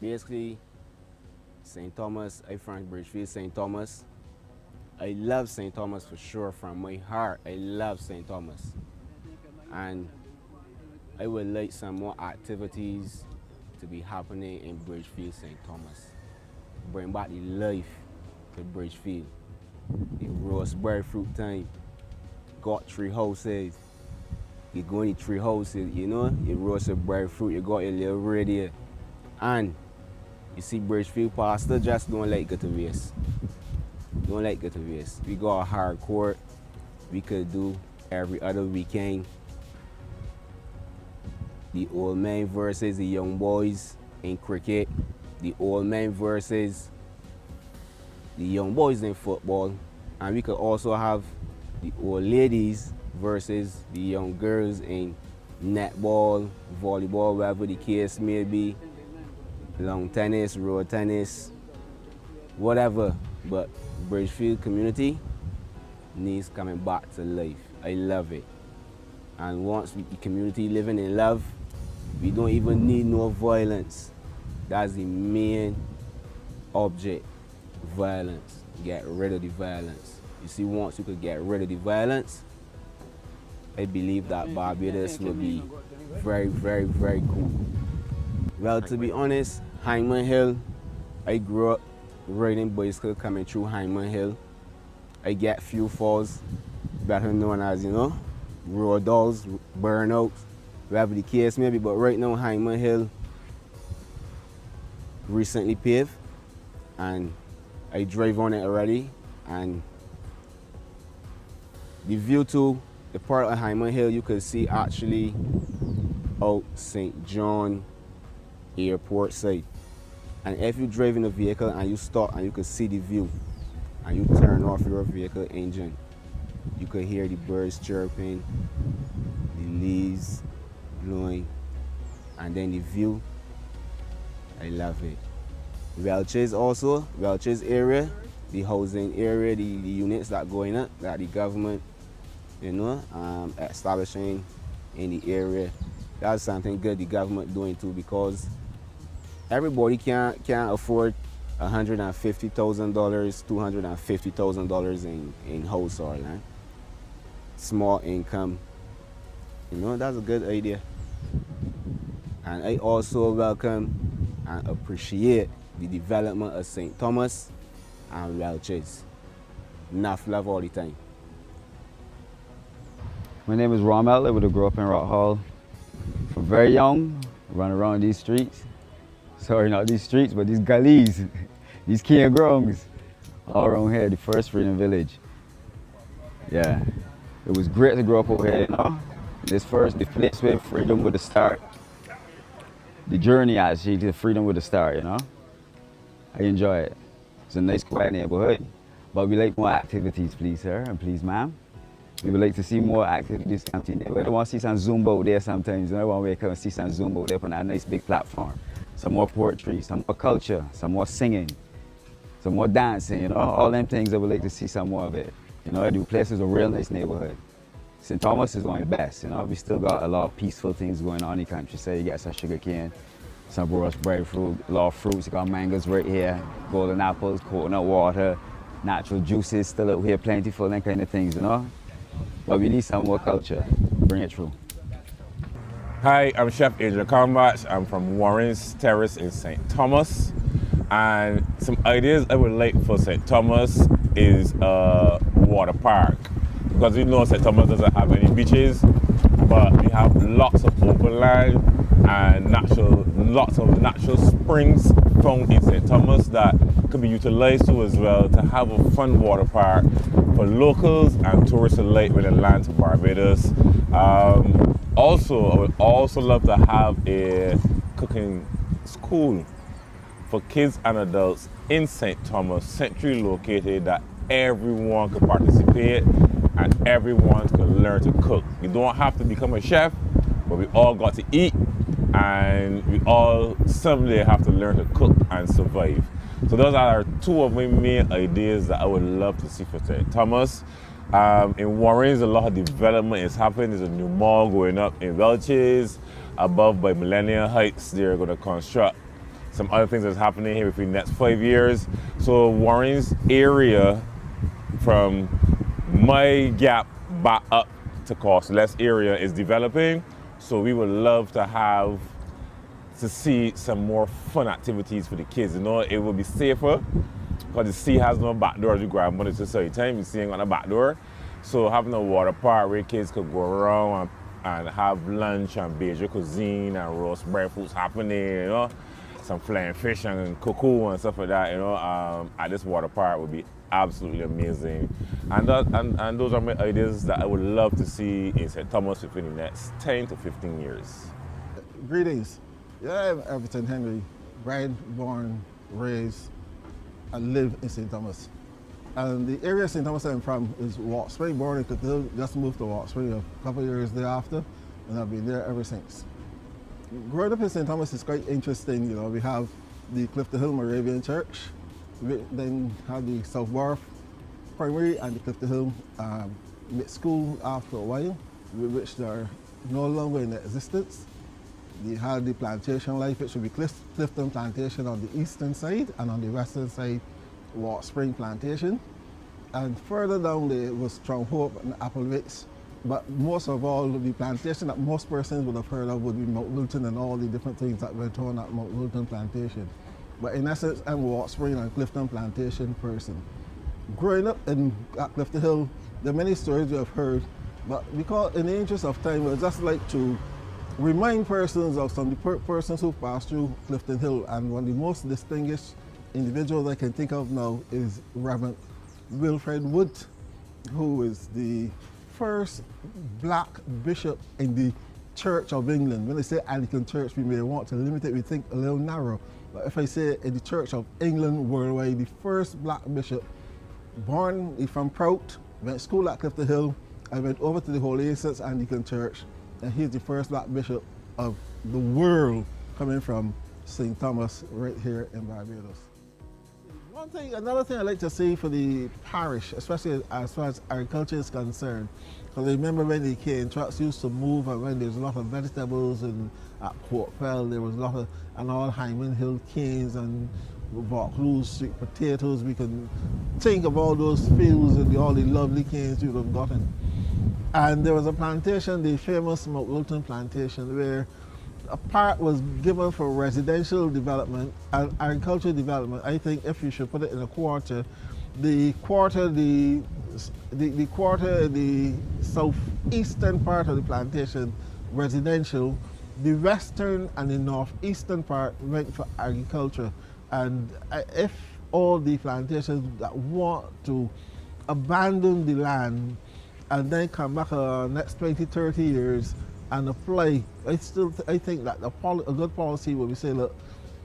Basically, St. Thomas, I'm from Bridgefield, St. Thomas. I love St. Thomas for sure from my heart. I love St. Thomas. And I would like some more activities to be happening in Bridgefield, St. Thomas. Bring back the life to Bridgefield. The raspberry fruit time. Got 3 houses. You go in the 3 houses, you know, you raspberry fruit, you got your little radio. And you see Bridgefield pastor just don't like go to waste. Don't like go to waste. We got a hard court. We could do every other weekend. The old men versus the young boys in cricket. The old men versus the young boys in football. And we could also have the old ladies versus the young girls in netball, volleyball, whatever the case may be, lawn tennis, road tennis, whatever. But Bridgefield community needs coming back to life. I love it. And once the community living in love, we don't even need no violence. That's the main object, violence. Get rid of the violence. You see, once you could get rid of the violence, I believe that Barbados will be very, very, very cool. Well, to be honest, Hyman Hill, I grew up riding bicycle coming through Hyman Hill. I get few falls, better known as, you know, road dolls, burnouts, whatever the case may be. But right now, Hyman Hill recently paved, and I drive on it already. And the view to the part of Hyman Hill, you could see actually out St. John Airport side. And if you drive in a vehicle and you stop and you can see the view, and you turn off your vehicle engine, you could hear the birds chirping, the leaves blowing, and then the view. I love it. Welches also, Welches area, the housing area, the units that going up, that the government, you know, establishing in the area. That's something good the government doing too, because everybody can't afford $150,000, $250,000 in household, eh? Small income. You know, that's a good idea. And I also welcome and appreciate the development of St. Thomas and Welches. Enough love all the time. My name is Rommel. I would have grew up in Rock Hall. From very young, run around these streets. Sorry, not these streets, but these gullies, these campgrounds all around here, the first Freedom Village. Yeah, it was great to grow up over here, you know? The place where freedom would start. The journey actually to freedom would start, you know? I enjoy it. It's a nice, quiet neighborhood. But we like more activities, please, sir, and please, ma'am. We would like to see more activities continue. We want to see some Zumba out there sometimes. You know, I want to come and see some Zumba out there on a nice big platform. Some more poetry, some more culture, some more singing, some more dancing, you know, all them things I would like to see some more of it. You know, the place is a real nice neighborhood. St. Thomas is one of the best, you know. We still got a lot of peaceful things going on in the countryside. You got some sugar cane, some raspberry fruit, a lot of fruits. You got mangoes right here, golden apples, coconut water, natural juices still out here, plentiful, that kind of things, you know. But we need some more culture. Bring it through. Hi, I'm Chef Adrian Combach. I'm from Warren's Terrace in St. Thomas. And some ideas I would like for St. Thomas is a water park. Because we know St. Thomas doesn't have any beaches, but we have lots of open land and lots of natural springs found in St. Thomas that could be utilized too as well to have a fun water park for locals and tourists alike when they land to Barbados. Also, I would also love to have a cooking school for kids and adults in St. Thomas, centrally located, that everyone could participate and everyone could learn to cook. You don't have to become a chef, but we all got to eat, and we all someday have to learn to cook and survive. So those are 2 of my main ideas that I would love to see for St. Thomas. In Warrens, a lot of development is happening. There's a new mall going up in Welches. Above by Millennium Heights, they're going to construct some other things that's happening here within the next 5 years. So Warren's area from my gap back up to Cost-less area is developing. So we would love to see some more fun activities for the kids. You know, it will be safer because the sea has no back door. You grab money to say time, the sea ain't got a back door. So having a water park where kids could go around and have lunch and Beijing cuisine and roast breadfruits happening, you know, some flying fish and cocoa and stuff like that, you know, at this water park would be absolutely amazing. And those are my ideas that I would love to see in St. Thomas within the next 10 to 15 years. Greetings. Yeah, I'm Everton Henry, bred, born, raised, and live in St. Thomas. And the area of St. Thomas I'm from is Vaughan Spring, born in Clifton Hill, just moved to Vaughan Spring a couple of years thereafter, and I've been there ever since. Growing up in St. Thomas is quite interesting. You know, we have the Clifton Hill Moravian Church, we then have the South Wharf Primary and the Clifton Hill Mixed School after a while, which are no longer in existence. We had the plantation life, which would be Clifton Plantation on the eastern side, and on the western side, Vaughan Spring Plantation. And further down there was Stronghope and Applewicks. But most of all, the plantation that most persons would have heard of would be Mount Wilton and all the different things that went on at Mount Wilton Plantation. But in essence, I'm a Vaughan Spring and Clifton Plantation person. Growing up at Clifton Hill, there are many stories you have heard, but because in the interest of time, I'd just like to remind persons of some of the persons who passed through Clifton Hill, and one of the most distinguished individuals I can think of now is Reverend Wilfred Wood, who is the first black bishop in the Church of England. When I say Anglican Church, we may want to limit it, we think a little narrow, but if I say in the Church of England worldwide, the first black bishop, born from Prout, went to school at Clifton Hill, I went over to the Holy Innocents Anglican Church, and he's the first black bishop of the world coming from St. Thomas right here in Barbados. Another thing I'd like to say for the parish, especially as far as agriculture is concerned, because I remember when the cane trucks used to move and when there's a lot of vegetables and at Port Fell there was a lot of, and all Hyman Hill canes and Vaucluse sweet potatoes, we can think of all those fields and all the lovely canes we would have gotten. And there was a plantation, the famous Mount Wilton Plantation, where a part was given for residential development and agricultural development. I think if you should put it in a quarter, the southeastern part of the plantation, residential, the western and the northeastern part went for agriculture. And if all the plantations that want to abandon the land and then come back next 20, 30 years and apply, I think that a good policy would be say, look,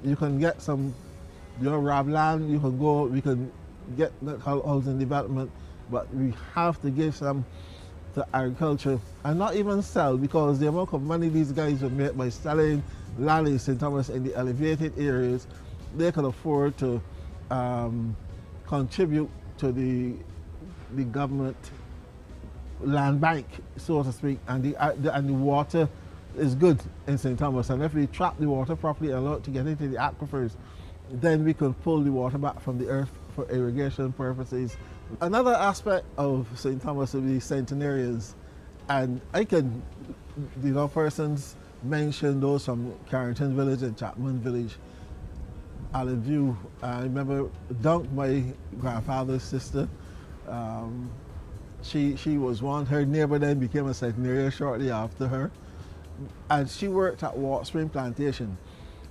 you can get some, RAB land, you can go, we can get that housing development, but we have to give some to agriculture and not even sell, because the amount of money these guys would make by selling land in St. Thomas in the elevated areas, they could afford to contribute to the government land bank, so to speak, and the water is good in St. Thomas. And if we trap the water properly and allow it to get into the aquifers, then we can pull the water back from the earth for irrigation purposes. Another aspect of St. Thomas would be centenarians, and I can, persons mention those from Carrington Village and Chapman Village, Allen View. I remember Dunk, my grandfather's sister. She was one. Her neighbor then became a centenarian shortly after her, and she worked at Vaughan Spring Plantation.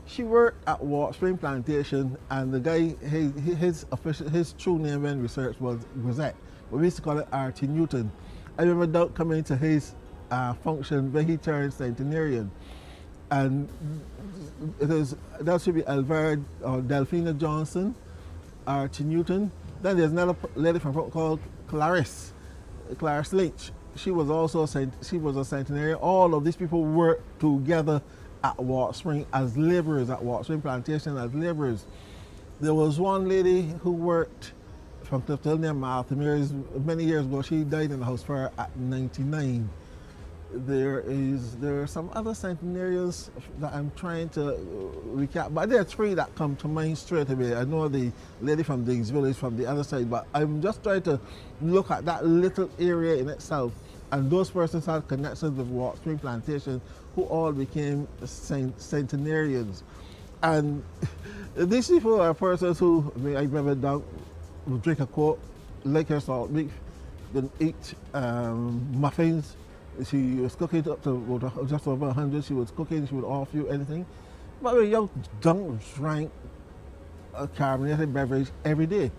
She worked at Vaughan Spring Plantation, and the guy, his true name when research was Grisette, but we used to call it R.T. Newton. I remember Doug coming to his function when he turned centenarian, and that should be Elvira or Delphina Johnson, R.T. Newton. Then there's another lady from called Clarice Lynch. She was also a centenarian. All of these people worked together at Vaughan Spring as laborers, at Vaughan Spring Plantation as laborers. There was one lady who worked from Clifton Hill named Martha Mears many years ago. She died in the house fire at 99. there are some other centenarians that I'm trying to recap, but there are three that come to mind straight away. I know the lady from Diggs Village from the other side, but I'm just trying to look at that little area in itself. And those persons had connections with Walk Spring Plantation, who all became centenarians. And these people are persons who, I mean, I remember down, would drink a Coke, like her salt beef, then eat muffins. She was cooking up to just over 100. She was cooking, she would offer you anything. But when you don't drink a carbonated beverage every day.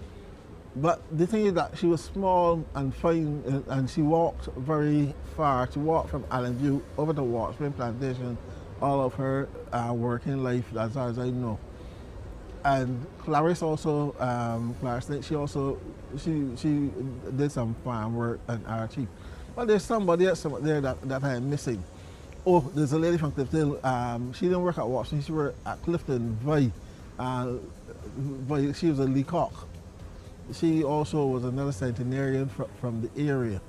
But the thing is that she was small and fine, and she walked very far. She walked from Allenview over to Walk Spring Plantation all of her working life, as far as I know. And Clarice also, Clarice, she did some farm work and RT. But there's somebody else there that I'm missing. Oh, there's a lady from Clifton. She didn't work at Washington. She worked at Clifton Valley. She was a Leacock. She also was another centenarian from the area.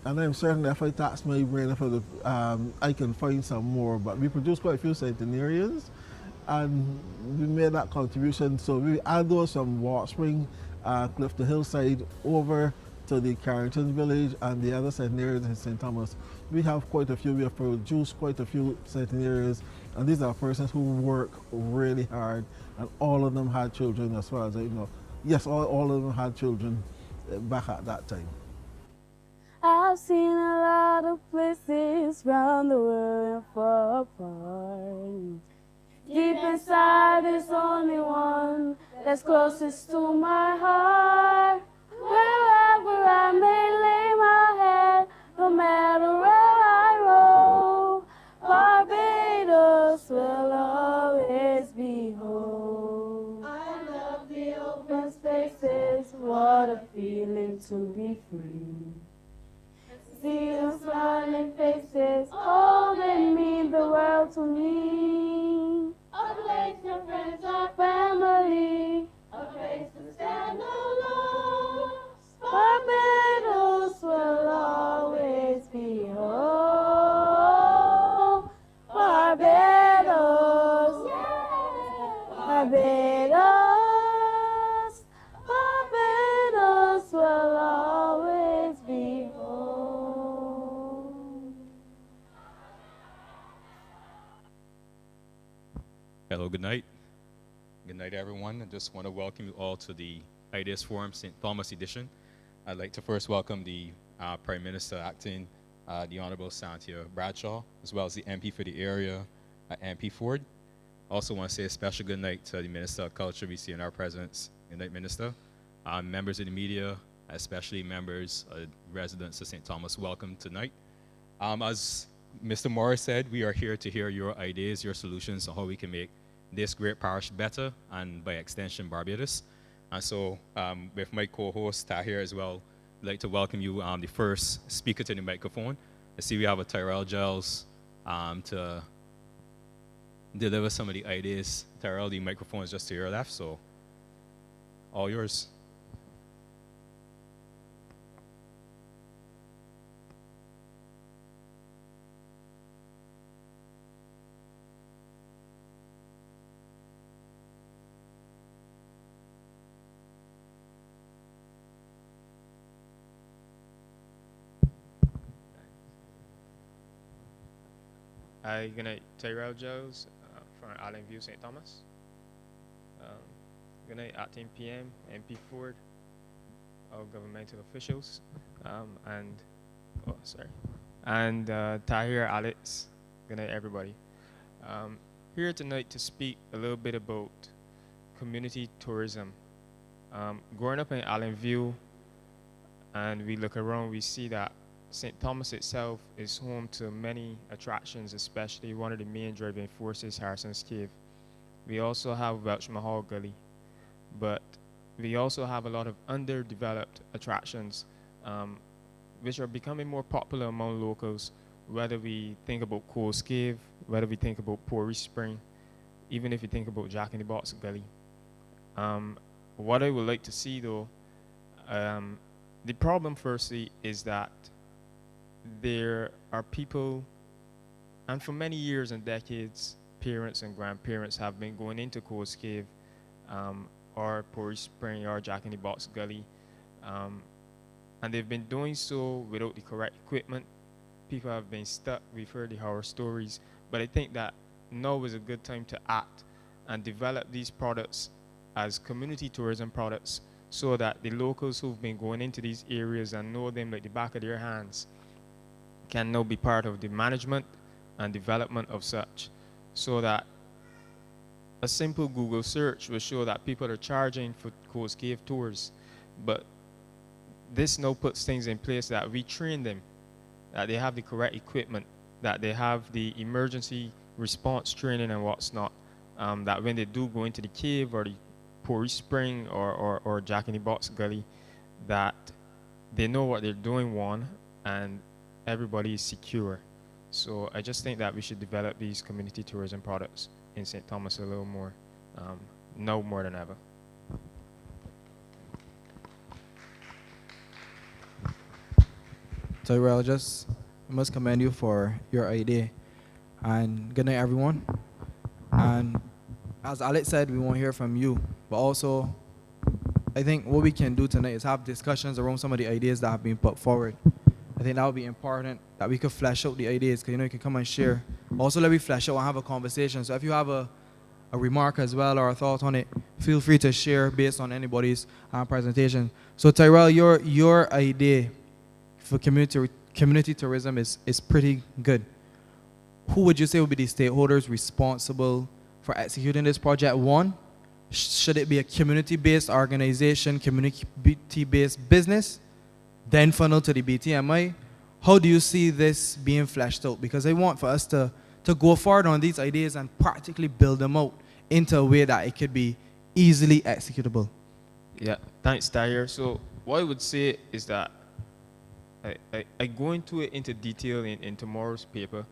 And I'm certain that if I tax my brain, I can find some more. But we produced quite a few centenarians, and we made that contribution. So we add those from Walk Spring, Clifton Hillside, over to the Carrington Village and the other centenarians in St. Thomas. We have quite a few. We have produced quite a few centenarians, and these are persons who work really hard, and all of them had children, as far as I know. Yes, all of them had children back at that time. I've seen a lot of places round the world and far apart. Deep inside there's only one that's closest to my heart. Wherever I may lay my head, no matter where I roam, Barbados will always be home. I love the open spaces, what a feeling to be free. See the smiling faces, all they mean the world to me. A place for friends or family, a place to stand alone. Barbados will always be home. Barbados, Barbados, Barbados will always be home. Hello, good night. Good night, everyone. I just want to welcome you all to the Ideas Forum St. Thomas edition. I'd like to first welcome the Prime Minister acting, the Honorable Cynthia Bradshaw, as well as the MP for the area, MP Ford. Also want to say a special good night to the Minister of Culture. We see in our presence. Good night, Minister. Members of the media, especially members, residents of St. Thomas, welcome tonight. As Mr. Morris said, we are here to hear your ideas, your solutions on how we can make this great parish better, and by extension, Barbados. And so, with my co-host Tahir as well, I'd like to welcome you, the first speaker to the microphone. I see we have a Tyrell Giles to deliver some of the ideas. Tyrell, the microphone is just to your left, so all yours. Hi, good night, Tyrell Jones from Allenview, St. Thomas. Good night, Acting PM, MP Ford, all governmental officials, and Tahir Alex. Good night, everybody. Here tonight to speak a little bit about community tourism. Growing up in Allenview, and we look around, we see that St. Thomas itself is home to many attractions, especially one of the main driving forces, Harrison's Cave. We also have Welch Mahal Gully, but we also have a lot of underdeveloped attractions, which are becoming more popular among locals, whether we think about Coles Cave, whether we think about Pori Spring, even if you think about Jack in the Box Gully. What I would like to see though, the problem firstly is that there are people, and for many years and decades, parents and grandparents have been going into Coles Cave, or Porridge Spring or Jack in the Box Gully, and they've been doing so without the correct equipment. People have been stuck. We've heard the horror stories, but I think that now is a good time to act and develop these products as community tourism products, so that the locals who've been going into these areas and know them like the back of their hands can now be part of the management and development of such, so that a simple Google search will show that people are charging for Coles Cave tours. But this now puts things in place that we train them, that they have the correct equipment, that they have the emergency response training and what's not, that when they do go into the cave or the Porridge Spring or Jack in the Box Gully, that they know what they're doing, one, and everybody is secure. So I just think that we should develop these community tourism products in St. Thomas a little more, now more than ever. Tyrell, I must commend you for your idea. And good night, everyone. And as Alex said, we won't hear from you. But also, I think what we can do tonight is have discussions around some of the ideas that have been put forward. I think that would be important, that we could flesh out the ideas, because you can come and share. Also, let me flesh out and have a conversation. So if you have a remark as well or a thought on it, feel free to share based on anybody's presentation. So Tyrell, your idea for community tourism is pretty good. Who would you say would be the stakeholders responsible for executing this project? One, should it be a community-based organization, community-based business, then funnel to the BTMI? How do you see this being fleshed out? Because I want for us to go forward on these ideas and practically build them out into a way that it could be easily executable. Yeah, thanks, Tahir. So what I would say is that I go into detail in tomorrow's paper,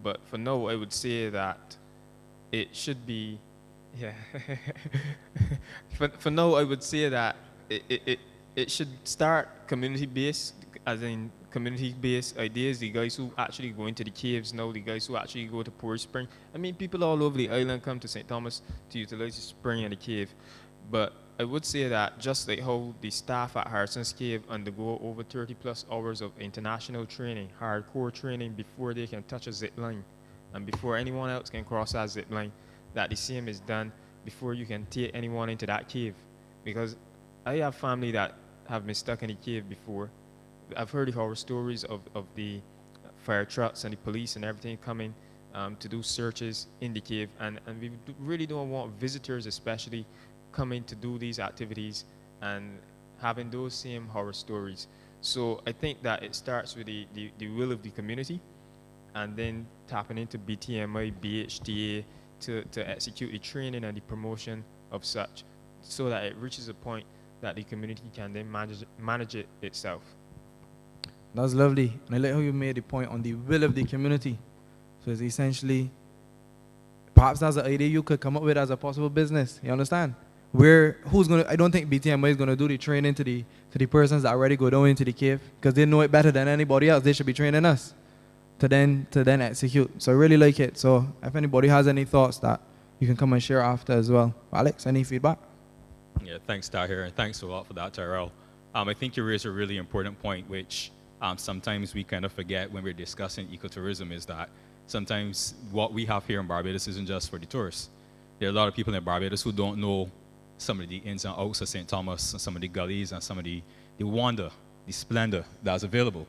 but for now I would say that it should be, yeah. for now I would say that it should start community-based, as in community-based ideas, the guys who actually go into the caves now, the guys who actually go to Porridge Spring. I mean, people all over the island come to St. Thomas to utilize the spring and the cave. But I would say that just like how the staff at Harrison's Cave undergo over 30 plus hours of international training, hardcore training before they can touch a zip line and before anyone else can cross that zip line, that the same is done before you can take anyone into that cave. Because I have family that have been stuck in the cave before. I've heard the horror stories of the fire trucks and the police and everything coming to do searches in the cave, and we really don't want visitors especially coming to do these activities and having those same horror stories. So I think that it starts with the will of the community, and then tapping into BTMI, BHTA to execute the training and the promotion of such, so that it reaches a point that the community can then manage it itself. That's lovely. And I like how you made the point on the will of the community. So it's essentially, perhaps that's an idea you could come up with as a possible business. You understand? I don't think BTMI is gonna do the training to the persons that already go down into the cave, because they know it better than anybody else. They should be training us to then execute. So I really like it. So if anybody has any thoughts, that you can come and share after as well. Alex, any feedback? Yeah, thanks, Tahir, and thanks a lot for that, Tyrell. I think you raised a really important point, which sometimes we kind of forget when we're discussing ecotourism, is that sometimes what we have here in Barbados isn't just for the tourists. There are a lot of people in Barbados who don't know some of the ins and outs of St. Thomas, and some of the gullies, and some of the wonder, the splendor that's available.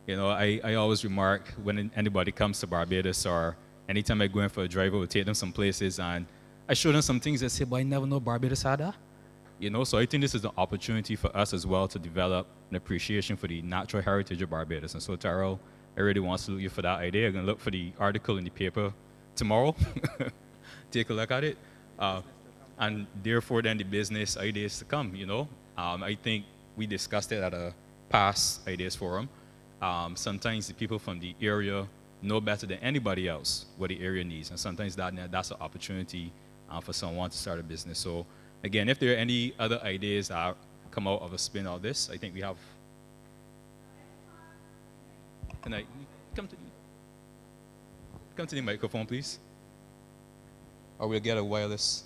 You know, I always remark when anybody comes to Barbados, or anytime I go in for a drive, I will take them some places, and I show them some things. They say, but I never know Barbados had that. You know, so I think this is an opportunity for us as well to develop an appreciation for the natural heritage of Barbados. And so, Tyrell, I really want to salute you for that idea. I'm going to look for the article in the paper tomorrow, take a look at it. And therefore, then the business ideas to come, you know. I think we discussed it at a past ideas forum. Sometimes the people from the area know better than anybody else what the area needs. And sometimes that's an opportunity for someone to start a business. So, again, if there are any other ideas that come out of a spin of this, I think we have. Good night. Come to the microphone, please. Or we'll get a wireless.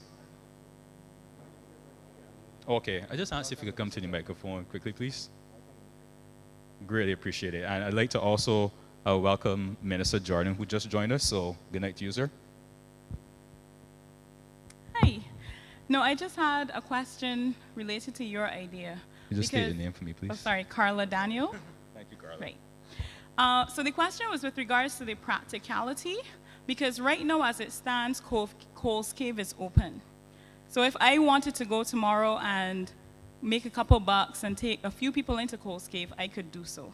Okay, I just asked if you could come to the microphone quickly, please. Greatly appreciate it. And I'd like to also welcome Minister Jordan, who just joined us. So good night to you, sir. Hi. No, I just had a question related to your idea. You just state your name for me, please. Oh, sorry, Carla Daniel. Thank you, Carla. Right. So the question was with regards to the practicality, because right now as it stands, Coles Cave is open. So if I wanted to go tomorrow and make a couple bucks and take a few people into Coles Cave, I could do so.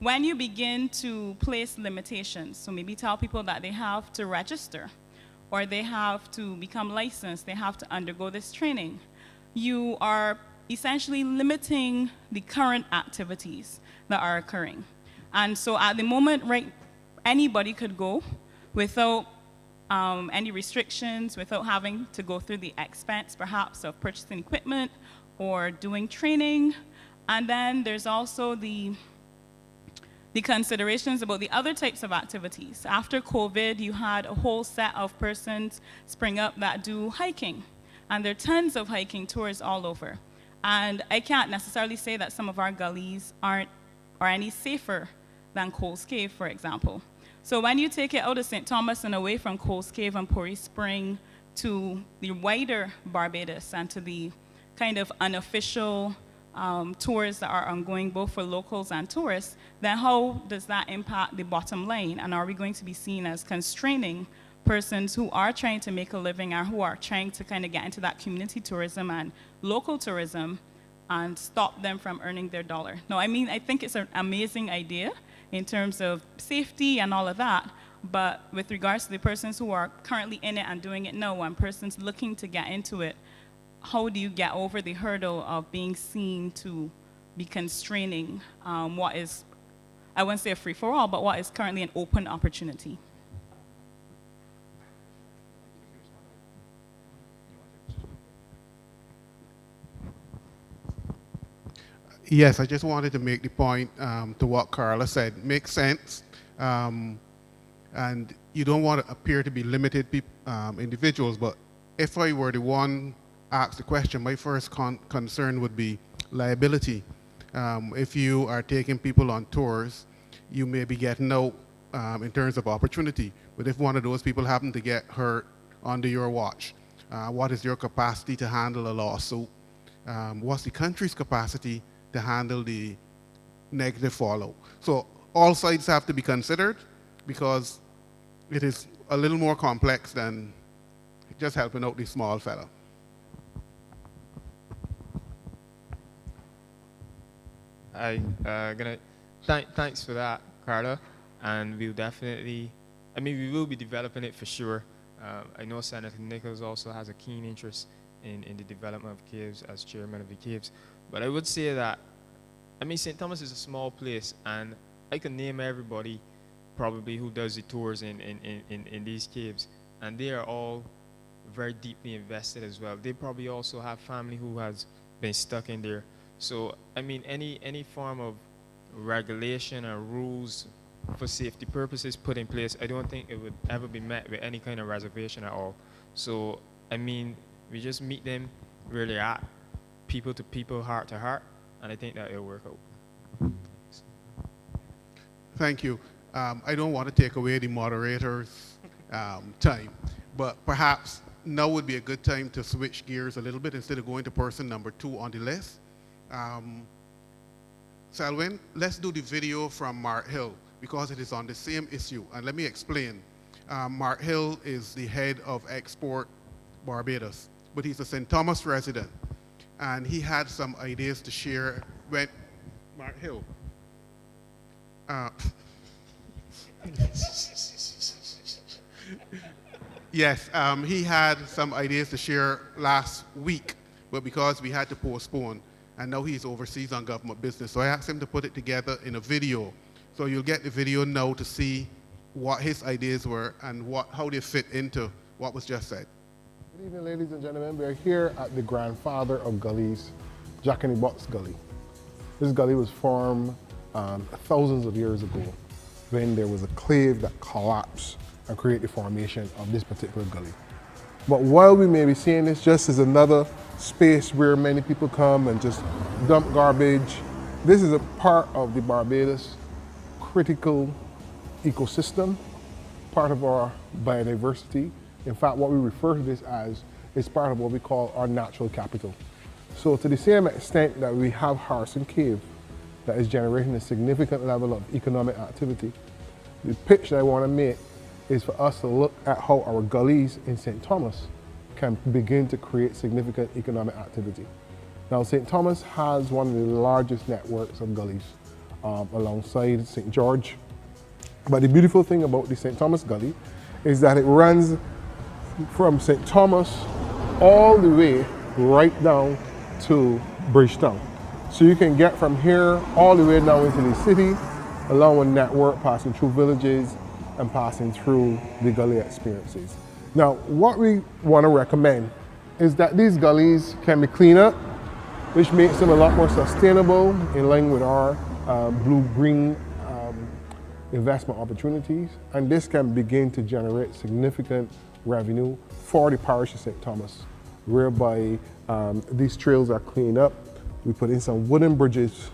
When you begin to place limitations, so maybe tell people that they have to register, or they have to become licensed, they have to undergo this training, you are essentially limiting the current activities that are occurring. And so at the moment, right, anybody could go without any restrictions, without having to go through the expense, perhaps, of purchasing equipment or doing training. And then there's also the considerations about the other types of activities. After COVID, you had a whole set of persons spring up that do hiking. And there are tons of hiking tours all over. And I can't necessarily say that some of our gullies are any safer than Coles Cave, for example. So when you take it out of St. Thomas and away from Coles Cave and Pori Spring to the wider Barbados and to the kind of unofficial tours that are ongoing both for locals and tourists, then how does that impact the bottom line? And are we going to be seen as constraining persons who are trying to make a living or who are trying to kind of get into that community tourism and local tourism and stop them from earning their dollar? No, I mean, I think it's an amazing idea in terms of safety and all of that, but with regards to the persons who are currently in it and doing it now and persons looking to get into it, how do you get over the hurdle of being seen to be constraining what is, I wouldn't say a free-for-all, but what is currently an open opportunity? Yes, I just wanted to make the point to what Carla said. Makes sense. And you don't want to appear to be limited individuals, but if I were the one asked the question, my first concern would be liability. If you are taking people on tours, you may be getting out in terms of opportunity. But if one of those people happen to get hurt under your watch, what is your capacity to handle a lawsuit? What's the country's capacity to handle the negative fallout? So all sides have to be considered because it is a little more complex than just helping out the small fella. Thanks for that, Carla. And we'll definitely, we will be developing it for sure. I know Senator Nichols also has a keen interest in the development of caves as chairman of the caves. But I would say that, St. Thomas is a small place, and I can name everybody probably who does the tours in these caves, and they are all very deeply invested as well. They probably also have family who has been stuck in there. So, any form of regulation or rules for safety purposes put in place, I don't think it would ever be met with any kind of reservation at all. So, we just meet them where they're at, people to people, heart to heart, and I think that it'll work out. Thank you. I don't want to take away the moderator's time, but perhaps now would be a good time to switch gears a little bit instead of going to person number 2 on the list. Selwyn, let's do the video from Mart Hill because it is on the same issue. And let me explain. Mart Hill is the head of Export Barbados, but he's a St. Thomas resident. And he had some ideas to share when Mart Hill. Yes, he had some ideas to share last week, but because we had to postpone, and now he's overseas on government business, so I asked him to put it together in a video. So you'll get the video now to see what his ideas were and how they fit into what was just said. Good evening, ladies and gentlemen. We are here at the grandfather of gullies, Jack in the Box Gully. This gully was formed thousands of years ago when there was a clave that collapsed and created the formation of this particular gully. But while we may be seeing this just as another space where many people come and just dump garbage, this is a part of the Barbados critical ecosystem, part of our biodiversity. In fact, what we refer to this as is part of what we call our natural capital. So to the same extent that we have Harrison Cave that is generating a significant level of economic activity, the pitch that I want to make is for us to look at how our gullies in St. Thomas can begin to create significant economic activity. Now, St. Thomas has one of the largest networks of gullies alongside St. George. But the beautiful thing about the St. Thomas Gully is that it runs from St. Thomas all the way right down to Bridgetown. So you can get from here all the way down into the city, along with network passing through villages and passing through the gully experiences. Now, what we want to recommend is that these gullies can be cleaned up, which makes them a lot more sustainable in line with our blue-green investment opportunities. And this can begin to generate significant revenue for the parish of St. Thomas, whereby these trails are cleaned up. We put in some wooden bridges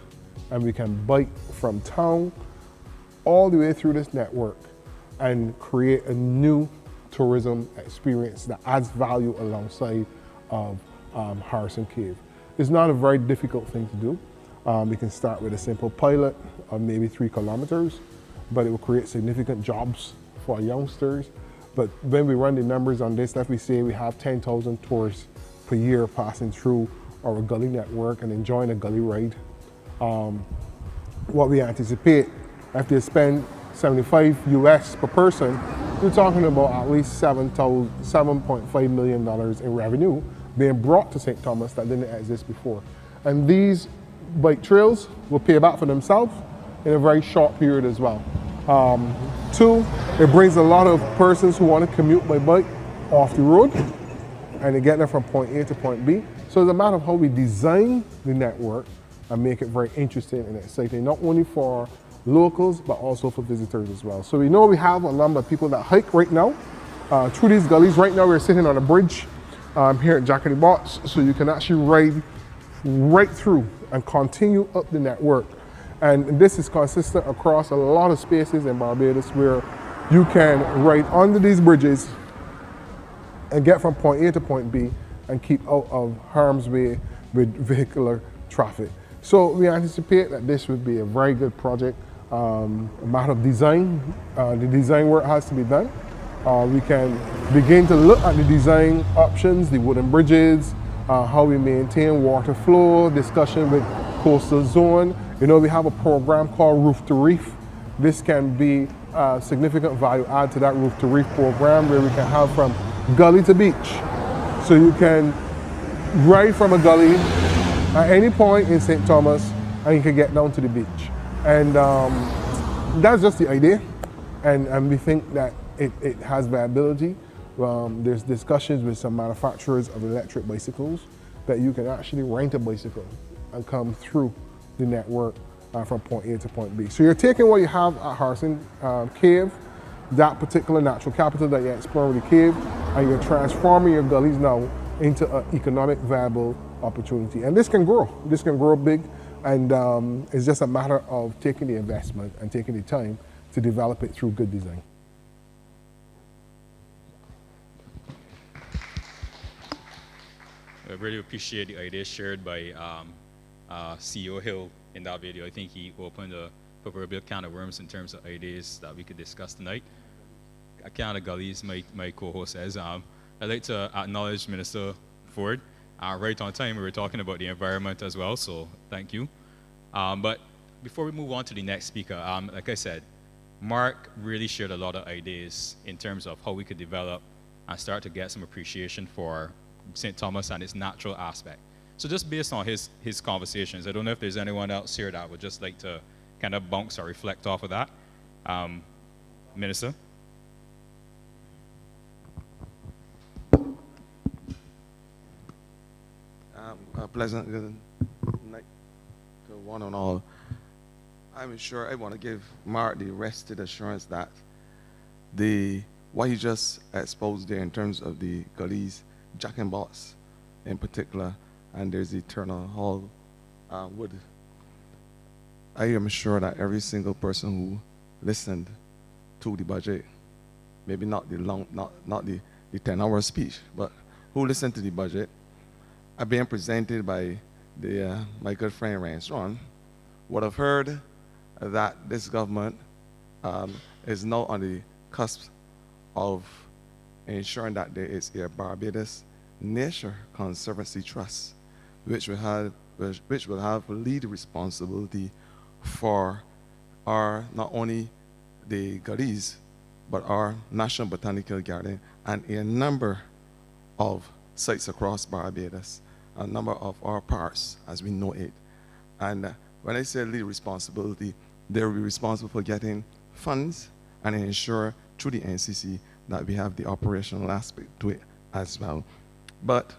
and we can bike from town all the way through this network and create a new tourism experience that adds value alongside of Harrison Cave. It's not a very difficult thing to do. We can start with a simple pilot of maybe 3 kilometers, but it will create significant jobs for youngsters. But when we run the numbers on this, let me say we have 10,000 tourists per year passing through our gully network and enjoying a gully ride. What we anticipate, if they spend 75 US per person, we're talking about at least $7.5 million in revenue being brought to St. Thomas that didn't exist before. And these bike trails will pay back for themselves in a very short period as well. 2, it brings a lot of persons who want to commute by bike off the road and they get them from point A to point B. So it's a matter of how we design the network and make it very interesting and exciting, not only for locals, but also for visitors as well. So we know we have a number of people that hike right now through these gullies. Right now we're sitting on a bridge here at Jack in the Box, so you can actually ride right through and continue up the network. And this is consistent across a lot of spaces in Barbados where you can ride under these bridges and get from point A to point B and keep out of harm's way with vehicular traffic. So we anticipate that this would be a very good project. A matter of design, the design work has to be done. We can begin to look at the design options, the wooden bridges, how we maintain water flow, discussion with coastal zone. You know, we have a program called Roof to Reef. This can be a significant value add to that Roof to Reef program where we can have from gully to beach. So you can ride from a gully at any point in St. Thomas and you can get down to the beach. And that's just the idea. And we think that it has viability. There's discussions with some manufacturers of electric bicycles that you can actually rent a bicycle and come through the network from point A to point B. So you're taking what you have at Harrison Cave, that particular natural capital that you're exploring with the cave, and you're transforming your gullies now into an economic viable opportunity. And this can grow big, and it's just a matter of taking the investment and taking the time to develop it through good design. I really appreciate the ideas shared by CEO Hill in that video. I think he opened a proverbial can of worms in terms of ideas that we could discuss tonight. A can of gullies, my co-host says. I'd like to acknowledge Minister Ford. Right on time, we were talking about the environment as well, so thank you. But before we move on to the next speaker, like I said, Mark really shared a lot of ideas in terms of how we could develop and start to get some appreciation for St. Thomas and its natural aspect. So just based on his conversations, I don't know if there's anyone else here that would just like to kind of bounce or reflect off of that. Minister? A pleasant good night to one and all. I'm sure I want to give Mark the rested assurance that what he just exposed there in terms of the gullies, Jack and Box in particular, and there's the Eternal Hall wood. I am sure that every single person who listened to the budget, maybe not the long, not the 10-hour speech, but who listened to the budget, are being presented by my good friend Rance Ron, would have heard that this government is now on the cusp of ensuring that there is a Barbados Nature Conservancy Trust, which will have lead responsibility for our not only the gullies, but our National Botanical Garden and a number of sites across Barbados, a number of our parks as we know it. And when I say lead responsibility, they will be responsible for getting funds and ensure through the NCC that we have the operational aspect to it as well. But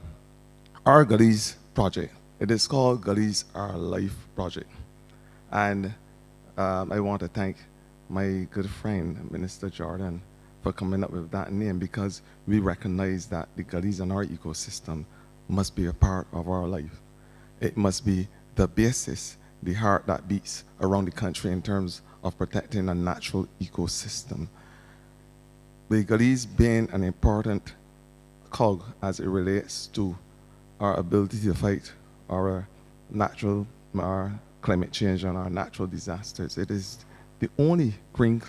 our Gullies project, it is called Gullies Our Life project. And I want to thank my good friend, Minister Jordan, for coming up with that name, because we recognize that the gullies in our ecosystem must be a part of our life. It must be the basis, the heart that beats around the country in terms of protecting a natural ecosystem. The gullies being an important cog as it relates to our ability to fight our climate change and our natural disasters. It is the only green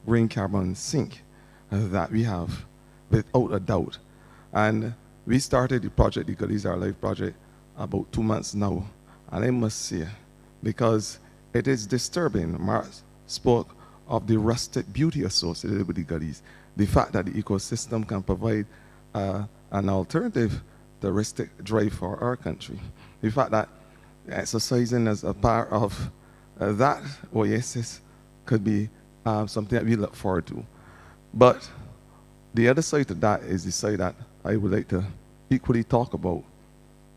green carbon sink that we have, without a doubt. And we started the project, the Gullies Our Life project, about 2 months now. And I must say, because it is disturbing, Mark spoke of the rustic beauty associated with the gullies, the fact that the ecosystem can provide an alternative touristic drive for our country, the fact that exercising as a part of that oasis could be something that we look forward to. But the other side to that is the side that I would like to equally talk about,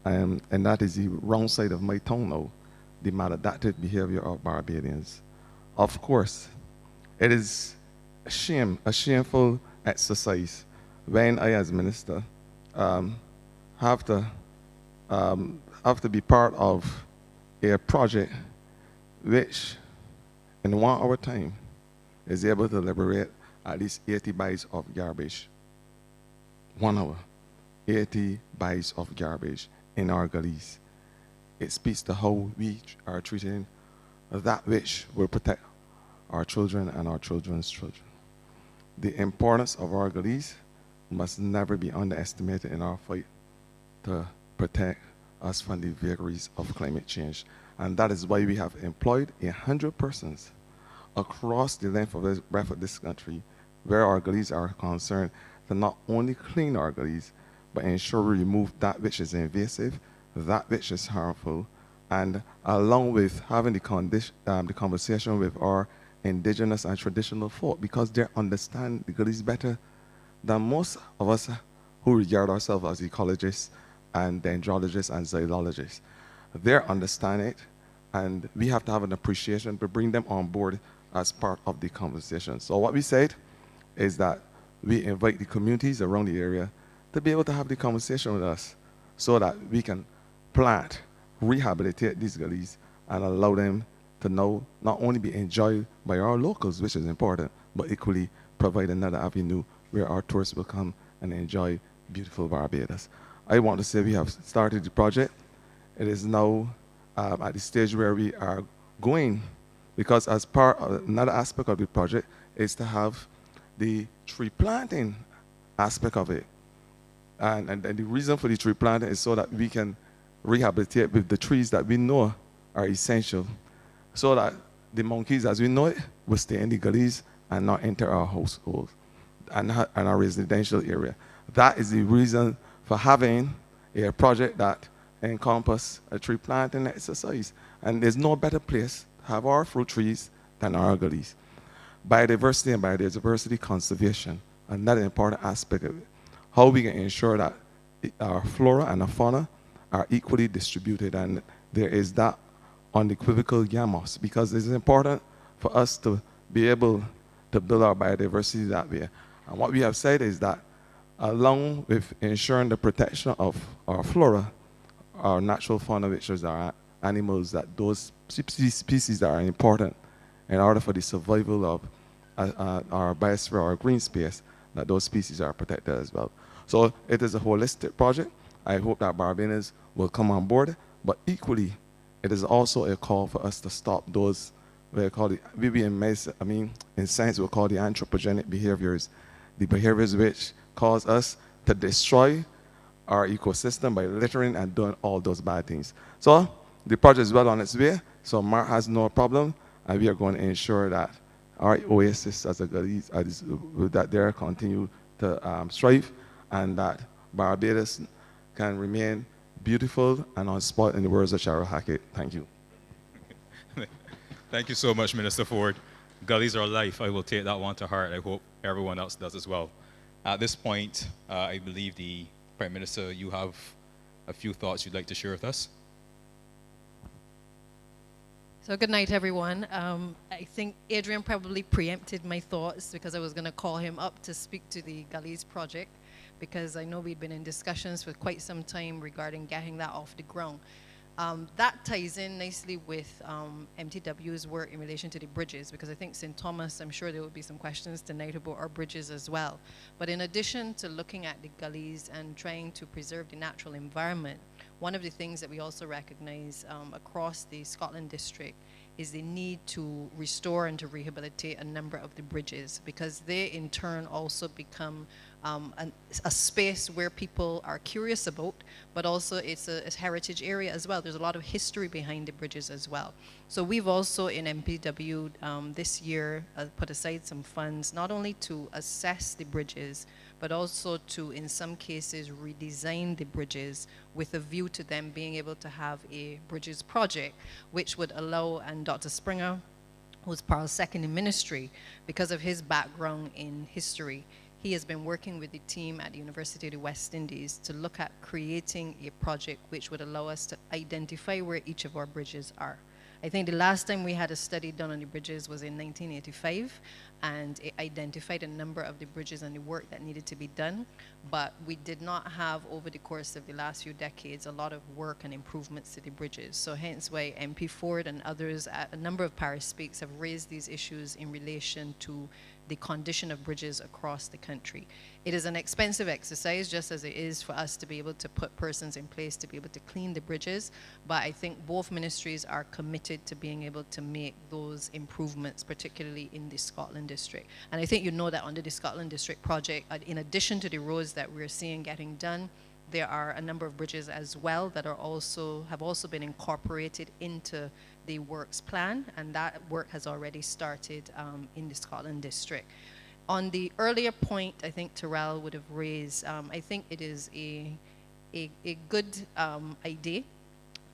and that is the wrong side of my tongue now, the maladaptive behavior of Barbadians. Of course, it is a shameful exercise when I, as minister, have to be part of a project which, in 1 hour time, is able to liberate at least 80 bags of garbage. 1 hour, 80 bags of garbage in our gullies. It speaks to how we are treating that which will protect our children and our children's children. The importance of our gullies must never be underestimated in our fight to protect us from the vagaries of climate change. And that is why we have employed 100 persons across the length of the breadth of this country, where our gullies are concerned, to not only clean our gullies, but ensure we remove that which is invasive, that which is harmful, and along with having the conversation with our indigenous and traditional folk, because they understand the gullies better than most of us who regard ourselves as ecologists and dendrologists and zoologists. They understand it, and we have to have an appreciation to bring them on board as part of the conversation. So what we said is that we invite the communities around the area to be able to have the conversation with us so that we can plant, rehabilitate these gullies, and allow them to now not only be enjoyed by our locals, which is important, but equally provide another avenue where our tourists will come and enjoy beautiful Barbados. I want to say we have started the project. It is now at the stage where we are going, because as part of another aspect of the project is to have the tree planting aspect of it. And the reason for the tree planting is so that we can rehabilitate with the trees that we know are essential, so that the monkeys, as we know it, will stay in the gullies and not enter our household and our residential area. That is the reason for having a project that encompasses a tree planting exercise. And there's no better place to have our fruit trees than our gullies. Biodiversity and biodiversity conservation, another important aspect of it. How we can ensure that our flora and our fauna are equally distributed, and there is that unequivocal yamos, because it's important for us to be able to build our biodiversity that way. And what we have said is that along with ensuring the protection of our flora, our natural fauna, which is our animals, that those species that are important in order for the survival of our biosphere, our green space, that those species are protected as well. So it is a holistic project. I hope that Barbados will come on board, but equally, it is also a call for us to stop those, we call it, in science we'll call the anthropogenic behaviors, the behaviors which cause us to destroy our ecosystem by littering and doing all those bad things. So the project is well on its way, so Mark has no problem, and we are going to ensure that our oasis as a Galilee, that they continue to strive, and that Barbados can remain beautiful and unspoiled, in the words of Cheryl Hackett. Thank you. Thank you so much, Minister Ford. Gullies are life. I will take that one to heart. I hope everyone else does as well. At this point, I believe the Prime Minister, you have a few thoughts you'd like to share with us. So good night, everyone. I think Adrian probably preempted my thoughts because I was going to call him up to speak to the Gullies project, because I know we've been in discussions for quite some time regarding getting that off the ground. That ties in nicely with MTW's work in relation to the bridges, because I think St. Thomas, I'm sure there will be some questions tonight about our bridges as well. But in addition to looking at the gullies and trying to preserve the natural environment, one of the things that we also recognize across the Scotland district is the need to restore and to rehabilitate a number of the bridges, because they in turn also become a space where people are curious about, but also it's a heritage area as well. There's a lot of history behind the bridges as well. So we've also in MPW this year put aside some funds, not only to assess the bridges, but also to, in some cases, redesign the bridges with a view to them being able to have a bridges project, which would allow, and Dr. Springer, who's part of second in ministry, because of his background in history, he has been working with the team at the University of the West Indies to look at creating a project which would allow us to identify where each of our bridges are. I think the last time we had a study done on the bridges was in 1985, and it identified a number of the bridges and the work that needed to be done, but we did not have, over the course of the last few decades, a lot of work and improvements to the bridges. So hence why MP Ford and others at a number of parish speaks have raised these issues in relation to the condition of bridges across the country. It is an expensive exercise, just as it is for us to be able to put persons in place to be able to clean the bridges, but I think both ministries are committed to being able to make those improvements, particularly in the Scotland district. And I think you know that under the Scotland district project, in addition to the roads that we're seeing getting done, there are a number of bridges as well that are have also been incorporated into the works plan, and that work has already started in the Scotland district. On the earlier point, I think Terrell would have raised, I think it is a good idea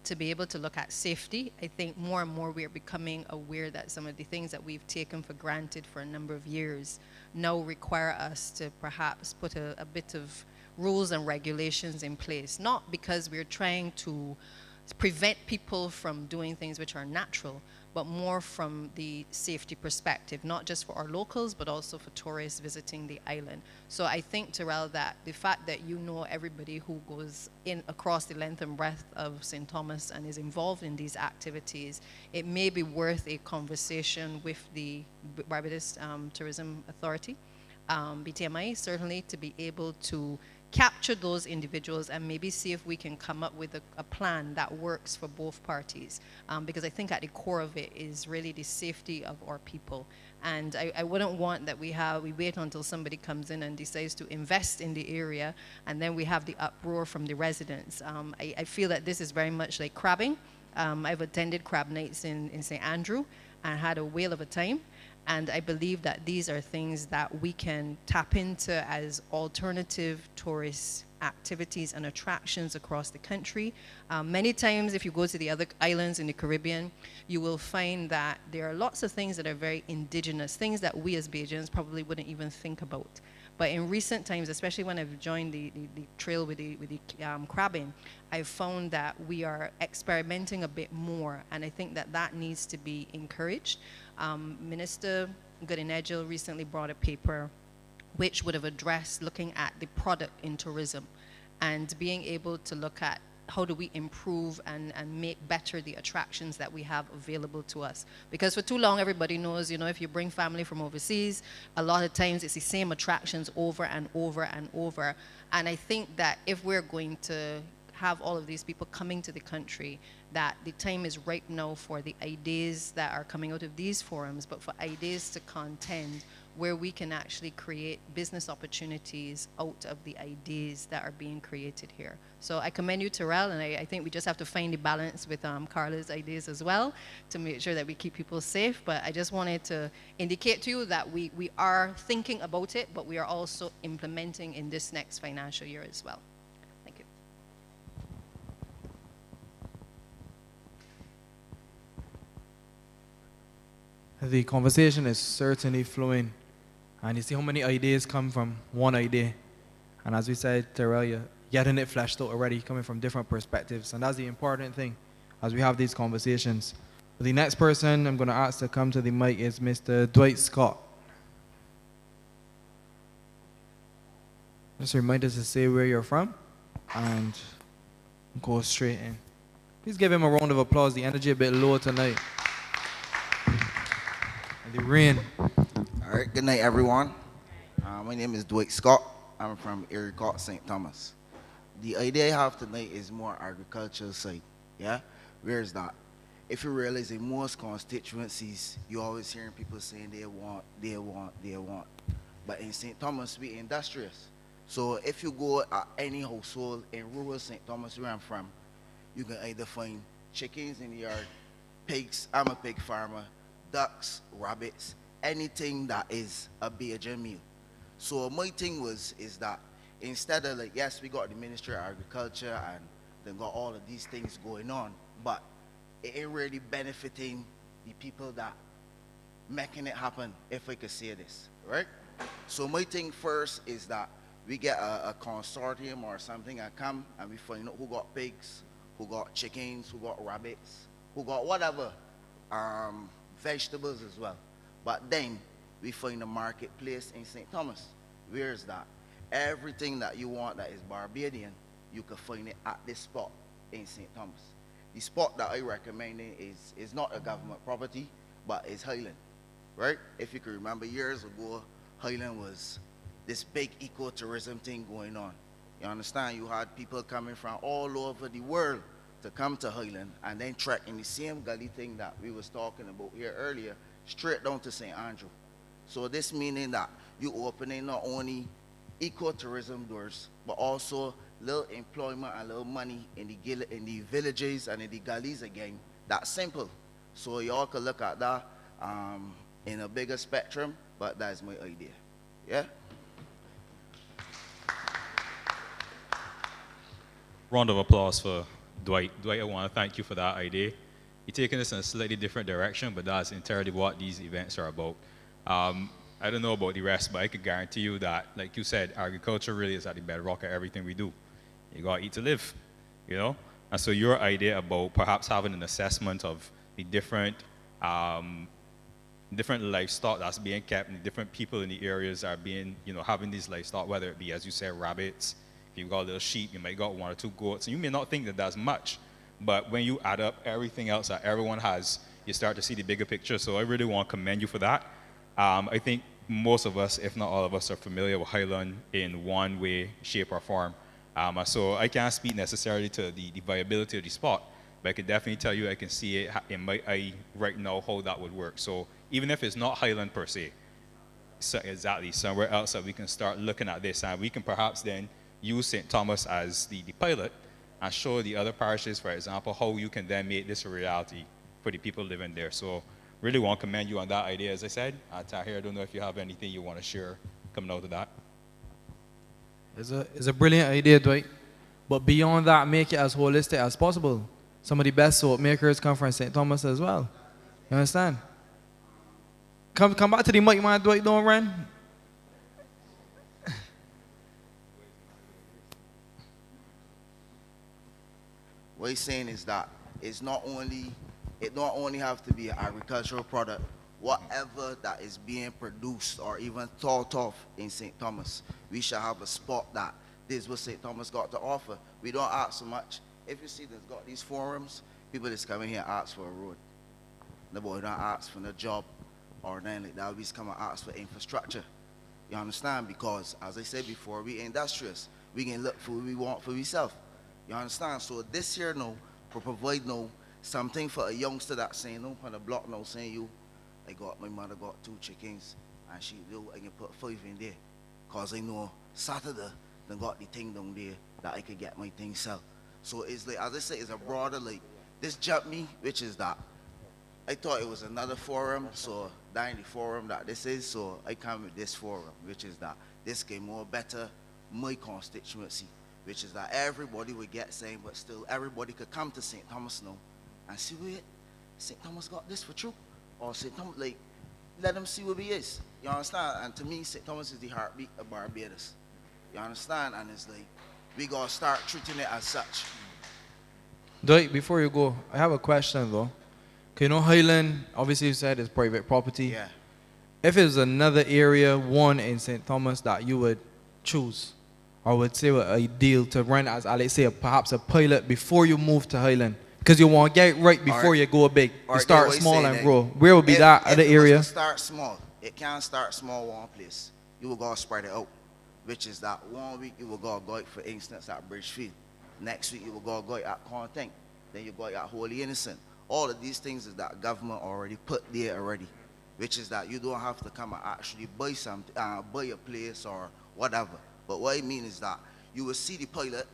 to be able to look at safety. I think more and more we are becoming aware that some of the things that we've taken for granted for a number of years now require us to perhaps put a bit of rules and regulations in place, not because we're trying to prevent people from doing things which are natural, but more from the safety perspective, not just for our locals, but also for tourists visiting the island. So I think, Terrell, that the fact that you know everybody who goes in across the length and breadth of St. Thomas and is involved in these activities, it may be worth a conversation with the Barbados Tourism Authority, BTMI, certainly, to be able to capture those individuals and maybe see if we can come up with a plan that works for both parties, because I think at the core of it is really the safety of our people. And I wouldn't want that we wait until somebody comes in and decides to invest in the area, and then we have the uproar from the residents. I feel that this is very much like crabbing. I've attended crab nights in St. Andrew and had a whale of a time. And I believe that these are things that we can tap into as alternative tourist activities and attractions across the country. Many times, if you go to the other islands in the Caribbean, you will find that there are lots of things that are very indigenous, things that we as Bajans probably wouldn't even think about. But in recent times, especially when I've joined the trail with the crabbing, I've found that we are experimenting a bit more, and I think that that needs to be encouraged. Minister Goodinegil recently brought a paper which would have addressed looking at the product in tourism and being able to look at how do we improve and make better the attractions that we have available to us. Because for too long, everybody knows, you know, if you bring family from overseas, a lot of times it's the same attractions over and over and over. And I think that if we're going to have all of these people coming to the country, that the time is ripe now for the ideas that are coming out of these forums, but for ideas to contend where we can actually create business opportunities out of the ideas that are being created here. So I commend you, Terrell, and I think we just have to find the balance with Carla's ideas as well to make sure that we keep people safe. But I just wanted to indicate to you that we are thinking about it, but we are also implementing in this next financial year as well. Thank you. The conversation is certainly flowing, and you see how many ideas come from one idea. And as we said, Terrell, you're getting it fleshed out already, coming from different perspectives, and that's the important thing as we have these conversations. The next person I'm going to ask to come to the mic is Mr. Dwight Scott. Just remind us to say where you're from and go straight in. Please give him a round of applause. The energy a bit low tonight. And the rain. All right, good night, everyone. My name is Dwight Scott. I'm from Erie Court, St. Thomas. The idea I have tonight is more agricultural side, yeah? Where is that? If you realize in most constituencies, you're always hearing people saying they want. But in St. Thomas, we're industrious. So if you go at any household in rural St. Thomas, where I'm from, you can either find chickens in the yard, pigs, I'm a pig farmer, ducks, rabbits, anything that is a major meal. So my thing is that instead of like, yes, we got the Ministry of Agriculture and then got all of these things going on, but it ain't really benefiting the people that making it happen, if I could say this, right? So my thing first is that we get a consortium or something and come and we find out who got pigs, who got chickens, who got rabbits, who got whatever, vegetables as well. But then we find a marketplace in St. Thomas. Where is that? Everything that you want that is Barbadian, you can find it at this spot in St. Thomas. The spot that I recommend is not a government property, but it's Highland, right? If you can remember years ago, Highland was this big ecotourism thing going on. You understand? You had people coming from all over the world to come to Highland and then trek in the same gully thing that we was talking about here earlier, straight down to St. Andrew. So this meaning that you opening not only ecotourism doors, but also little employment and little money in the villages and in the gullies again. That's simple. So y'all can look at that in a bigger spectrum, but that's my idea. Yeah? Round of applause for Dwight. Dwight, I want to thank you for that idea. You're taking us in a slightly different direction, but that's entirely what these events are about. I don't know about the rest, but I can guarantee you that, like you said, agriculture really is at the bedrock of everything we do. You got to eat to live, you know? And so your idea about perhaps having an assessment of the different livestock that's being kept and the different people in the areas are being, you know, having these livestock, whether it be, as you said, rabbits, if you've got a little sheep, you might got 1 or 2 goats, and you may not think that that's much, but when you add up everything else that everyone has, you start to see the bigger picture. So I really want to commend you for that. I think most of us, if not all of us, are familiar with Highland in one way, shape, or form. So I can't speak necessarily to the viability of the spot, but I can definitely tell you I can see it in my eye right now how that would work. So even if it's not Highland per se, so exactly somewhere else that we can start looking at this, and we can perhaps then use St. Thomas as the pilot and show the other parishes, for example, how you can then make this a reality for the people living there. So really want to commend you on that idea, as I said. Tahir, I don't know if you have anything you want to share coming out of that. It's a brilliant idea, Dwight. But beyond that, make it as holistic as possible. Some of the best soap makers come from St. Thomas as well. You understand? Come back to the mic, man, Dwight, don't run. What he's saying is that it not only have to be an agricultural product, whatever that is being produced or even thought of in St. Thomas, we should have a spot that this is what St. Thomas got to offer. We don't ask so much. If you see there's got these forums, people just come in here and ask for a road. The boy don't ask for a job or anything like that. We just come and ask for infrastructure. You understand? Because as I said before, we industrious. We can look for what we want for ourselves. You understand? So this here now, for provide now something for a youngster that saying no on the block now saying my mother got 2 chickens and I can put 5 in there. Cause I know Saturday they got the thing down there that I could get my thing sell. So it's like, as I say, it's a broader like this jumped me, which is that I thought it was another forum, so that ain't the forum that this is, so I come with this forum, which is that this can more better my constituency, which is that everybody would get same, but still everybody could come to St. Thomas now and see where St. Thomas got this for true. Or St. Thomas, like, let them see what he is. You understand? And to me, St. Thomas is the heartbeat of Barbados. You understand? And it's like, we gotta start treating it as such. Dwight, before you go, I have a question though. You know, Highland, obviously you said is private property. Yeah. If there's another area, one in St. Thomas that you would choose, or would say were ideal to run as, let's say, perhaps a pilot before you move to Highland, because you want to get right before you go big. You start small and grow. Where would be that other area? Start small. It can't start small one place. You will go spread it out, which is that 1 week you will go for instance, at Bridgefield. Next week you will go at Content. Then you go at Holy Innocent. All of these things is that government already put there already, which is that you don't have to come and actually buy something, buy a place or whatever. But what I mean is that you will see the pilot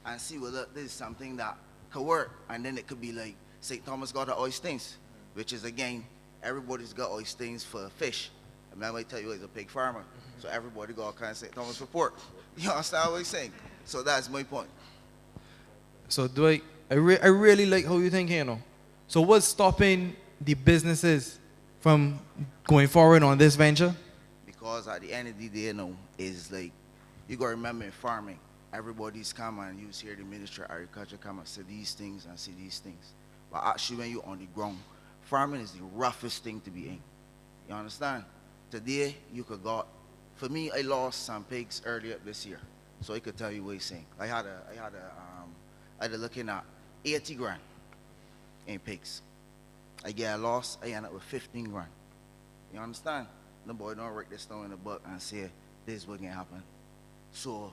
and see whether this is something that could work, and then it could be like St. Thomas got the oysters, which is again everybody's got oysters for fish. And I might tell you he's a pig farmer, so everybody got kind of St. Thomas for pork. You understand what I'm saying? So that's my point. So Dwight, I really like how you think, you know. So what's stopping the businesses from going forward on this venture? Because at the end of the day, you know, is like, you got to remember in farming, everybody's come and you hear the Ministry of Agriculture come and say these things and say these things. But actually when you're on the ground, farming is the roughest thing to be in. You understand? Today, you could got, for me, I lost some pigs earlier this year. So I could tell you what he's saying. I had looking at 80 grand in pigs. I get a loss, I end up with 15 grand. You understand? The boy don't write this down in the book and say, this is what can happen. So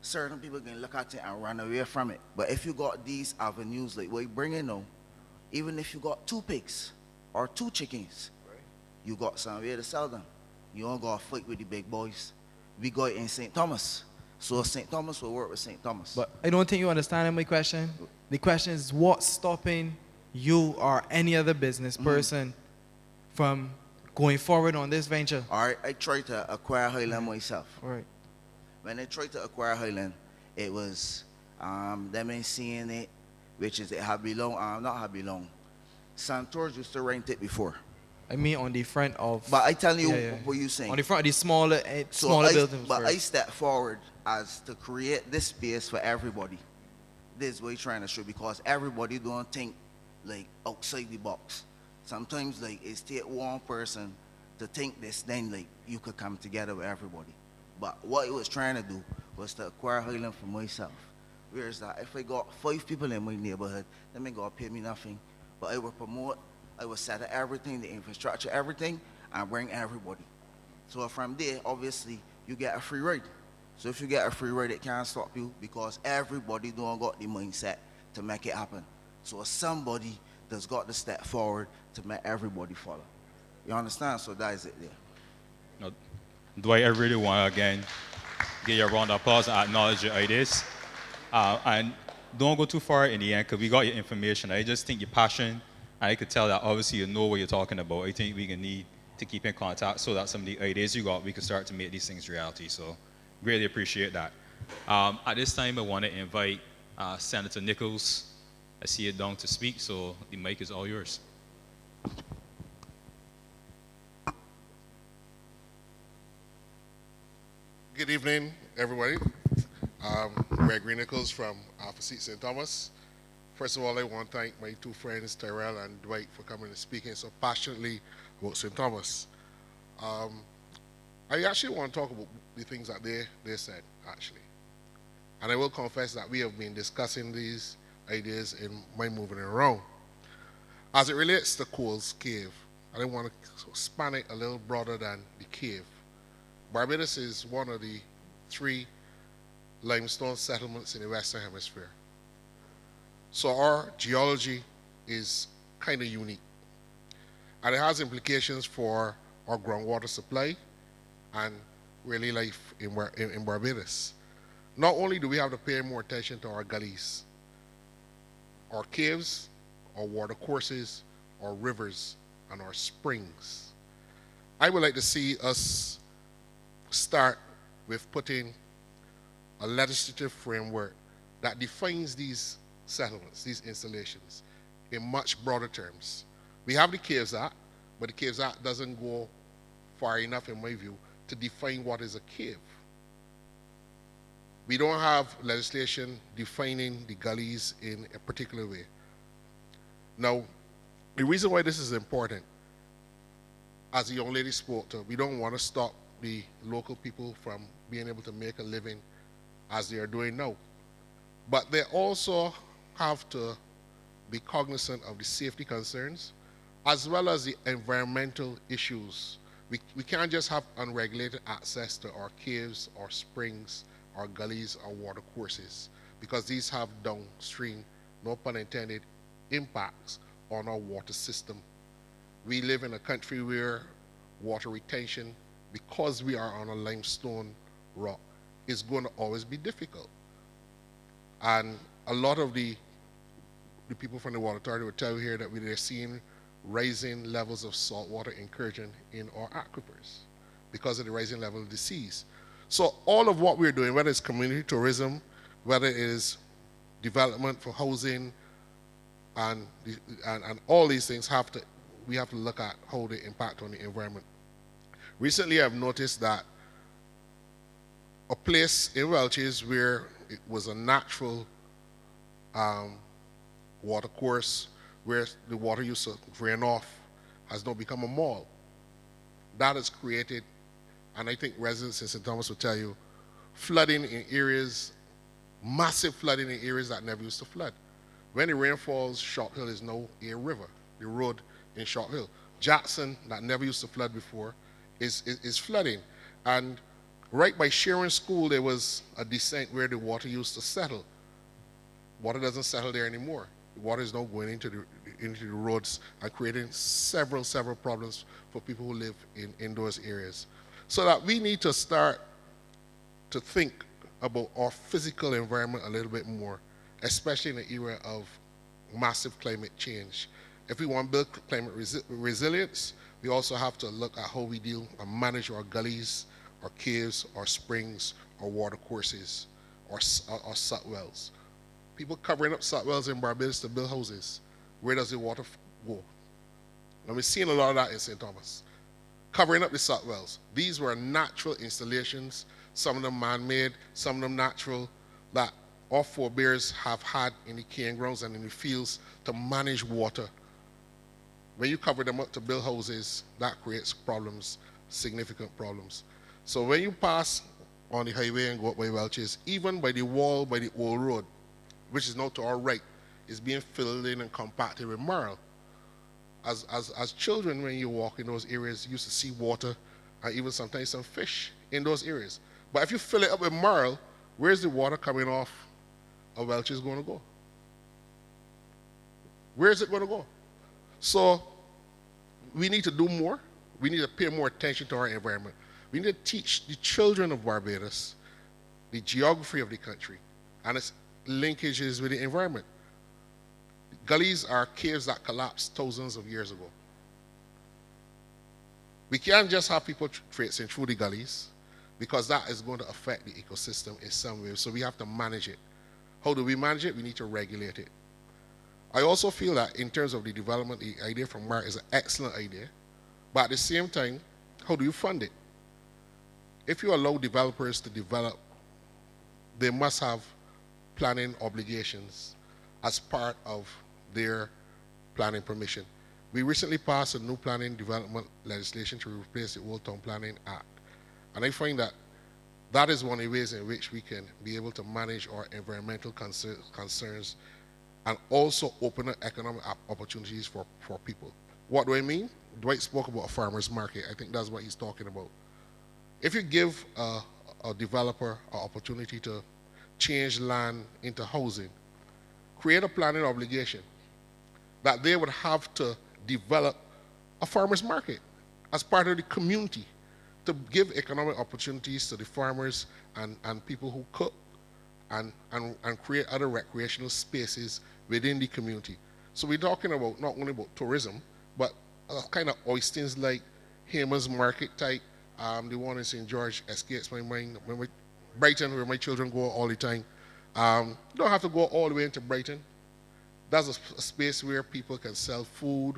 certain people can look at it and run away from it. But if you got these avenues like what you bring in now, even if you got 2 pigs or 2 chickens, you got somewhere to sell them. You don't go fight with the big boys. We got it in St. Thomas. So St. Thomas will work with St. Thomas. But I don't think you understand my question. The question is what's stopping you or any other business person from going forward on this venture? All right, I tried to acquire Highland myself. All right. When I tried to acquire Highland, it was them ain't seeing it, which is it had belong, not had belong. Santours used to rent it before. I mean on the front of. But I tell you what you saying. On the front of the smaller buildings. But I step forward as to create this space for everybody. This is what you're trying to show, because everybody don't think like outside the box. Sometimes like it's take one person to think this, then like you could come together with everybody. But what I was trying to do was to acquire Highland for myself. Whereas that if I got 5 people in my neighborhood, they ain't gonna pay me nothing. But I will promote, I will set up everything, the infrastructure, everything, and bring everybody. So from there, obviously, you get a free ride. So if you get a free ride, it can't stop you because everybody don't got the mindset to make it happen. So somebody that's got to step forward to make everybody follow. You understand? So that is it there. No, Dwight, I really want to again give you a round of applause and acknowledge your ideas. And don't go too far in the end because we got your information. I just think your passion, and I could tell that obviously you know what you're talking about. I think we can need to keep in contact so that some of the ideas you got, we can start to make these things reality. So really appreciate that. At this time, I want to invite Senator Nichols. I see you down to speak, so the mic is all yours. Good evening, everybody. Gregory Nichols from Alpha Seat St. Thomas. First of all, I want to thank my two friends, Tyrell and Dwight, for coming and speaking so passionately about St. Thomas. I actually want to talk about the things that they said, actually. And I will confess that we have been discussing these ideas in my moving around. As it relates to Cole's Cave, I want to span it a little broader than the cave. Barbados is one of the 3 limestone settlements in the Western Hemisphere. So our geology is kind of unique. And it has implications for our groundwater supply and really life in Barbados. Not only do we have to pay more attention to our gullies, our caves, our water courses, our rivers, and our springs. I would like to see us start with putting a legislative framework that defines these settlements, these installations, in much broader terms. We have the Caves Act, but the Caves Act doesn't go far enough, in my view, to define what is a cave. We don't have legislation defining the gullies in a particular way. Now, the reason why this is important, as the young lady spoke to, we don't want to stop the local people from being able to make a living as they are doing now. But they also have to be cognizant of the safety concerns as well as the environmental issues. We can't just have unregulated access to our caves, our springs, our gullies, our water courses, because these have downstream, no pun intended, impacts on our water system. We live in a country where water retention, because we are on a limestone rock, is going to always be difficult. And a lot of the people from the Water Authority will tell you here that they're seeing rising levels of saltwater incursion in our aquifers because of the rising level of the seas. So all of what we're doing, whether it's community tourism, whether it is development for housing, and all these things we have to look at how they impact on the environment. Recently, I've noticed that a place in Welches where it was a natural water course where the water used to drain off has now become a mall. That has created, and I think residents in St. Thomas will tell you, flooding in areas, massive flooding in areas that never used to flood. When the rain falls, Short Hill is now a river, the road in Short Hill. Jackson, that never used to flood before, is flooding. And right by Sharon School, there was a descent where the water used to settle. Water doesn't settle there anymore. The water is now going into the roads and creating several problems for people who live in those areas. So that we need to start to think about our physical environment a little bit more, especially in the era of massive climate change. If we want to build climate resilience, we also have to look at how we deal and manage our gullies, our caves, our springs, our water courses, our salt wells. People covering up salt wells in Barbados to build houses. Where does the water go? And we've seen a lot of that in St. Thomas. Covering up the salt wells. These were natural installations, some of them man-made, some of them natural, that our forebears have had in the cane grounds and in the fields to manage water. When you cover them up to build houses, that creates problems, significant problems. So when you pass on the highway and go up by Welches, even by the wall, by the old road, which is now to our right, is being filled in and compacted with marl. As children, when you walk in those areas, you used to see water and even sometimes some fish in those areas. But if you fill it up with marl, where's the water coming off of Welches going to go? Where is it going to go? So we need to do more. We need to pay more attention to our environment. We need to teach the children of Barbados the geography of the country and its linkages with the environment. Gullies are caves that collapsed thousands of years ago. We can't just have people traipsing through the gullies because that is going to affect the ecosystem in some way. So we have to manage it. How do we manage it? We need to regulate it. I also feel that in terms of the development, the idea from Mark is an excellent idea. But at the same time, how do you fund it? If you allow developers to develop, they must have planning obligations as part of their planning permission. We recently passed a new planning development legislation to replace the Old Town Planning Act. And I find that that is one of the ways in which we can be able to manage our environmental concerns and also open up economic opportunities for people. What do I mean? Dwight spoke about a farmer's market. I think that's what he's talking about. If you give a developer an opportunity to change land into housing, create a planning obligation that they would have to develop a farmer's market as part of the community to give economic opportunities to the farmers and people who cook and create other recreational spaces within the community. So we're talking about not only about tourism, but kind of oysters like Hamer's Market type. The one in St. George escapes my mind. Brighton, where my children go all the time. You don't have to go all the way into Brighton. That's a space where people can sell food,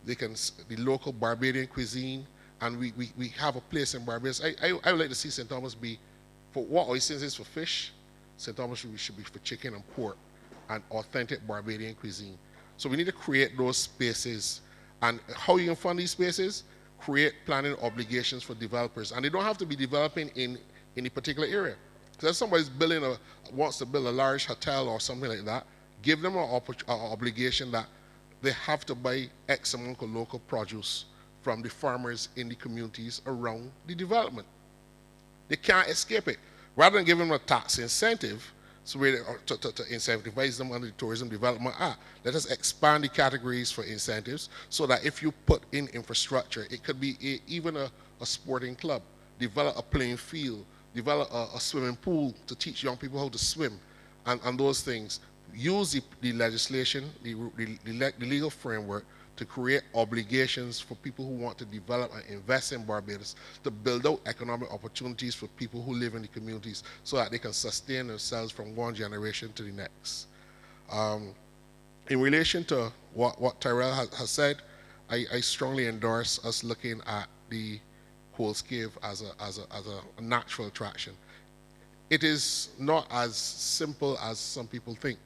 the local Barbadian cuisine, and we have a place in Barbados. I would like to see St. Thomas be, for what oysters is for fish, St. Thomas should be for chicken and pork and authentic Barbadian cuisine. So we need to create those spaces. And how you can fund these spaces? Create planning obligations for developers. And they don't have to be developing in a particular area. Because if somebody's wants to build a large hotel or something like that, give them an obligation that they have to buy X amount of local produce from the farmers in the communities around the development. They can't escape it. Rather than giving them a tax incentive, so to incentivize them under the Tourism Development Act, let us expand the categories for incentives so that if you put in infrastructure, it could be even a sporting club, develop a playing field, develop a swimming pool to teach young people how to swim, and those things. Use the legislation, the legal framework to create obligations for people who want to develop and invest in Barbados, to build out economic opportunities for people who live in the communities so that they can sustain themselves from one generation to the next. In relation to what Tyrell has said, I strongly endorse us looking at the Coles Cave as a natural attraction. It is not as simple as some people think.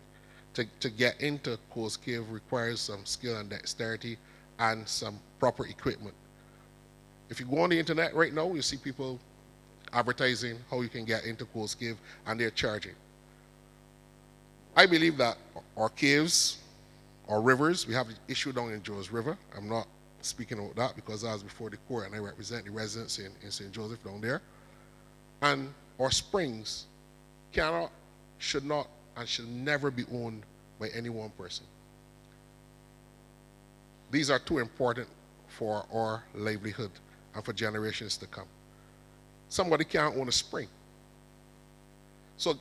To get into Coles Cave requires some skill and dexterity and some proper equipment. If you go on the internet right now, you see people advertising how you can get into Coles Cave, and they're charging. I believe that our caves, our rivers, we have the issue down in Joe's River. I'm not speaking about that because I was before the court and I represent the residents in St. Joseph down there. And our springs cannot, should not, and should never be owned by any one person. These are too important for our livelihood and for generations to come. Somebody can't own a spring. So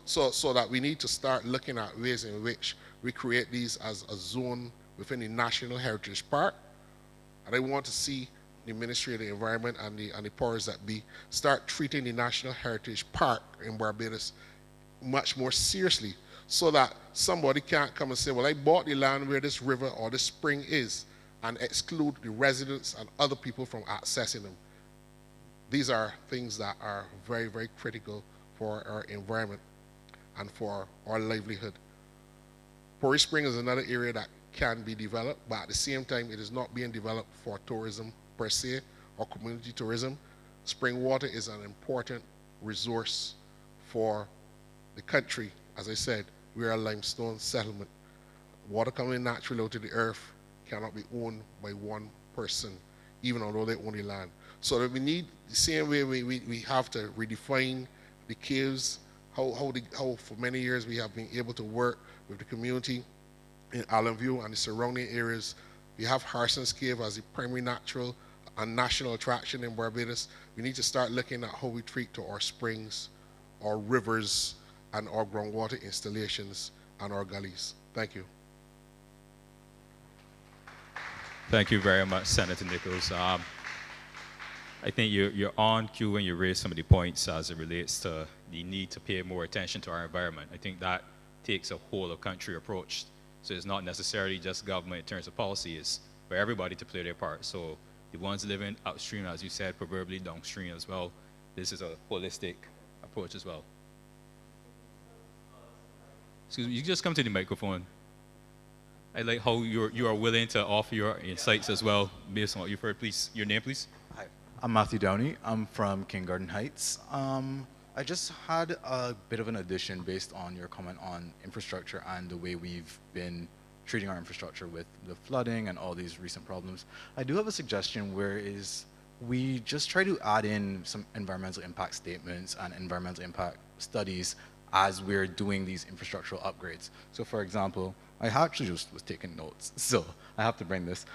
that we need to start looking at ways in which we create these as a zone within the National Heritage Park. And I want to see the Ministry of the Environment and the powers that be start treating the National Heritage Park in Barbados much more seriously, so that somebody can't come and say, well, I bought the land where this river or this spring is, and exclude the residents and other people from accessing them. These are things that are very, very critical for our environment and for our livelihood. Pori Spring is another area that can be developed, but at the same time, it is not being developed for tourism per se or community tourism. Spring water is an important resource for the country. As I said, we are a limestone settlement. Water coming naturally out of the earth cannot be owned by one person, even although they own the land. So that we need, the same way we have to redefine the caves, how for many years we have been able to work with the community in Allenview and the surrounding areas. We have Harson's Cave as the primary natural and national attraction in Barbados. We need to start looking at how we treat to our springs, our rivers, and our groundwater installations and our gullies. Thank you. Thank you very much, Senator Nichols. I think you're on cue when you raise some of the points as it relates to the need to pay more attention to our environment. I think that takes a whole of country approach. So it's not necessarily just government in terms of policy, it's for everybody to play their part. So the ones living upstream, as you said, probably downstream as well. This is a holistic approach as well. Excuse me, you just come to the microphone. I like how you are willing to offer your insights as well based on what you've heard. Please, your name, please. Hi, I'm Matthew Downey. I'm from King Garden Heights. I just had a bit of an addition based on your comment on infrastructure and the way we've been treating our infrastructure with the flooding and all these recent problems. I do have a suggestion whereas we just try to add in some environmental impact statements and environmental impact studies as we're doing these infrastructural upgrades. So for example, I actually just was taking notes, so I have to bring this.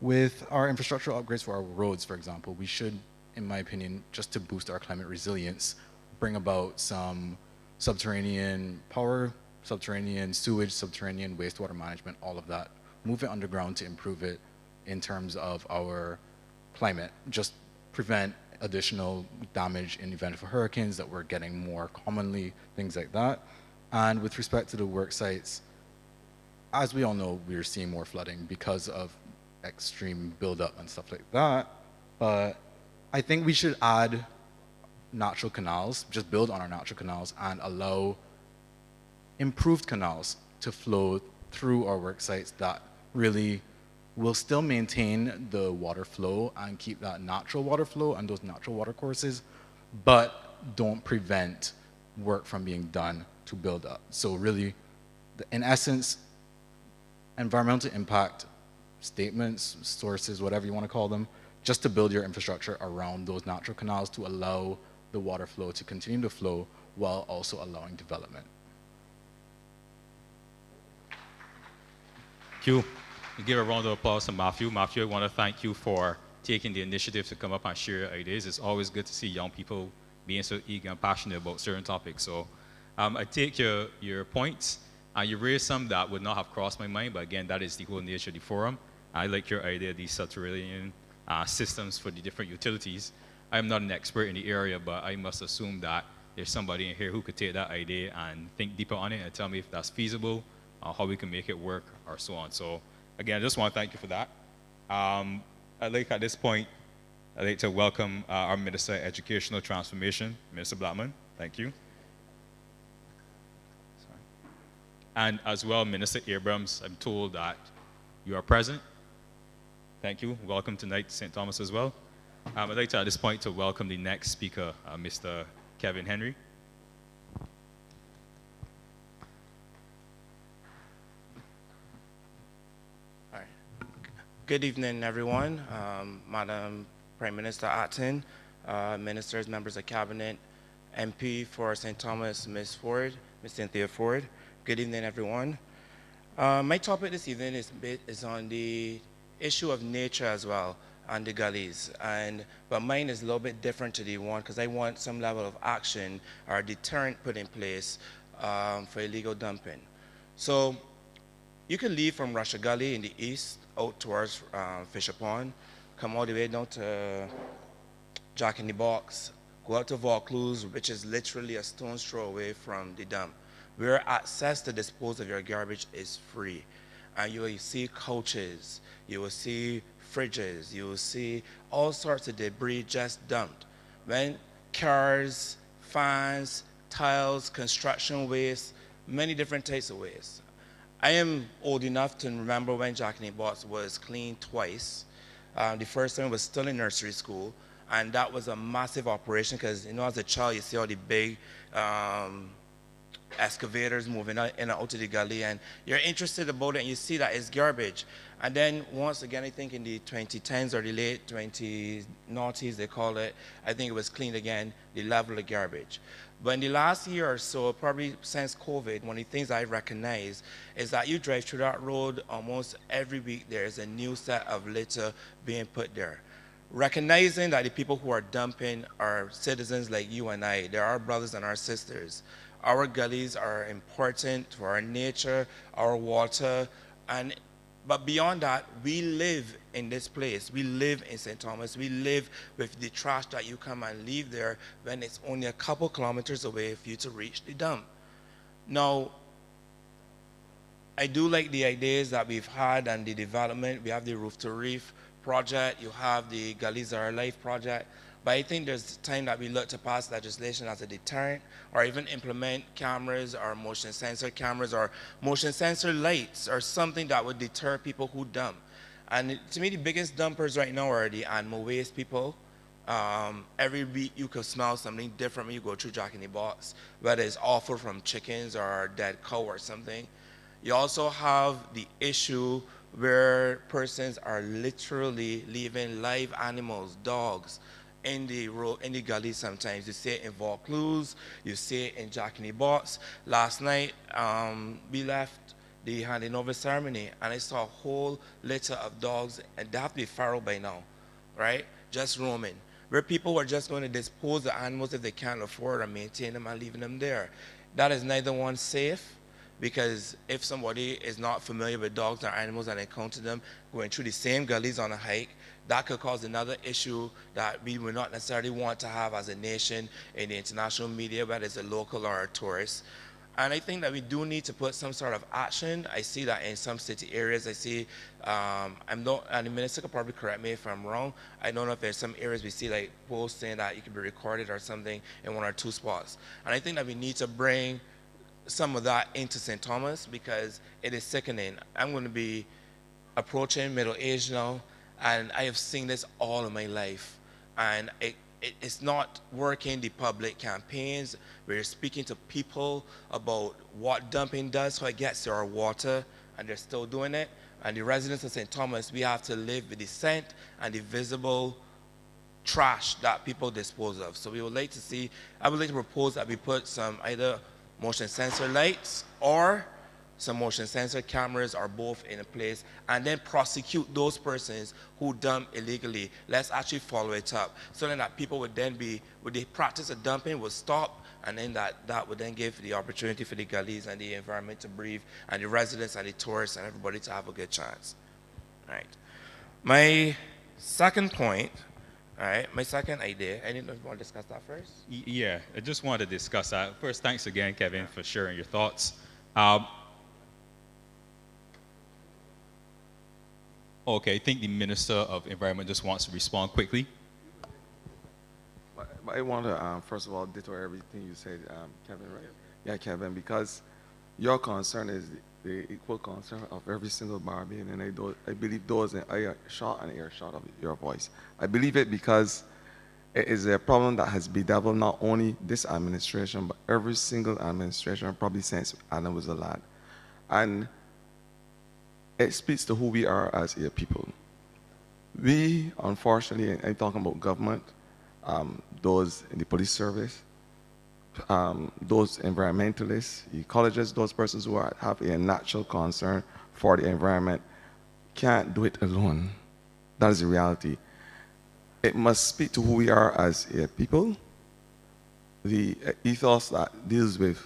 With our infrastructural upgrades for our roads, for example, we should, in my opinion, just to boost our climate resilience, bring about some subterranean power, subterranean sewage, subterranean wastewater management, all of that. Move it underground to improve it in terms of our climate. Just prevent additional damage in the event of hurricanes that we're getting more commonly, things like that. And with respect to the work sites, as we all know, we're seeing more flooding because of extreme buildup and stuff like that. But I think we should add natural canals, just build on our natural canals and allow improved canals to flow through our work sites that really will still maintain the water flow and keep that natural water flow and those natural water courses, but don't prevent work from being done to build up. So really, in essence, environmental impact statements, sources, whatever you want to call them, just to build your infrastructure around those natural canals to allow the water flow to continue to flow while also allowing development. Thank you. We give a round of applause to Matthew. Matthew, I want to thank you for taking the initiative to come up and share your ideas. It's always good to see young people being so eager and passionate about certain topics. So I take your points, and you raised some that would not have crossed my mind, but again, that is the whole nature of the forum. I like your idea of these subterranean systems for the different utilities. I'm not an expert in the area, but I must assume that there's somebody in here who could take that idea and think deeper on it and tell me if that's feasible, how we can make it work, or so on. So again, I just want to thank you for that. I'd like at this point, I'd like to welcome our Minister of Educational Transformation, Minister Blackman. Thank you. Sorry. And as well, Minister Abrams, I'm told that you are present. Thank you. Welcome tonight to St. Thomas as well. I'd like to, at this point, to welcome the next speaker, Mr. Kevin Henry. All right. Good evening, everyone. Madam Prime Minister Acton, ministers, members of cabinet, MP for St. Thomas, Ms. Ford, Ms. Cynthia Ford. Good evening, everyone. My topic this evening is on the issue of nature as well, and the gullies. But mine is a little bit different to the one because I want some level of action or deterrent put in place for illegal dumping. So you can leave from Russia Gully in the east out towards Fisher Pond, come all the way down to Jack in the Box, go out to Vaucluse, which is literally a stone's throw away from the dump, where access to dispose of your garbage is free. And you will see couches, you will see fridges, you will see all sorts of debris just dumped. When cars, fans, tiles, construction waste, many different types of waste. I am old enough to remember when Jack in the Box was cleaned twice. The first time was still in nursery school, and that was a massive operation because, you know, as a child, you see all the big excavators moving in and out of the gully, and you're interested about it, and you see that it's garbage. And then once again, I think in the 2010s or the late 2090s, they call it, I think it was cleaned again, the level of garbage. But in the last year or so, probably since COVID, one of the things I recognize is that you drive through that road almost every week, there is a new set of litter being put there. Recognizing that the people who are dumping are citizens like you and I, they're our brothers and our sisters. Our gullies are important for our nature, our water, but beyond that, we live in this place. We live in St. Thomas. We live with the trash that you come and leave there when it's only a couple kilometers away for you to reach the dump. Now, I do like the ideas that we've had and the development. We have the Roof to Reef project. You have the Gullies Are Life project. But I think there's time that we look to pass legislation as a deterrent, or even implement cameras or motion sensor cameras or motion sensor lights or something that would deter people who dump. And to me, the biggest dumpers right now are the animal waste people. Every week you could smell something different when you go through Jack in the Box, whether it's offal from chickens or a dead cow or something. You also have the issue where persons are literally leaving live animals, dogs, in the road, in the gully sometimes. You see it in Vaucluse, you see it in Jack in the Box. Last night, we left the handing over ceremony and I saw a whole litter of dogs, and they have to be feral by now, right? Just roaming. Where people were just going to dispose the animals if they can't afford or maintain them and leaving them there. That is neither one safe, because if somebody is not familiar with dogs or animals and encounter them going through the same gullies on a hike, that could cause another issue that we would not necessarily want to have as a nation in the international media, whether it's a local or a tourist. And I think that we do need to put some sort of action. I see that in some city areas. I see, and the minister could probably correct me if I'm wrong. I don't know if there's some areas we see like posts saying that you can be recorded or something in one or two spots. And I think that we need to bring some of that into St. Thomas, because it is sickening. I'm going to be approaching middle age now, and I have seen this all of my life. And it's not working. The public campaigns, we're speaking to people about what dumping does, how it gets to our water, and they're still doing it. And the residents of St. Thomas, we have to live with the scent and the visible trash that people dispose of. So we would like to see, I would like to propose that we put some either motion sensor lights or some motion sensor cameras, or both in a place, and then prosecute those persons who dump illegally. Let's actually follow it up, so then that people would then be, with the practice of dumping would stop, and then that would then give the opportunity for the gullies and the environment to breathe, and the residents and the tourists and everybody to have a good chance. All right. My second point, all right, my second idea, I didn't know if you want to discuss that first? Yeah, I just wanted to discuss that. First, thanks again, Kevin, for sharing your thoughts. Okay, I think the Minister of Environment just wants to respond quickly. I want to, first of all, ditto everything you said, Kevin, right? Yeah, Kevin, because your concern is the equal concern of every single Barbadian, and I believe those in earshot and earshot of your voice. I believe it because it is a problem that has bedeviled not only this administration, but every single administration, probably since Adam was a lad. And it speaks to who we are as a people. We, unfortunately, and I'm talking about government, those in the police service, those environmentalists, ecologists, those persons who have a natural concern for the environment, can't do it alone. That is the reality. It must speak to who we are as a people, the ethos that deals with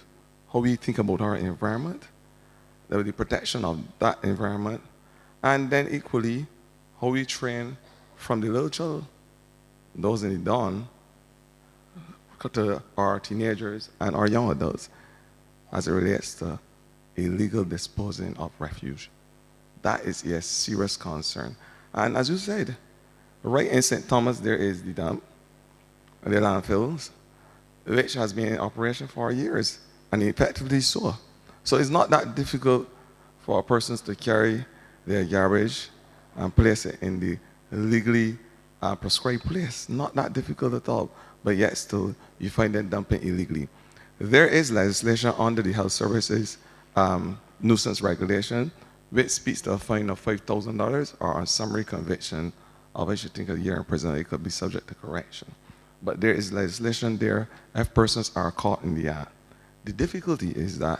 how we think about our environment, the protection of that environment, and then equally how we train from the little child, those in the dawn, to our teenagers and our young adults as it relates to illegal disposing of refuse. That is a serious concern. And as you said, right in St. Thomas there is the dump, the landfills, which has been in operation for years, and effectively so. So it's not that difficult for persons to carry their garbage and place it in the legally prescribed place. Not that difficult at all, but yet still you find them dumping illegally. There is legislation under the Health Services nuisance regulation, which speaks to a fine of $5,000 or a summary conviction of, I should think, a year in prison. It could be subject to correction. But there is legislation there if persons are caught in the act. The difficulty is that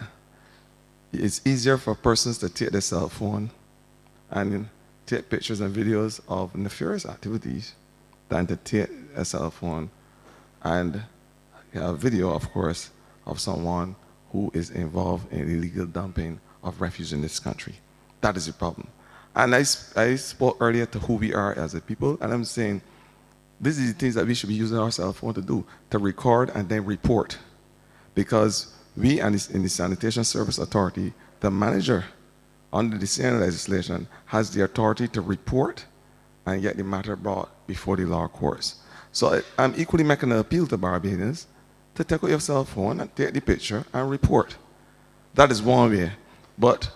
it's easier for persons to take their cell phone and take pictures and videos of nefarious activities than to take a cell phone and a video, of course, of someone who is involved in illegal dumping of refuse in this country. That is the problem. And I spoke earlier to who we are as a people, and I'm saying these are the things that we should be using our cell phone to do, to record and then report. Because we in the Sanitation Service Authority, the manager under the same legislation has the authority to report and get the matter brought before the law courts. So I'm equally making an appeal to Barbadians to take out your cell phone and take the picture and report. That is one way. But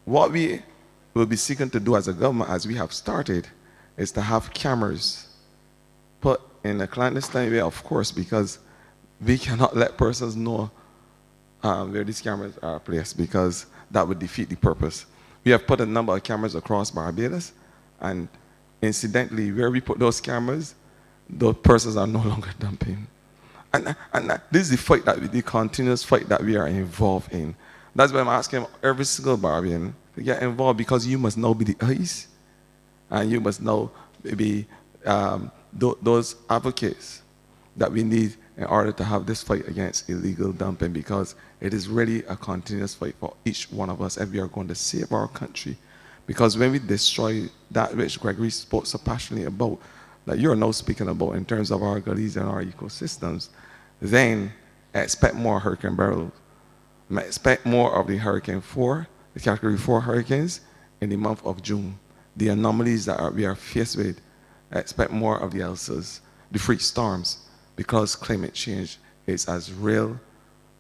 what we will be seeking to do as a government, as we have started, is to have cameras put in a clandestine way, of course, because we cannot let persons know where these cameras are placed, because that would defeat the purpose. We have put a number of cameras across Barbados, and incidentally, where we put those cameras, those persons are no longer dumping. And this is the fight the continuous fight that we are involved in. That's why I'm asking every single Barbadian to get involved, because you must now be the eyes, and you must now be those advocates that we need in order to have this fight against illegal dumping, because it is really a continuous fight for each one of us if we are going to save our country. Because when we destroy that which Gregory spoke so passionately about, that you're now speaking about in terms of our gullies and our ecosystems, then expect more hurricane barrels. Expect more of the Hurricane 4, the Category 4 hurricanes in the month of June. The anomalies that we are faced with, expect more of the Elsas, the freak storms, because climate change is as real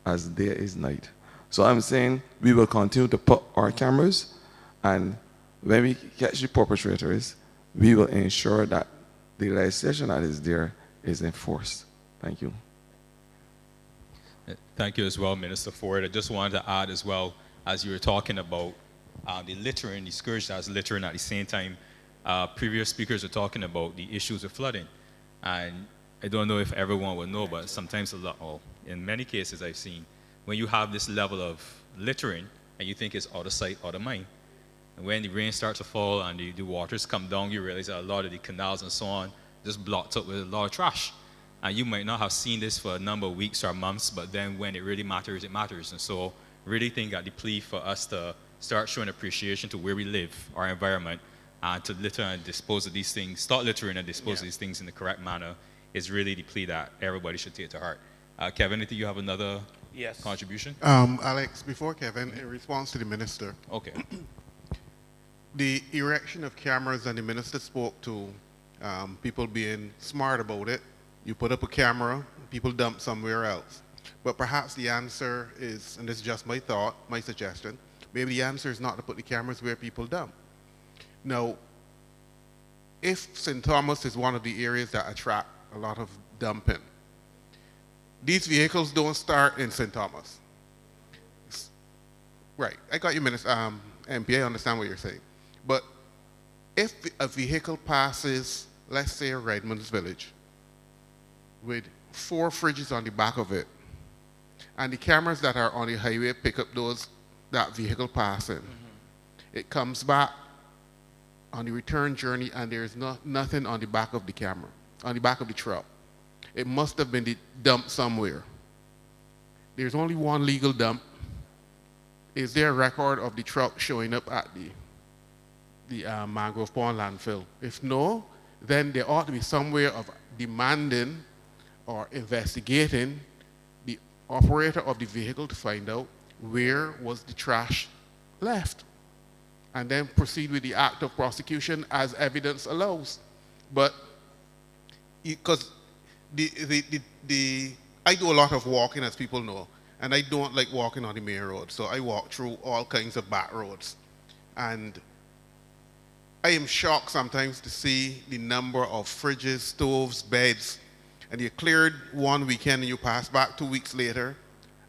as day is night. So I'm saying we will continue to put our cameras, and when we catch the perpetrators, we will ensure that the legislation that is there is enforced. Thank you. Thank you as well, Minister Ford. I just wanted to add as well, as you were talking about the littering, the scourge that's littering at the same time, previous speakers are talking about the issues of flooding. And I don't know if everyone will know, but sometimes in many cases I've seen, when you have this level of littering and you think it's out of sight, out of mind, and when the rain starts to fall and the waters come down, you realize that a lot of the canals and so on just blocked up with a lot of trash. And you might not have seen this for a number of weeks or months, but then when it really matters, it matters. And so really think that the plea for us to start showing appreciation to where we live, our environment, and to litter and dispose of these things, start littering and dispose of these things in the correct manner, is really the plea that everybody should take to heart. Kevin, I think you have another contribution? Alex, before Kevin, in response to the minister. Okay. The erection of cameras, and the minister spoke to people being smart about it. You put up a camera, people dump somewhere else. But perhaps the answer is, and this is just my thought, my suggestion, maybe the answer is not to put the cameras where people dump. Now, if St. Thomas is one of the areas that attract a lot of dumping, these vehicles don't start in St. Thomas. Right, I got you, Minister, MP, I understand what you're saying. But if a vehicle passes, let's say, Redmond's Village, with 4 fridges on the back of it, and the cameras that are on the highway pick up that vehicle passing, it comes back on the return journey, and there's nothing on the back of the camera, on the back of the truck. It must have been dumped somewhere. There's only one legal dump. Is there a record of the truck showing up at the Mangrove Pond landfill? If no, then there ought to be some way of demanding or investigating the operator of the vehicle to find out where was the trash left, and then proceed with the act of prosecution as evidence allows. But because I do a lot of walking, as people know, and I don't like walking on the main road, so I walk through all kinds of back roads. And I am shocked sometimes to see the number of fridges, stoves, beds, and you cleared one weekend and you pass back 2 weeks later,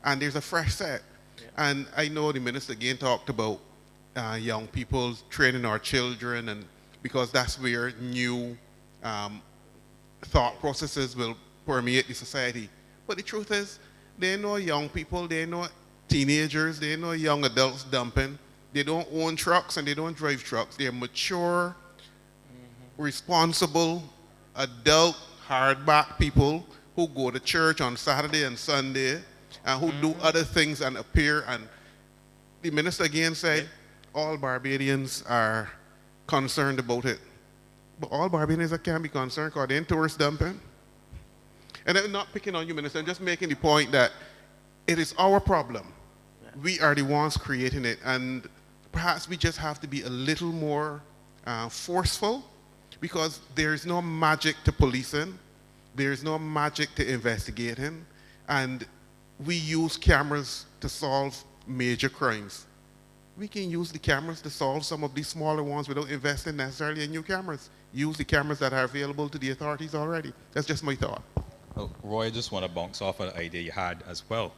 and there's a fresh set. Yeah. And I know the minister again talked about young people training our children, and because that's where new thought processes will permeate the society. But the truth is, there are no young people, there are no teenagers, there are no young adults dumping. They don't own trucks and they don't drive trucks. They're mature, responsible, adult, hardback people who go to church on Saturday and Sunday and who do other things and appear. And the minister again said, all Barbadians are concerned about it. But all Barbadians can't be concerned because they're in tourist dumping. And I'm not picking on you, Minister. I'm just making the point that it is our problem. We are the ones creating it. And perhaps we just have to be a little more forceful, because there is no magic to policing. There's no magic to investigating, and we use cameras to solve major crimes. We can use the cameras to solve some of these smaller ones without investing necessarily in new cameras. Use the cameras that are available to the authorities already. That's just my thought. Oh, Roy, I just want to bounce off an idea you had as well.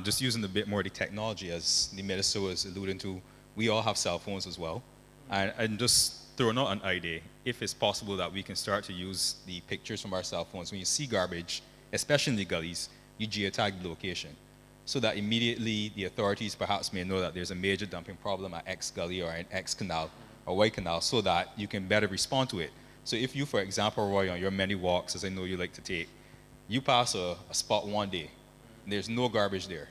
Just using a bit more of the technology, as the minister was alluding to, we all have cell phones as well. And just throwing out an idea, if it's possible that we can start to use the pictures from our cell phones, when you see garbage, especially in the gullies, you geotag the location, so that immediately the authorities perhaps may know that there's a major dumping problem at X gully or in X canal or Y canal, so that you can better respond to it. So if you, for example, Roy, on your many walks, as I know you like to take, you pass a spot one day, and there's no garbage there.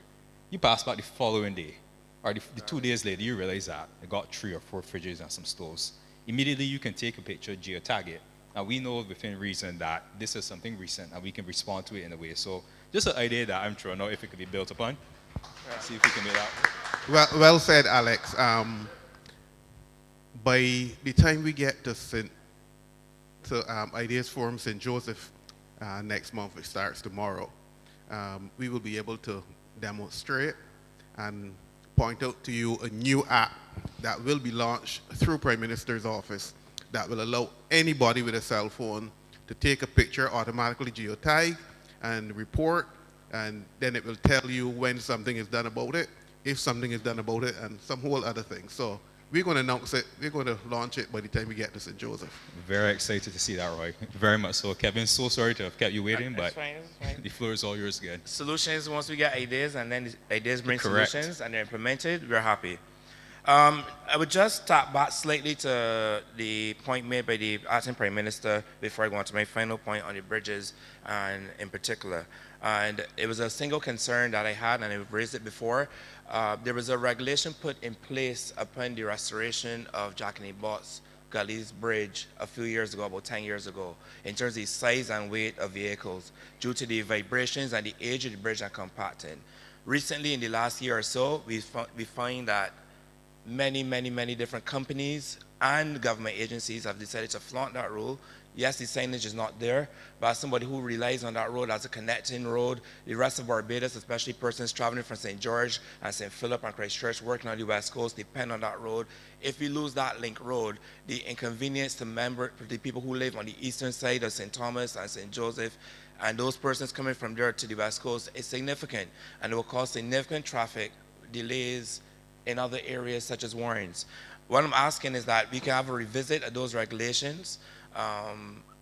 You pass back the following day, or the 2 days later, you realize that they got 3 or 4 fridges and some stoves. Immediately you can take a picture, geotag it, and we know within reason that this is something recent and we can respond to it in a way. So just an idea that I'm throwing out, if it could be built upon. See if we can make that. Well said, Alex. By the time we get to Ideas Forum St. Joseph next month, it starts tomorrow, we will be able to demonstrate and point out to you a new app that will be launched through Prime Minister's office that will allow anybody with a cell phone to take a picture, automatically geotag and report, and then it will tell you when something is done about it, if something is done about it, and some whole other things. So we're going to announce it, we're going to launch it by the time we get to St. Joseph. Very excited to see that, Roy. Very much so. Kevin, so sorry to have kept you waiting, but Fine. the floor is all yours again. Solutions, once we get ideas and then the ideas bring Correct. solutions and they're implemented, we're happy. I would just tap back slightly to the point made by the acting Prime Minister before I go on to my final point on the bridges and in particular. And it was a single concern that I had, and I've raised it before. There was a regulation put in place upon the restoration of Jack and Bott's Gully's Bridge a few years ago, about 10 years ago, in terms of the size and weight of vehicles due to the vibrations and the age of the bridge and compacting. Recently, in the last year or so, we find that many different companies and government agencies have decided to flaunt that rule. Yes, the signage is not there, but as somebody who relies on that road as a connecting road, the rest of Barbados, especially persons traveling from St. George and St. Philip and Christchurch, working on the West Coast, depend on that road. If we lose that link road, the inconvenience to the people who live on the eastern side of St. Thomas and St. Joseph, and those persons coming from there to the West Coast, is significant, and it will cause significant traffic delays in other areas such as Warrens. What I'm asking is that we can have a revisit of those regulations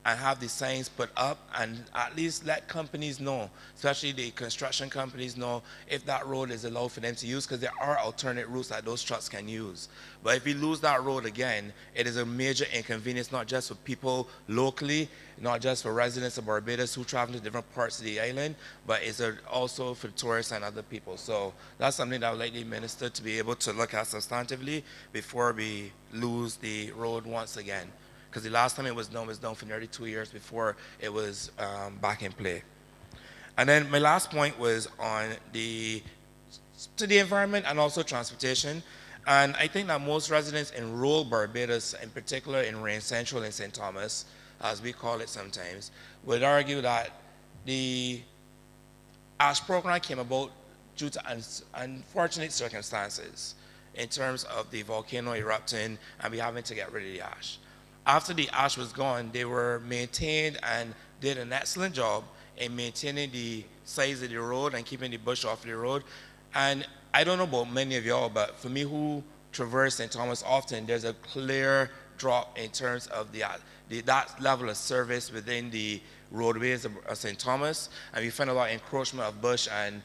and have the signs put up and at least let companies know, especially the construction companies know, if that road is allowed for them to use, because there are alternate routes that those trucks can use. But if we lose that road again, it is a major inconvenience, not just for people locally, not just for residents of Barbados who travel to different parts of the island, but it's also for tourists and other people. So that's something that I would like the minister to be able to look at substantively before we lose the road once again. Because the last time it was done for nearly 2 years before it was back in play. And then my last point was on the environment and also transportation. And I think that most residents in rural Barbados, in particular in Rain Central and St. Thomas, as we call it sometimes, would argue that the ASH program came about due to unfortunate circumstances in terms of the volcano erupting and we having to get rid of the ash. After the ash was gone, they were maintained and did an excellent job in maintaining the size of the road and keeping the bush off the road. And I don't know about many of y'all, but for me who traverse St. Thomas often, there's a clear drop in terms of that level of service within the roadways of St. Thomas. And we find a lot of encroachment of bush and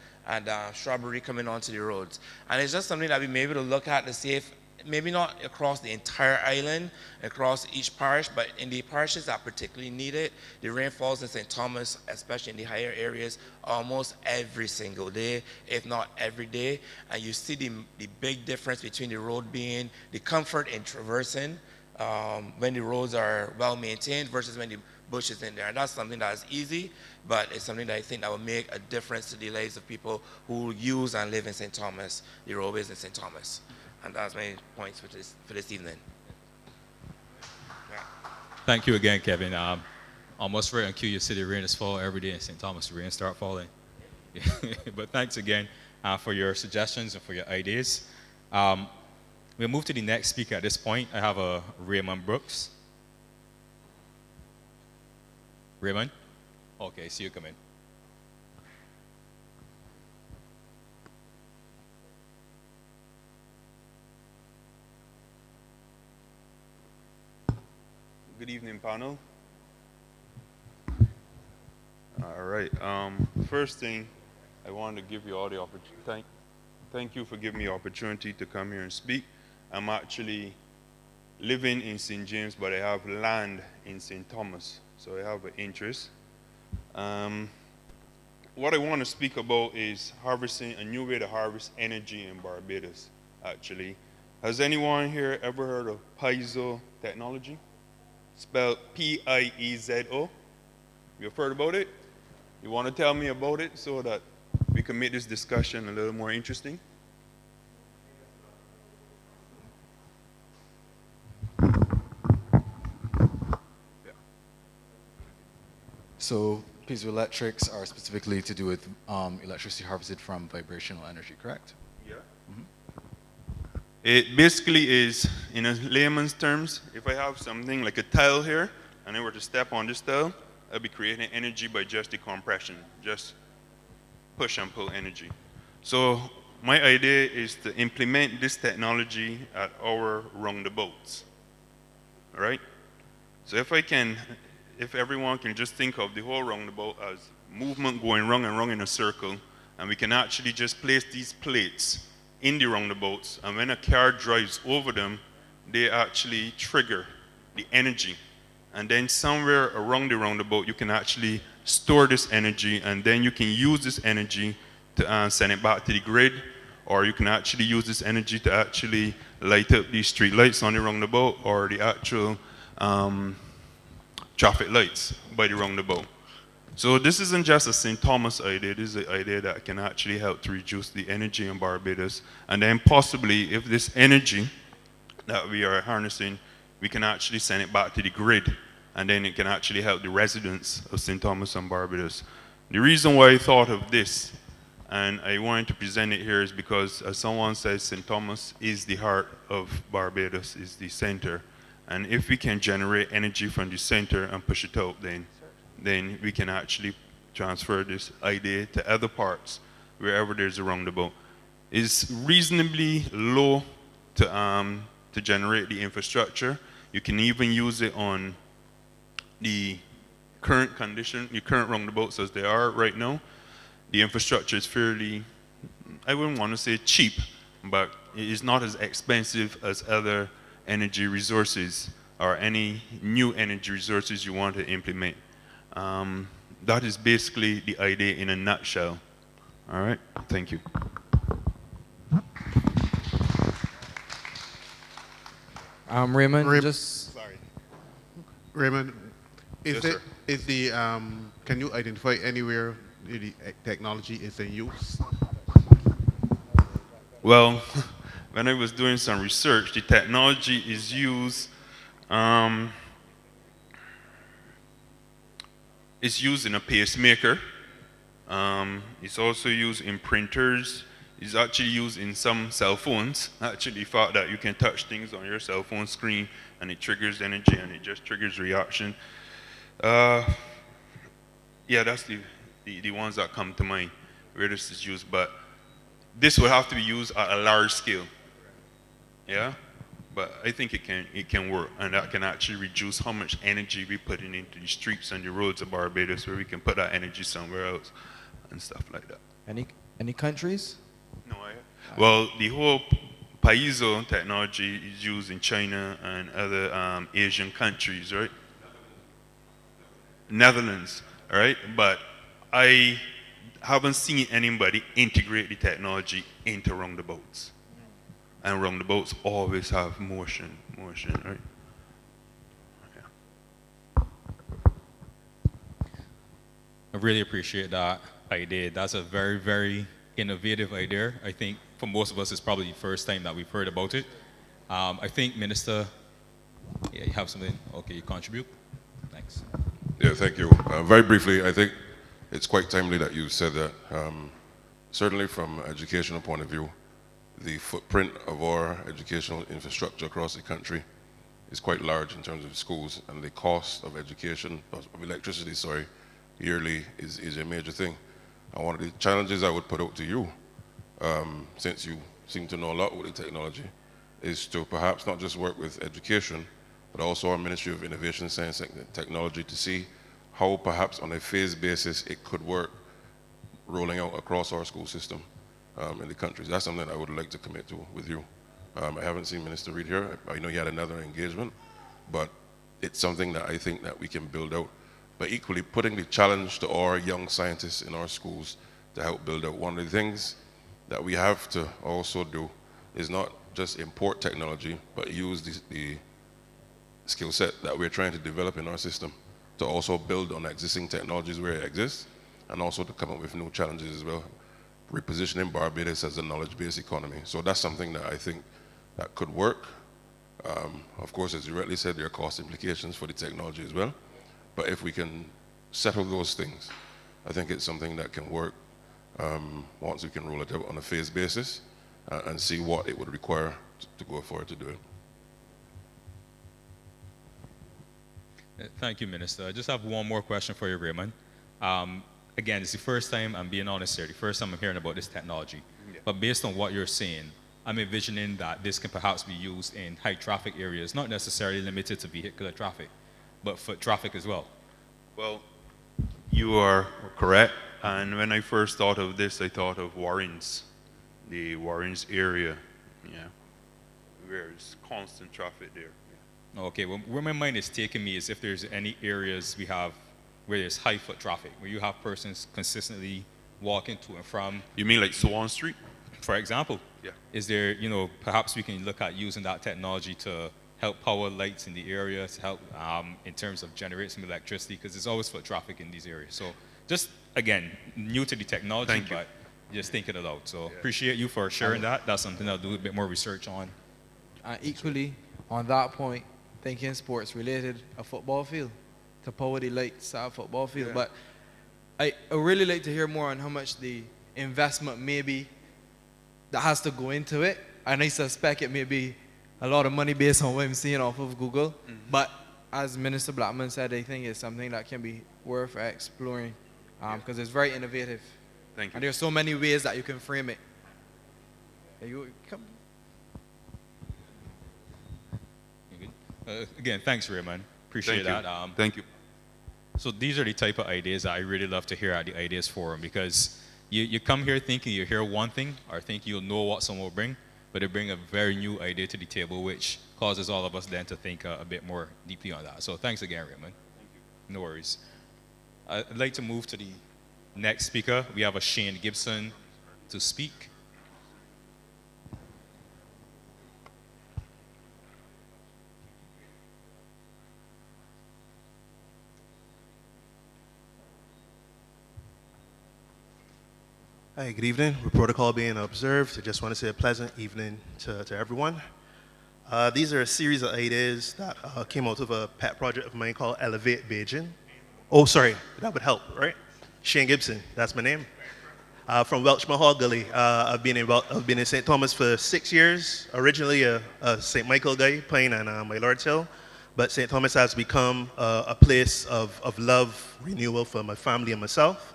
shrubbery coming onto the roads. And it's just something that we may be able to look at to see if, maybe not across the entire island, across each parish, but in the parishes that particularly need it, the rainfalls in St. Thomas, especially in the higher areas, almost every single day, if not every day. And you see the big difference between the road being the comfort in traversing when the roads are well maintained versus when the bush is in there. And that's something that is easy, but it's something that I think that will make a difference to the lives of people who use and live in St. Thomas, the roadways in St. Thomas. And that's my points for this evening. Thank you again, Kevin. Almost right on cue, you see the rain is fall every day in St. Thomas. The rain start falling. But thanks again for your suggestions and for your ideas. We'll move to the next speaker at this point. I have Raymond Brooks. Raymond? Okay, see you come in. Good evening, panel. All right. First thing, I wanted to give you all the opportunity. Thank you for giving me the opportunity to come here and speak. I'm actually living in St. James, but I have land in St. Thomas, so I have an interest. What I want to speak about is harvesting a new way to harvest energy in Barbados. Actually, has anyone here ever heard of piezo technology? Spelled P-I-E-Z-O. You've heard about it? You want to tell me about it so that we can make this discussion a little more interesting? So piezoelectrics are specifically to do with electricity harvested from vibrational energy, correct? Yeah. It basically is, in a layman's terms, if I have something like a tile here, and I were to step on this tile, I'll be creating energy by just decompression, just push and pull energy. So my idea is to implement this technology at our roundabouts. All right? So if everyone can just think of the whole roundabout as movement going round and round in a circle, and we can actually just place these plates in the roundabouts, and when a car drives over them, they actually trigger the energy. And then somewhere around the roundabout, you can actually store this energy, and then you can use this energy to send it back to the grid, or you can actually use this energy to actually light up these street lights on the roundabout, or the actual traffic lights by the roundabout. So this isn't just a St. Thomas idea, this is an idea that can actually help to reduce the energy in Barbados. And then possibly, if this energy that we are harnessing, we can actually send it back to the grid, and then it can actually help the residents of St. Thomas and Barbados. The reason why I thought of this, and I wanted to present it here, is because, as someone says, St. Thomas is the heart of Barbados, is the center. And if we can generate energy from the center and push it out, then we can actually transfer this idea to other parts, wherever there's a roundabout. It's reasonably low to generate the infrastructure. You can even use it on the current condition, the current roundabouts as they are right now. The infrastructure is fairly, I wouldn't want to say cheap, but it is not as expensive as other energy resources or any new energy resources you want to implement. That is basically the idea in a nutshell. All right, thank you. Raymond, just... Sorry. Raymond, can you identify anywhere the technology is in use? Well, when I was doing some research, the technology is used, it's used in a pacemaker. It's also used in printers. It's actually used in some cell phones. I actually thought that you can touch things on your cell phone screen and it triggers energy and it just triggers reaction. Yeah, that's the ones that come to mind where this is used, but this would have to be used at a large scale. Yeah, but I think it can work, and that can actually reduce how much energy we're putting into the streets and the roads of Barbados, where we can put that energy somewhere else and stuff like that. Any countries? No, well, the whole piezo technology is used in China and other Asian countries, right? Netherlands, right? But I haven't seen anybody integrate the technology into roundabouts. And roundabouts always have motion, right? Yeah. I really appreciate that idea. That's a very, very innovative idea. I think for most of us, it's probably the first time that we've heard about it. I think, Minister, yeah, you have something? Okay, you contribute? Thanks. Yeah, thank you. Very briefly, I think it's quite timely that you said that. Certainly from an educational point of view, the footprint of our educational infrastructure across the country is quite large in terms of schools, and the cost of education, of electricity, sorry, yearly is a major thing. And one of the challenges I would put out to you, since you seem to know a lot with the technology, is to perhaps not just work with education, but also our Ministry of Innovation, Science and Technology to see how perhaps on a phased basis it could work rolling out across our school system in the country. That's something that I would like to commit to with you. I haven't seen Minister Reid here. I know he had another engagement, but it's something that I think that we can build out. But equally, putting the challenge to our young scientists in our schools to help build out. One of the things that we have to also do is not just import technology, but use the skill set that we're trying to develop in our system to also build on existing technologies where it exists, and also to come up with new challenges as well, repositioning Barbados as a knowledge-based economy. So that's something that I think that could work. Of course, as you rightly said, there are cost implications for the technology as well, but if we can settle those things, I think it's something that can work once we can roll it out on a phased basis and see what it would require to go forward to do it. Thank you, Minister. I just have one more question for you, Raymond. Again, it's the first time, I'm being honest here, the first time I'm hearing about this technology. Yeah. But based on what you're saying, I'm envisioning that this can perhaps be used in high traffic areas, not necessarily limited to vehicular traffic, but foot traffic as well. Well, you are correct. And when I first thought of this, I thought of Warrens, the Warrens area, yeah, where there's constant traffic there. Okay, well, where my mind is taking me is if there's any areas we have where there's high foot traffic, where you have persons consistently walking to and from. You mean like Swan Street? For example. Yeah. Is there, perhaps we can look at using that technology to help power lights in the area, to help in terms of generate some electricity, because there's always foot traffic in these areas. So just, again, new to the technology, but just thinking it out. So appreciate you for sharing that. That's something I'll do a bit more research on. Equally, on that point, thinking sports related, a football field to power the lights at a football field. Yeah. But I really like to hear more on how much the investment may be that has to go into it. And I suspect it may be a lot of money based on what I'm seeing off of Google. Mm-hmm. But as Minister Blackman said, I think it's something that can be worth exploring because it's very innovative. Thank you. And there's so many ways that you can frame it. Again, thanks, Raymond. Appreciate that. Thank you. So these are the type of ideas that I really love to hear at the Ideas Forum, because you come here thinking you hear one thing or think you'll know what someone will bring, but they bring a very new idea to the table, which causes all of us then to think a bit more deeply on that. So thanks again, Raymond. Thank you. No worries. I'd like to move to the next speaker. We have a Shane Gibson to speak. Hi, good evening. With protocol being observed, I just want to say a pleasant evening to everyone. These are a series of ideas that came out of a pet project of mine called Elevate Beijing. Oh, sorry, that would help, right? Shane Gibson, that's my name. From Welshman Hall Gully. I've been in St. Thomas for 6 years. Originally a St. Michael guy playing on my Lord's Hill, but St. Thomas has become a place of love, renewal for my family and myself.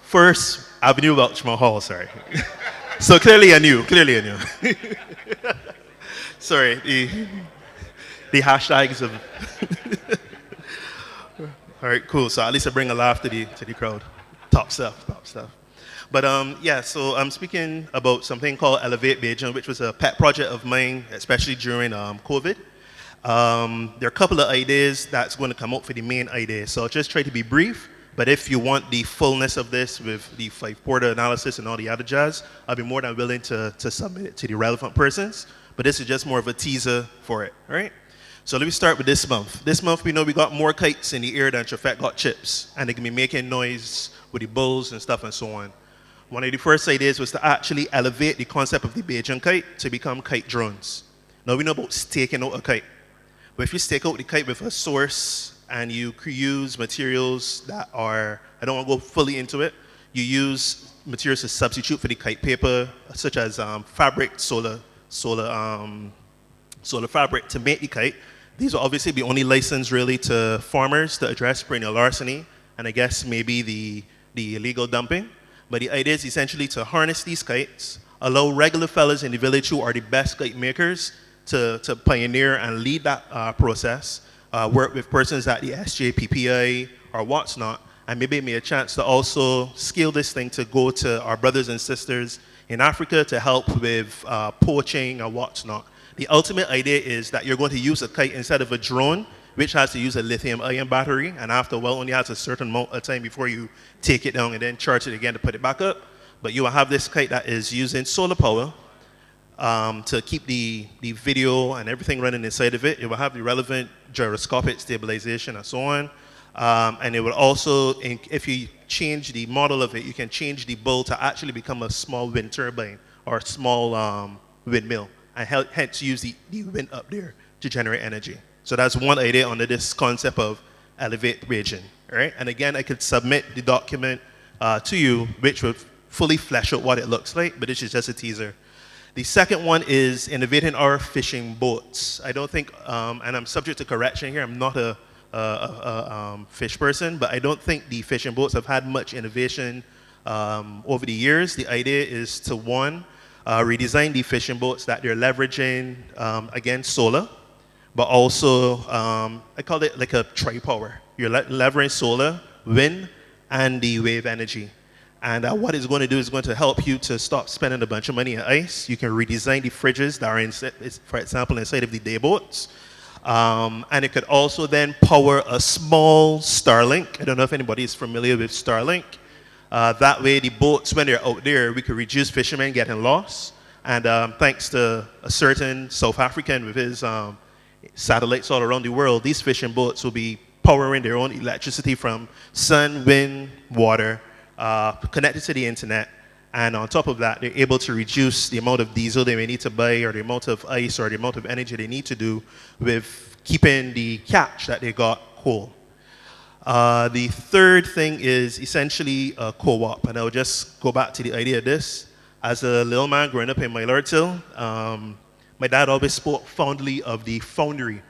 First Avenue Welchmore Hall, sorry. So clearly I knew. Sorry, the hashtags of. All right, cool. So at least I bring a laugh to the crowd. Top stuff. But yeah, so I'm speaking about something called Elevate Beijing, which was a pet project of mine, especially during COVID. There are a couple of ideas that's going to come out for the main idea. So I'll just try to be brief. But if you want the fullness of this with the 5-quarter analysis and all the other jazz, I'll be more than willing to submit it to the relevant persons. But this is just more of a teaser for it, all right? So let me start with this month. This month, we know we got more kites in the air than Trafet got chips. And they can be making noise with the bulls and stuff and so on. One of the first ideas was to actually elevate the concept of the Beijing kite to become kite drones. Now, we know about staking out a kite. But if you stake out the kite with a source and you use materials that are, I don't want to go fully into it, you use materials to substitute for the kite paper, such as fabric, solar fabric to make the kite. These will obviously be only licensed really to farmers to address perennial larceny, and I guess maybe the illegal dumping. But the idea is essentially to harness these kites, allow regular fellas in the village who are the best kite makers to pioneer and lead that process, work with persons at the SJPPI or what's not, and maybe give me a chance to also scale this thing to go to our brothers and sisters in Africa to help with poaching or what's not. The ultimate idea is that you're going to use a kite instead of a drone, which has to use a lithium-ion battery, and after a while only has a certain amount of time before you take it down and then charge it again to put it back up. But you will have this kite that is using solar power to keep the video and everything running inside of it. It will have the relevant gyroscopic stabilization and so on. And it will also, if you change the model of it, you can change the bull to actually become a small wind turbine or a small windmill, and hence use the wind up there to generate energy. So that's one idea under this concept of elevate region, right? And again, I could submit the document to you, which would fully flesh out what it looks like, but this is just a teaser. The second one is innovating our fishing boats. I don't think, and I'm subject to correction here, I'm not a fish person, but I don't think the fishing boats have had much innovation over the years. The idea is to, one, redesign the fishing boats that they're leveraging, again, solar, but also, I call it like a tri-power. You're leveraging solar, wind, and the wave energy. And what it's going to do is going to help you to stop spending a bunch of money on ice. You can redesign the fridges that are, for example, inside of the day boats. And it could also then power a small Starlink. I don't know if anybody is familiar with Starlink. That way, the boats, when they're out there, we could reduce fishermen getting lost. And thanks to a certain South African with his satellites all around the world, these fishing boats will be powering their own electricity from sun, wind, water, connected to the internet. And on top of that, they're able to reduce the amount of diesel they may need to buy, or the amount of ice, or the amount of energy they need to do with keeping the catch that they got whole. The third thing is essentially a co-op, and I'll just go back to the idea of this. As a little man growing up in Millardville, my dad always spoke fondly of the foundry,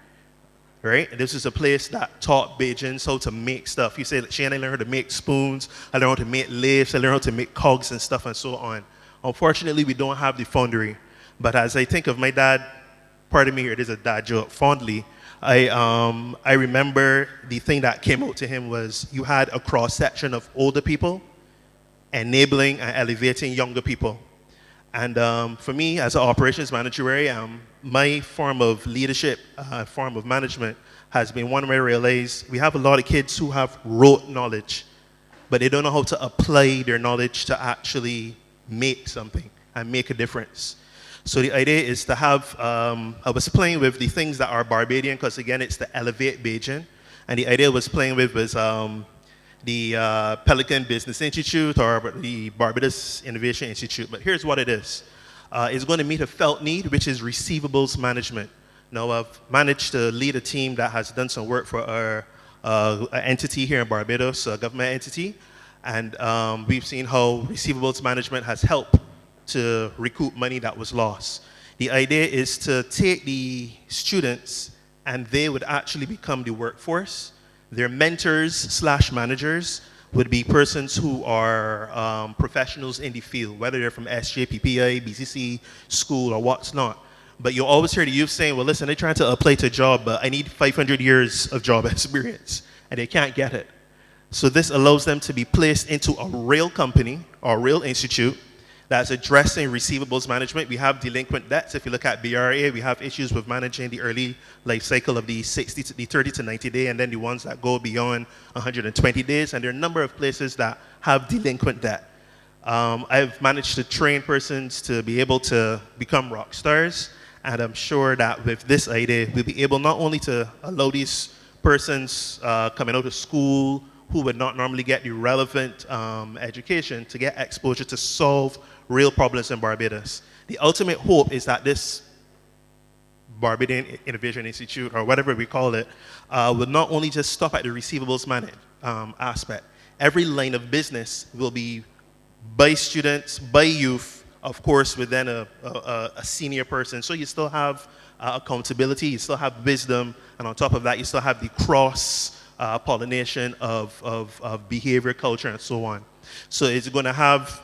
right? And this is a place that taught Bajans how to make stuff. You say, Shane, I learned how to make spoons, I learned how to make lathes, I learned how to make cogs and stuff and so on. Unfortunately, we don't have the foundry. But as I think of my dad, pardon me here, there's a dad joke, fondly, I remember the thing that came out to him was you had a cross-section of older people enabling and elevating younger people. And for me, as an operations manager where I am, my form of leadership, form of management has been one where I realize we have a lot of kids who have rote knowledge, but they don't know how to apply their knowledge to actually make something and make a difference. So the idea is to have, I was playing with the things that are Barbadian, because again, it's the Elevate Bajan. And the idea I was playing with was the Pelican Business Institute or the Barbados Innovation Institute. But here's what it is. It's going to meet a felt need, which is receivables management. Now, I've managed to lead a team that has done some work for our entity here in Barbados, a government entity. And we've seen how receivables management has helped to recoup money that was lost. The idea is to take the students and they would actually become the workforce. Their mentors / managers would be persons who are professionals in the field, whether they're from SJPPI, BCC, school, or what's not. But you'll always hear the youth saying, well, listen, they're trying to apply to a job, but I need 500 years of job experience, and they can't get it. So this allows them to be placed into a real company or a real institute that's addressing receivables management. We have delinquent debts. If you look at BRA, we have issues with managing the early life cycle of the 30 to 90 day, and then the ones that go beyond 120 days. And there are a number of places that have delinquent debt. I've managed to train persons to be able to become rock stars, and I'm sure that with this idea, we'll be able not only to allow these persons coming out of school who would not normally get the relevant education to get exposure to solve real problems in Barbados. The ultimate hope is that this Barbadian Innovation Institute, or whatever we call it, will not only just stop at the receivables aspect. Every line of business will be by students, by youth, of course, with then a senior person. So you still have accountability, you still have wisdom, and on top of that, you still have the cross pollination of behavior, culture, and so on. So it's going to have,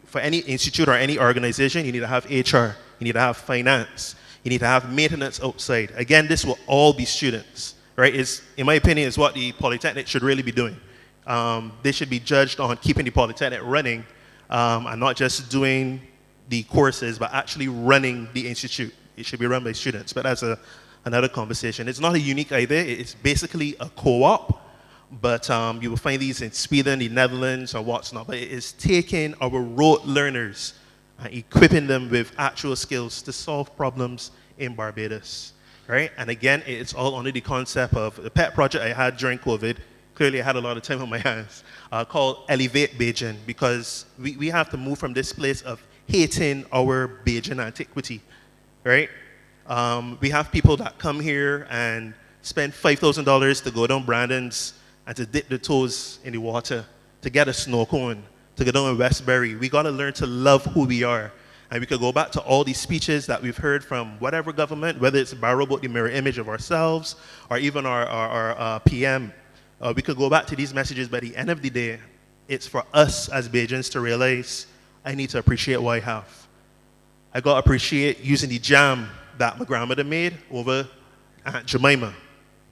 for any institute or any organization, you need to have HR, you need to have finance, you need to have maintenance outside. Again, this will all be students, right? In my opinion, is what the Polytechnic should really be doing. They should be judged on keeping the Polytechnic running, and not just doing the courses, but actually running the institute. It should be run by students, but that's another conversation. It's not a unique idea. It's basically a co-op, but you will find these in Sweden, the Netherlands, or what's not. But it is taking our rote learners and equipping them with actual skills to solve problems in Barbados, right? And again, it's all under the concept of the pet project I had during COVID. Clearly, I had a lot of time on my hands, called Elevate Bajan, because we have to move from this place of hating our Bajan antiquity, right? We have people that come here and spend $5,000 to go down Brandon's and to dip their toes in the water, to get a snow cone, to go down in Westbury. We got to learn to love who we are. And we could go back to all these speeches that we've heard from whatever government, whether it's Barrow about the mirror image of ourselves, or even our PM. We could go back to these messages, but at the end of the day, it's for us as Bajans to realize I need to appreciate what I have. I got to appreciate using the jam that my grandmother made over Aunt Jemima,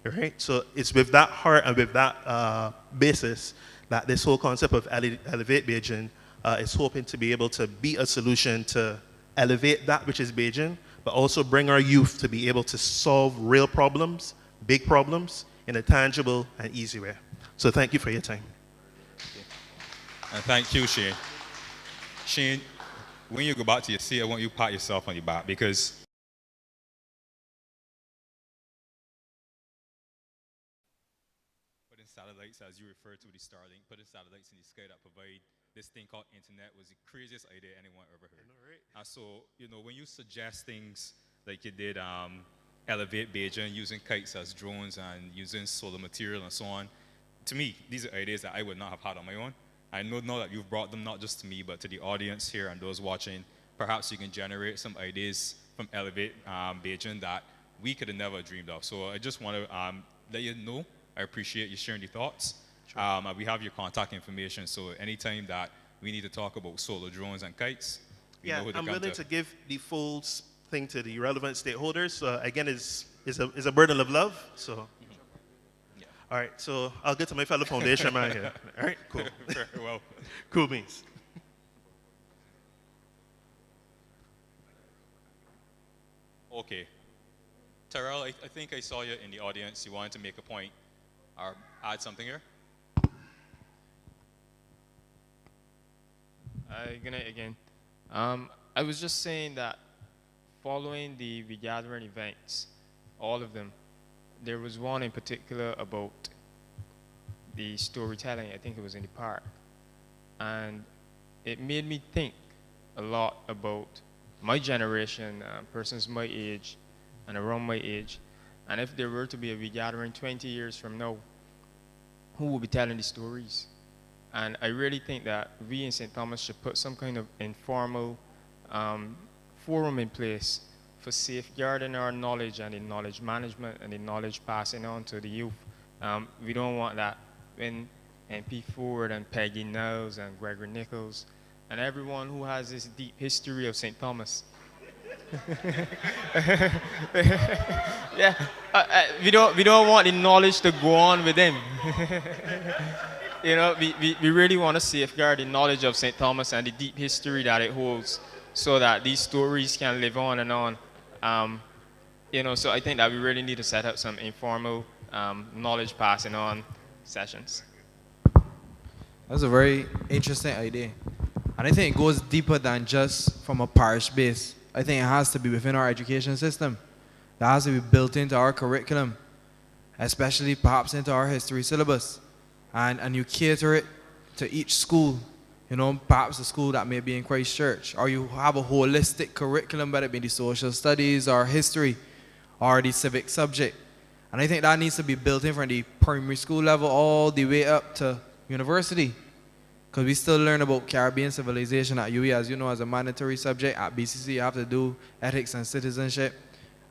right? So it's with that heart and with that basis that this whole concept of Elevate Bajan is hoping to be able to be a solution to elevate that which is Bajan, but also bring our youth to be able to solve real problems, big problems, in a tangible and easy way. So thank you for your time. And thank you, Shane. Shane, when you go back to your seat, I want you to pat yourself on your back, because putting satellites, as you refer to the Starlink, putting satellites in the sky that provide this thing called internet was the craziest idea anyone ever heard. And so, when you suggest things like you did, Elevate Bajan, using kites as drones and using solar material and so on, to me, these are ideas that I would not have had on my own. I know now that you've brought them not just to me, but to the audience here and those watching. Perhaps you can generate some ideas from Elevate Bajan that we could have never dreamed of. So I just want to let you know, I appreciate you sharing your thoughts. Sure. We have your contact information, so anytime that we need to talk about solar drones and kites, yeah, I'm willing to give the full thing to the relevant stakeholders. Again, is a burden of love. So, yeah. All right. So I'll get to my fellow foundation man here. All right. Cool. Very well. Cool beans. Okay. Terrell, I think I saw you in the audience. You wanted to make a point or add something here? Good night again. I was just saying that following the regathering events, all of them, there was one in particular about the storytelling. I think it was in the park. And it made me think a lot about my generation, persons my age and around my age. And if there were to be a regathering 20 years from now, who will be telling the stories? And I really think that we in St. Thomas should put some kind of informal forum in place for safeguarding our knowledge and the knowledge management and the knowledge passing on to the youth. We don't want that when MP Ford and Peggy Niles and Gregory Nichols and everyone who has this deep history of St. Thomas. Yeah, we don't want the knowledge to go on with them. We really want to safeguard the knowledge of St. Thomas and the deep history that it holds, so that these stories can live on and on. So I think that we really need to set up some informal knowledge passing on sessions. That's a very interesting idea. And I think it goes deeper than just from a parish base. I think it has to be within our education system. That has to be built into our curriculum, especially perhaps into our history syllabus. And you cater it to each school, perhaps a school that may be in Christchurch, or you have a holistic curriculum, whether it be the social studies or history, or the civic subject. And I think that needs to be built in from the primary school level all the way up to university. Because we still learn about Caribbean civilization at UE, as you know, as a mandatory subject. At BCC, you have to do ethics and citizenship.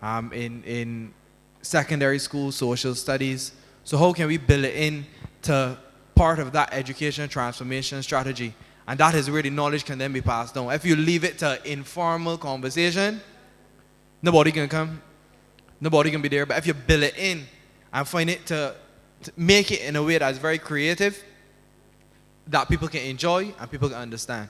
In secondary school, social studies. So how can we build it in to part of that education transformation strategy? And that is where the knowledge can then be passed down. If you leave it to informal conversation, nobody can come, nobody can be there. But if you build it in and find it to make it in a way that's very creative, that people can enjoy and people can understand.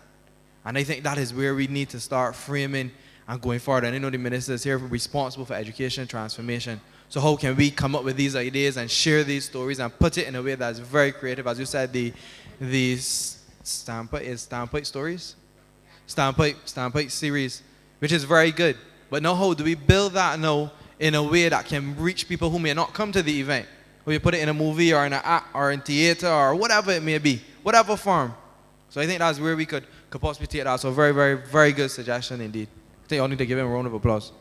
And I think that is where we need to start framing and going forward. And I know the minister is here responsible for education transformation. So how can we come up with these ideas and share these stories and put it in a way that's very creative? As you said, the Stampede stories? Stampede series, which is very good. But now how do we build that now in a way that can reach people who may not come to the event? Or you put it in a movie or in an act or in theater or whatever it may be, whatever form. So I think that's where we could possibly take that. So very, very, very good suggestion indeed. I think I'll need to give him a round of applause.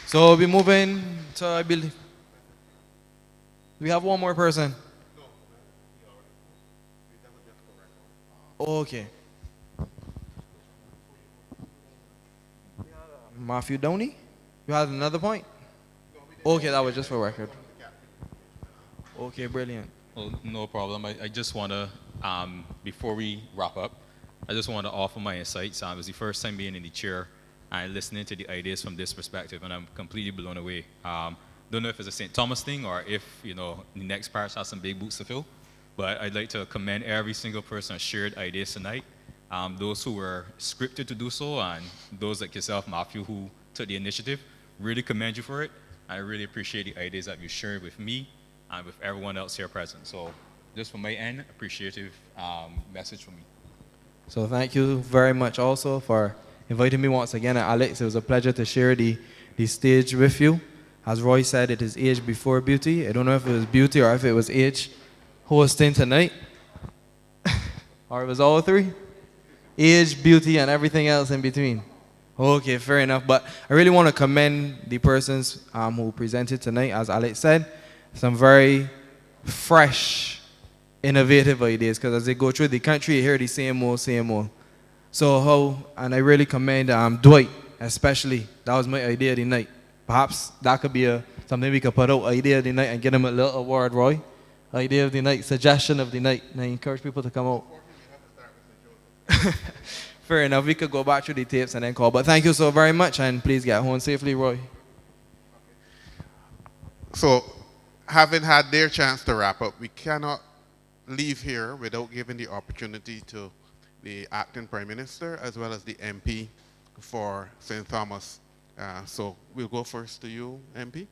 So we'll be moving to, I believe, we have one more person. Okay. Matthew Downey? You had another point? Okay, that was just for record. Okay, brilliant. Well, no problem. I just want to, before we wrap up, I just want to offer my insights. It was the first time being in the chair and listening to the ideas from this perspective, and I'm completely blown away. Don't know if it's a St. Thomas thing or if, the next parish has some big boots to fill, but I'd like to commend every single person who shared ideas tonight. Those who were scripted to do so, and those like yourself, Matthew, who took the initiative, really commend you for it. I really appreciate the ideas that you shared with me and with everyone else here present. So just from my end, appreciative message from me. So thank you very much also for inviting me once again. And Alex, it was a pleasure to share the stage with you. As Roy said, it is age before beauty. I don't know if it was beauty or if it was age hosting tonight. Or it was all three. Age, beauty, and everything else in between. Okay, fair enough. But I really want to commend the persons who presented tonight. As Alex said, some very fresh, innovative ideas. Because as they go through the country, you hear the same old, same old. So and I really commend Dwight, especially. That was my idea of the night. Perhaps that could be something we could put out, idea of the night, and get him a little award, Roy. Idea of the night, suggestion of the night. And I encourage people to come out. Fair enough. We could go back through the tapes and then call. But thank you so very much, and please get home safely, Roy. So, having had their chance to wrap up, we cannot leave here without giving the opportunity to the acting Prime Minister as well as the MP for St. Thomas. So we'll go first to you, MP.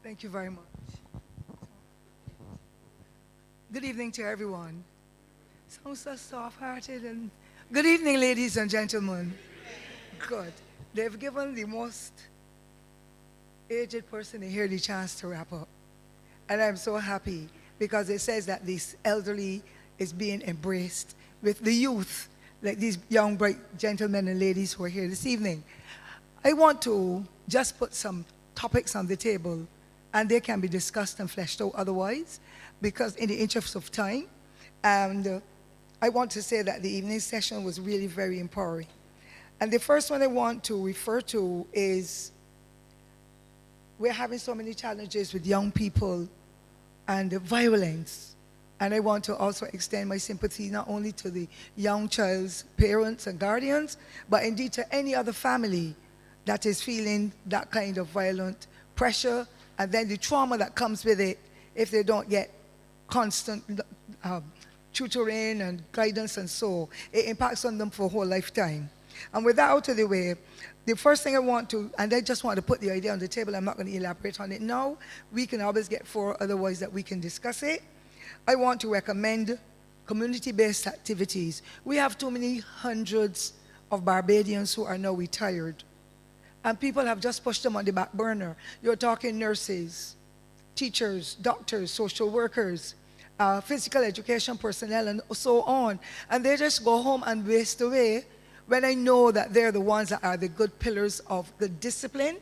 Thank you very much. Good evening to everyone. Sounds so soft-hearted. And good evening, ladies and gentlemen. Good. They've given the most aged person here the chance to wrap up. And I'm so happy because it says that this elderly is being embraced with the youth, like these young, bright gentlemen and ladies who are here this evening. I want to just put some topics on the table, and they can be discussed and fleshed out otherwise, because in the interest of time. And I want to say that the evening session was really very empowering. And the first one I want to refer to is we're having so many challenges with young people and the violence. And I want to also extend my sympathy not only to the young child's parents and guardians, but indeed to any other family that is feeling that kind of violent pressure, and then the trauma that comes with it if they don't get constant tutoring and guidance, and so it impacts on them for a whole lifetime. And with that out of the way, the first thing I want to, and I just want to put the idea on the table, I'm not going to elaborate on it now. We can always get four otherwise that we can discuss it. I want to recommend community-based activities. We have too many hundreds of Barbadians who are now retired, and people have just pushed them on the back burner. You're talking nurses, teachers, doctors, social workers, physical education personnel, and so on. And they just go home and waste away when I know that they're the ones that are the good pillars of good discipline,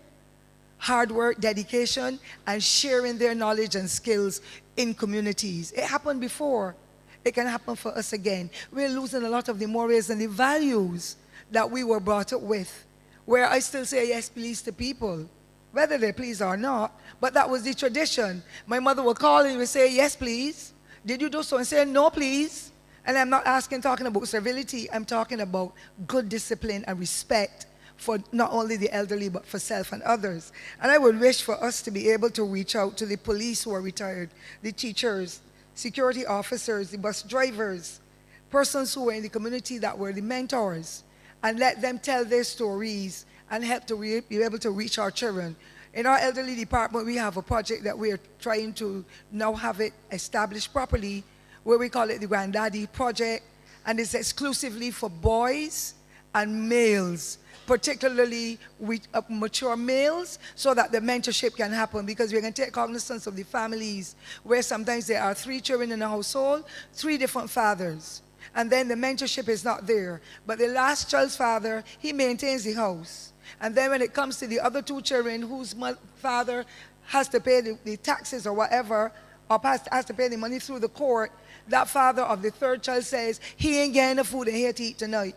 hard work, dedication, and sharing their knowledge and skills in communities. It happened before. It can happen for us again. We're losing a lot of the mores and the values that we were brought up with, where I still say yes, please to people, whether they please or not, but that was the tradition. My mother would call and would say, yes, please. Did you do so? And say, no, please. And I'm not talking about servility. I'm talking about good discipline and respect for not only the elderly, but for self and others. And I would wish for us to be able to reach out to the police who are retired, the teachers, security officers, the bus drivers, persons who were in the community that were the mentors, and let them tell their stories and help to be able to reach our children. In our elderly department, we have a project that we are trying to now have it established properly, where we call it the Granddaddy Project, and it's exclusively for boys and males, particularly with mature males, so that the mentorship can happen, because we can take cognizance of the families where sometimes there are 3 children in a household, 3 different fathers, and then the mentorship is not there. But the last child's father, he maintains the house. And then when it comes to the other 2 children whose father has to pay the taxes or whatever, or has to pay the money through the court, that father of the 3rd child says, he ain't getting the food in here to eat tonight,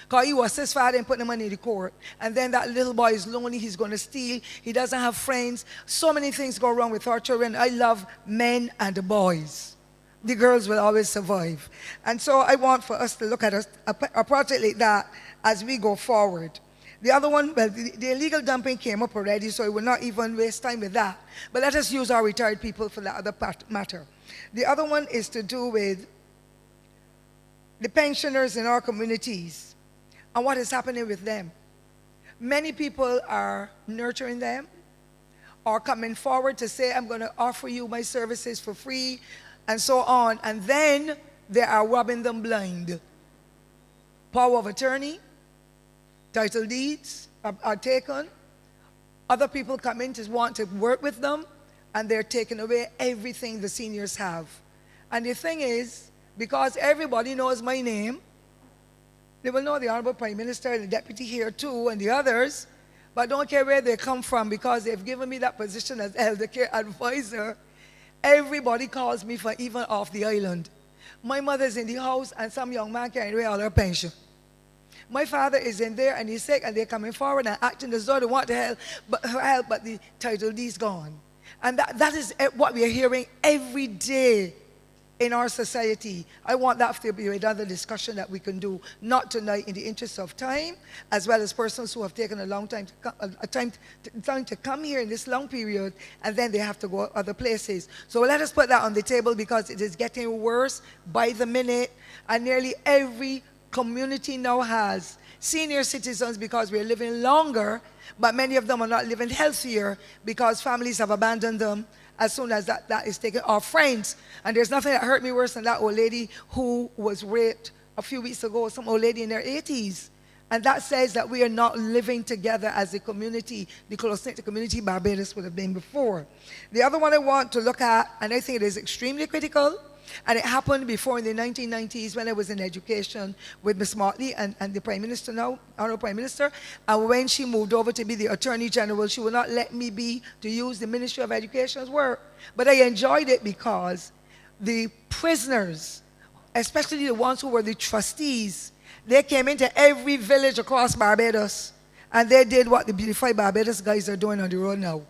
because he was his father and put the money in the court. And then that little boy is lonely, he's going to steal, he doesn't have friends. So many things go wrong with our children. I love men and the boys. The girls will always survive. And so I want for us to look at a project like that as we go forward. The other one, well, the illegal dumping came up already, so I will not even waste time with that. But let us use our retired people for that other matter. The other one is to do with the pensioners in our communities and what is happening with them. Many people are nurturing them or coming forward to say, I'm going to offer you my services for free, and so on. And then they are robbing them blind. Power of attorney, title deeds are taken. Other people come in to want to work with them, and they're taking away everything the seniors have. And the thing is, because everybody knows my name, they will know the Honorable Prime Minister, the Deputy here too, and the others, but don't care where they come from, because they've given me that position as elder care advisor. Everybody calls me for even off the island. My mother's in the house, and some young man carrying away all her pension. My father is in there and he's sick, and they're coming forward and acting as though they want to help, but the title deed's gone. And that is what we are hearing every day in our society. I want that to be another discussion that we can do, not tonight in the interest of time, as well as persons who have taken a long time to come here in this long period, and then they have to go other places. So let us put that on the table, because it is getting worse by the minute, and nearly every community now has senior citizens, because we're living longer, but many of them are not living healthier because families have abandoned them as soon as that is taken. Our friends, and there's nothing that hurt me worse than that old lady who was raped a few weeks ago, some old lady in her 80s. And that says that we are not living together as a community, the close-knit community Barbados would have been before. The other one I want to look at, and I think it is extremely critical, and it happened before in the 1990s when I was in education with Ms. Motley and the Prime Minister now, Honorable Prime Minister. And when she moved over to be the Attorney General, she would not let me to use the Ministry of Education's work. But I enjoyed it because the prisoners, especially the ones who were the trustees, they came into every village across Barbados, and they did what the Beautify Barbados guys are doing on the road now.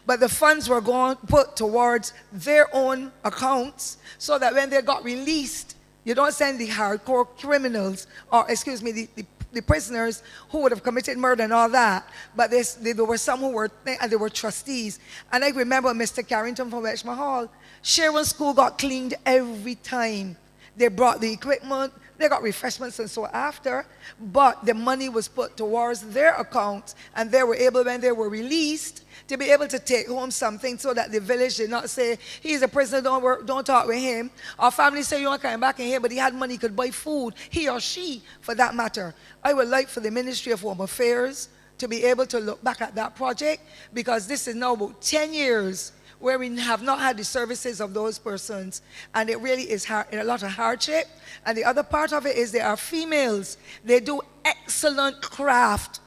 But the funds were put towards their own accounts, so that when they got released, you don't send the hardcore criminals, or excuse me, the prisoners who would have committed murder and all that, but there were some who were, and they were trustees. And I remember Mr. Carrington from Westmore Hall, Sharon School got cleaned every time. They brought the equipment, they got refreshments and so after, but the money was put towards their accounts, and they were able, when they were released, to be able to take home something, so that the village did not say, he's a prisoner, don't talk with him. Our family say, you want to come back in here, but he had money, he could buy food, he or she, for that matter. I would like for the Ministry of Home Affairs to be able to look back at that project, because this is now about 10 years where we have not had the services of those persons, and it really is a lot of hardship. And the other part of it is there are females. They do excellent craft.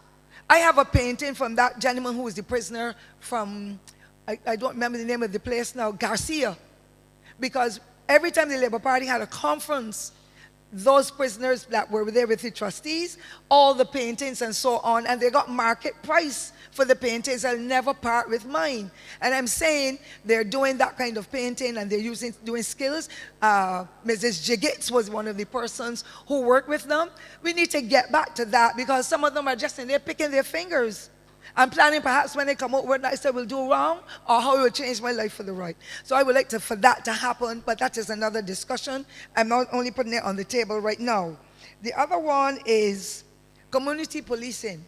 I have a painting from that gentleman who was the prisoner from, I don't remember the name of the place now, Garcia. Because every time the Labour Party had a conference, those prisoners that were there with the trustees, all the paintings and so on, and they got market price for the paintings. I'll never part with mine. And I'm saying they're doing that kind of painting and they're doing skills. Mrs. Jiggets was one of the persons who worked with them. We need to get back to that because some of them are just in there picking their fingers. I'm planning perhaps when they come out what I said will do wrong or how it will change my life for the right. So I would like for that to happen, but that is another discussion. I'm not only putting it on the table right now. The other one is community policing.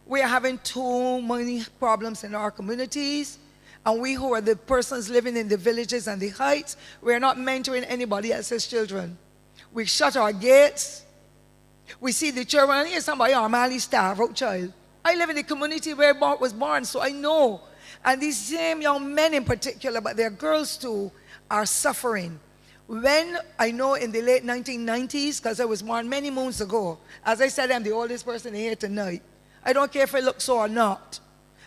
We are having too many problems in our communities, and we who are the persons living in the villages and the heights, we are not mentoring anybody else's children. We shut our gates. We see the children, here's somebody normally starve out child. I live in the community where Bart was born, so I know. And these same young men in particular, but their girls too, are suffering. When I know in the late 1990s, because I was born many moons ago, as I said, I'm the oldest person here tonight. I don't care if I look so or not.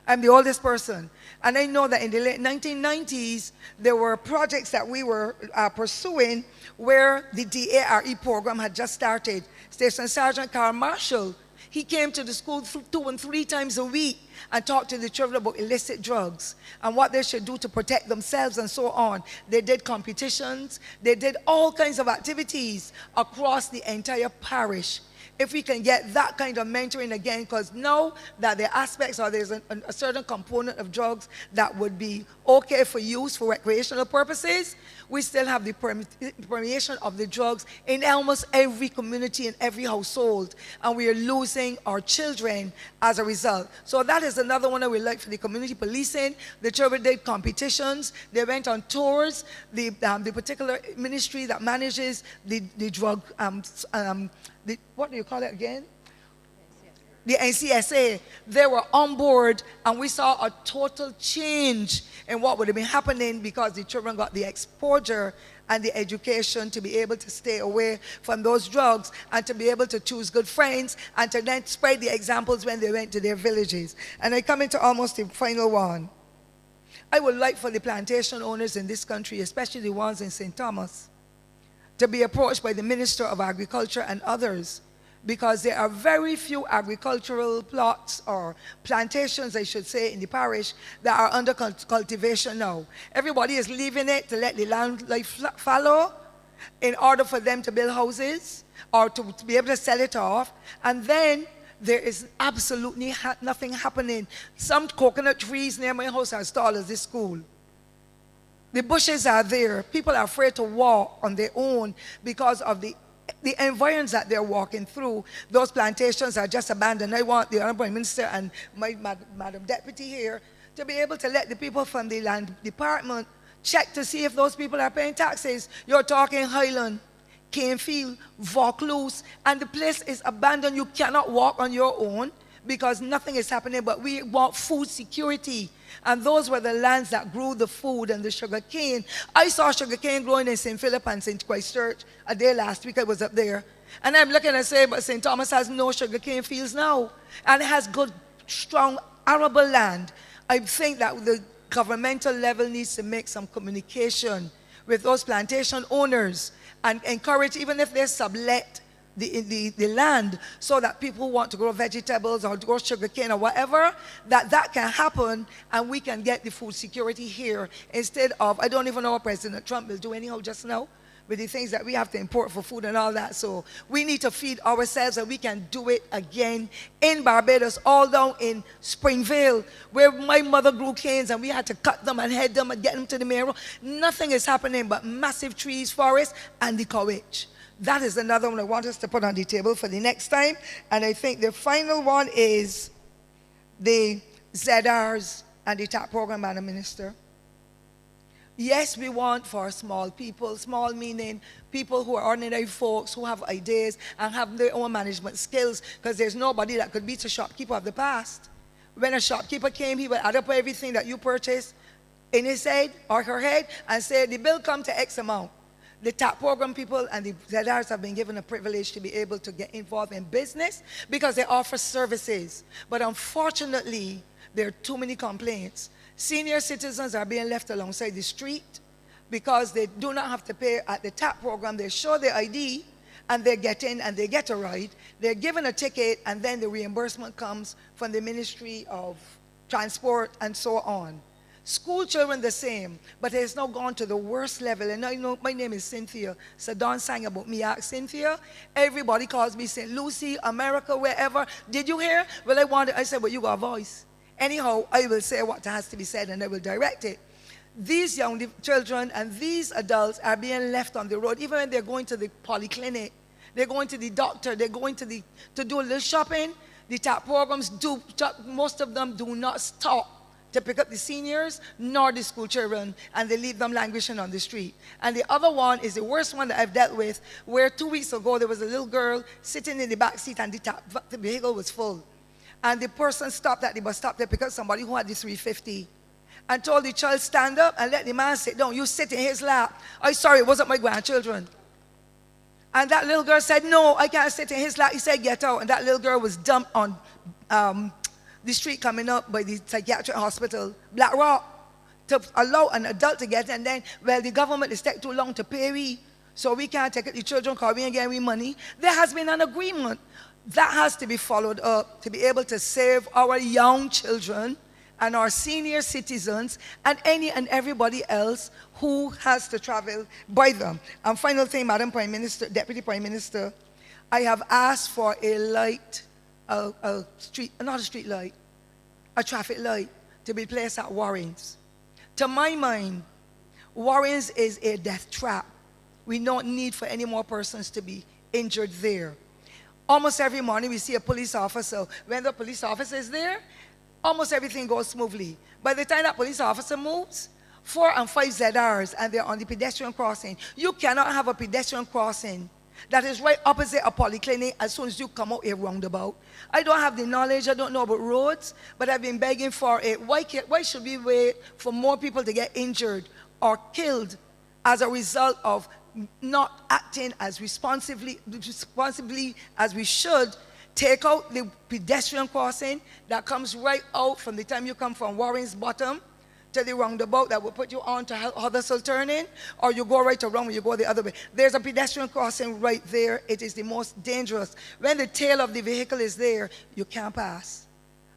I'm the oldest person. And I know that in the late 1990s, there were projects that we were pursuing where the DARE program had just started. Station Sergeant Carl Marshall, he came to the school 2 and 3 times a week and talked to the children about illicit drugs and what they should do to protect themselves and so on. They did competitions. They did all kinds of activities across the entire parish. If we can get that kind of mentoring again, because now that the aspects or there's a certain component of drugs that would be okay for use for recreational purposes, we still have the permeation of the drugs in almost every community and every household, and we are losing our children as a result. So that is another one that we like for the community policing. The children did competitions. They went on tours. The particular ministry that manages the drug, what do you call it again? The NCSA, they were on board, and we saw a total change in what would have been happening because the children got the exposure and the education to be able to stay away from those drugs and to be able to choose good friends and to then spread the examples when they went to their villages. And I come into almost the final one. I would like for the plantation owners in this country, especially the ones in St. Thomas, to be approached by the Minister of Agriculture and others, because there are very few agricultural plots or plantations, I should say, in the parish that are under cultivation now. Everybody is leaving it to let the land life follow in order for them to build houses or to be able to sell it off. And then there is absolutely nothing happening. Some coconut trees near my house are as tall as this school. The bushes are there. People are afraid to walk on their own because of the environs that they're walking through. Those plantations are just abandoned. I want the Honorable Minister and my Madam Deputy here to be able to let the people from the land department check to see if those people are paying taxes. You're talking Highland, Canefield, Vaucluse, and the place is abandoned. You cannot walk on your own because nothing is happening, but we want food security. And those were the lands that grew the food and the sugar cane. I saw sugar cane growing in St. Philip and St. Christchurch a day last week. I was up there. And I'm looking and saying, but St. Thomas has no sugar cane fields now. And it has good, strong, arable land. I think that the governmental level needs to make some communication with those plantation owners and encourage, even if they sublet the land, so that people who want to grow vegetables or grow sugarcane or whatever, that can happen and we can get the food security here instead of, I don't even know what President Trump will do anyhow just now with the things that we have to import for food and all that. So we need to feed ourselves, and we can do it again in Barbados, all down in Springvale, where my mother grew canes and we had to cut them and head them and get them to the main road. Nothing is happening but massive trees, forests, and the cowage. That is another one I want us to put on the table for the next time. And I think the final one is the ZRs and the TAP program, Madam Minister. Yes, we want for small people, small meaning people who are ordinary folks who have ideas and have their own management skills, because there's nobody that could beat a shopkeeper of the past. When a shopkeeper came, he would add up everything that you purchased in his head or her head and say, the bill come to X amount. The TAP program people and the ZRs have been given a privilege to be able to get involved in business because they offer services. But unfortunately, there are too many complaints. Senior citizens are being left alongside the street because they do not have to pay at the TAP program. They show their ID and they get in and they get a ride. They're given a ticket and then the reimbursement comes from the Ministry of Transport and so on. School children the same, but it's now gone to the worst level. And I know my name is Cynthia, so Don sang about me. Ask Cynthia. Everybody calls me St. Lucie, America, wherever. Did you hear? Well, I said, well, you got a voice. Anyhow, I will say what has to be said and I will direct it. These young children and these adults are being left on the road, even when they're going to the polyclinic, they're going to the doctor, they're going to do a little shopping. The TAP programs most of them do not stop to pick up the seniors nor the school children, and they leave them languishing on the street. And the other one is the worst one that I've dealt with, where 2 weeks ago there was a little girl sitting in the back seat and the vehicle was full. And the person stopped at the bus stop to pick up somebody who had the 350 and told the child, stand up and let the man sit down. You sit in his lap. I'm sorry, it wasn't my grandchildren. And that little girl said, no, I can't sit in his lap. He said, get out. And that little girl was dumped on the street coming up by the psychiatric hospital, Black Rock, to allow an adult to get in. And then, well, the government is taking too long to pay we, so we can't take it the children because we ain't getting money. There has been an agreement. That has to be followed up to be able to save our young children and our senior citizens and any and everybody else who has to travel by them. And final thing, Madam Prime Minister, Deputy Prime Minister, I have asked for a light, a traffic light to be placed at Warrens. To my mind, Warrens is a death trap. We don't need for any more persons to be injured there. Almost every morning we see a police officer. When the police officer is there, almost everything goes smoothly. By the time that police officer moves, 4 and 5 ZRs and they're on the pedestrian crossing. You cannot have a pedestrian crossing that is right opposite a polyclinic as soon as you come out a roundabout. I don't have the knowledge, I don't know about roads, but I've been begging for it. Why should we wait for more people to get injured or killed as a result of not acting as responsibly as we should? Take out the pedestrian crossing that comes right out from the time you come from Warren's Bottom to the roundabout that will put you on to Huddersfield turning, or you go right around when you go the other way. There's a pedestrian crossing right there. It is the most dangerous. When the tail of the vehicle is there, you can't pass.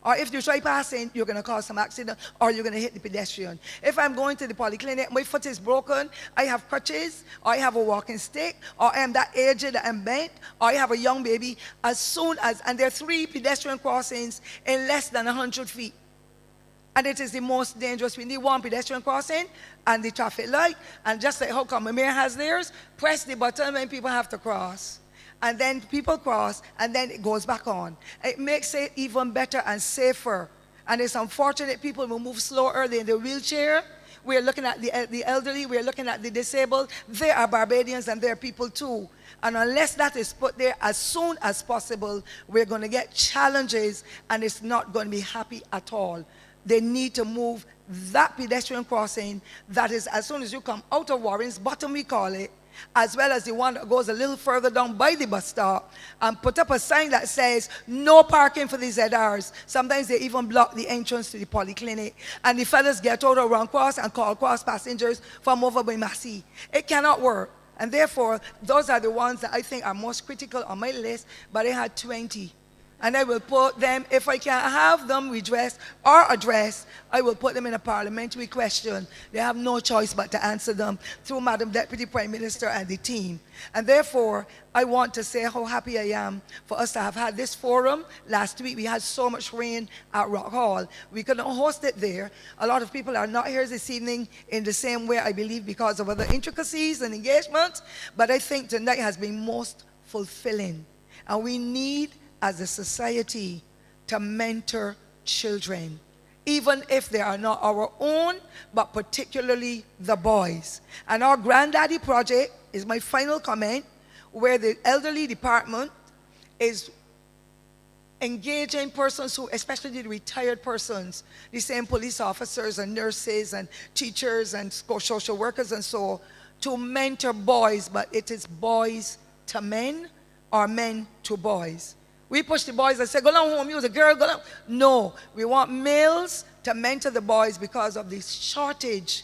Or if you try passing, you're going to cause some accident, or you're going to hit the pedestrian. If I'm going to the polyclinic, my foot is broken, I have crutches, or I have a walking stick, or I am that aged that I'm bent, or I have a young baby, and there are 3 pedestrian crossings in less than 100 feet. And it is the most dangerous. We need 1 pedestrian crossing and the traffic light, and just like how come the mayor has theirs, press the button when people have to cross. And then people cross, and then it goes back on. It makes it even better and safer. And it's unfortunate people will move slower in the wheelchair. We're looking at the elderly, we're looking at the disabled. They are Barbadians and they're people too. And unless that is put there as soon as possible, we're going to get challenges and it's not going to be happy at all. They need to move that pedestrian crossing that is as soon as you come out of Warren's Bottom, we call it, as well as the one that goes a little further down by the bus stop, and put up a sign that says no parking for the ZRs. Sometimes they even block the entrance to the polyclinic, and the fellas get out around cross and call cross passengers from over by Massey. It cannot work, and therefore those are the ones that I think are most critical on my list, but I had 20. And I will put them, if I can't have them redressed or addressed, I will put them in a parliamentary question. They have no choice but to answer them through Madam Deputy Prime Minister and the team. And therefore, I want to say how happy I am for us to have had this forum. Last week, we had so much rain at Rock Hall. We couldn't host it there. A lot of people are not here this evening in the same way, I believe, because of other intricacies and engagements. But I think tonight has been most fulfilling. And we need, as a society, to mentor children, even if they are not our own, but particularly the boys. And our Granddaddy project is my final comment, where the elderly department is engaging persons who, especially the retired persons, the same police officers and nurses and teachers and social workers and so, to mentor boys, but it is boys to men or men to boys. We push the boys and say, go down home, you was a girl, go down. No, we want males to mentor the boys because of the shortage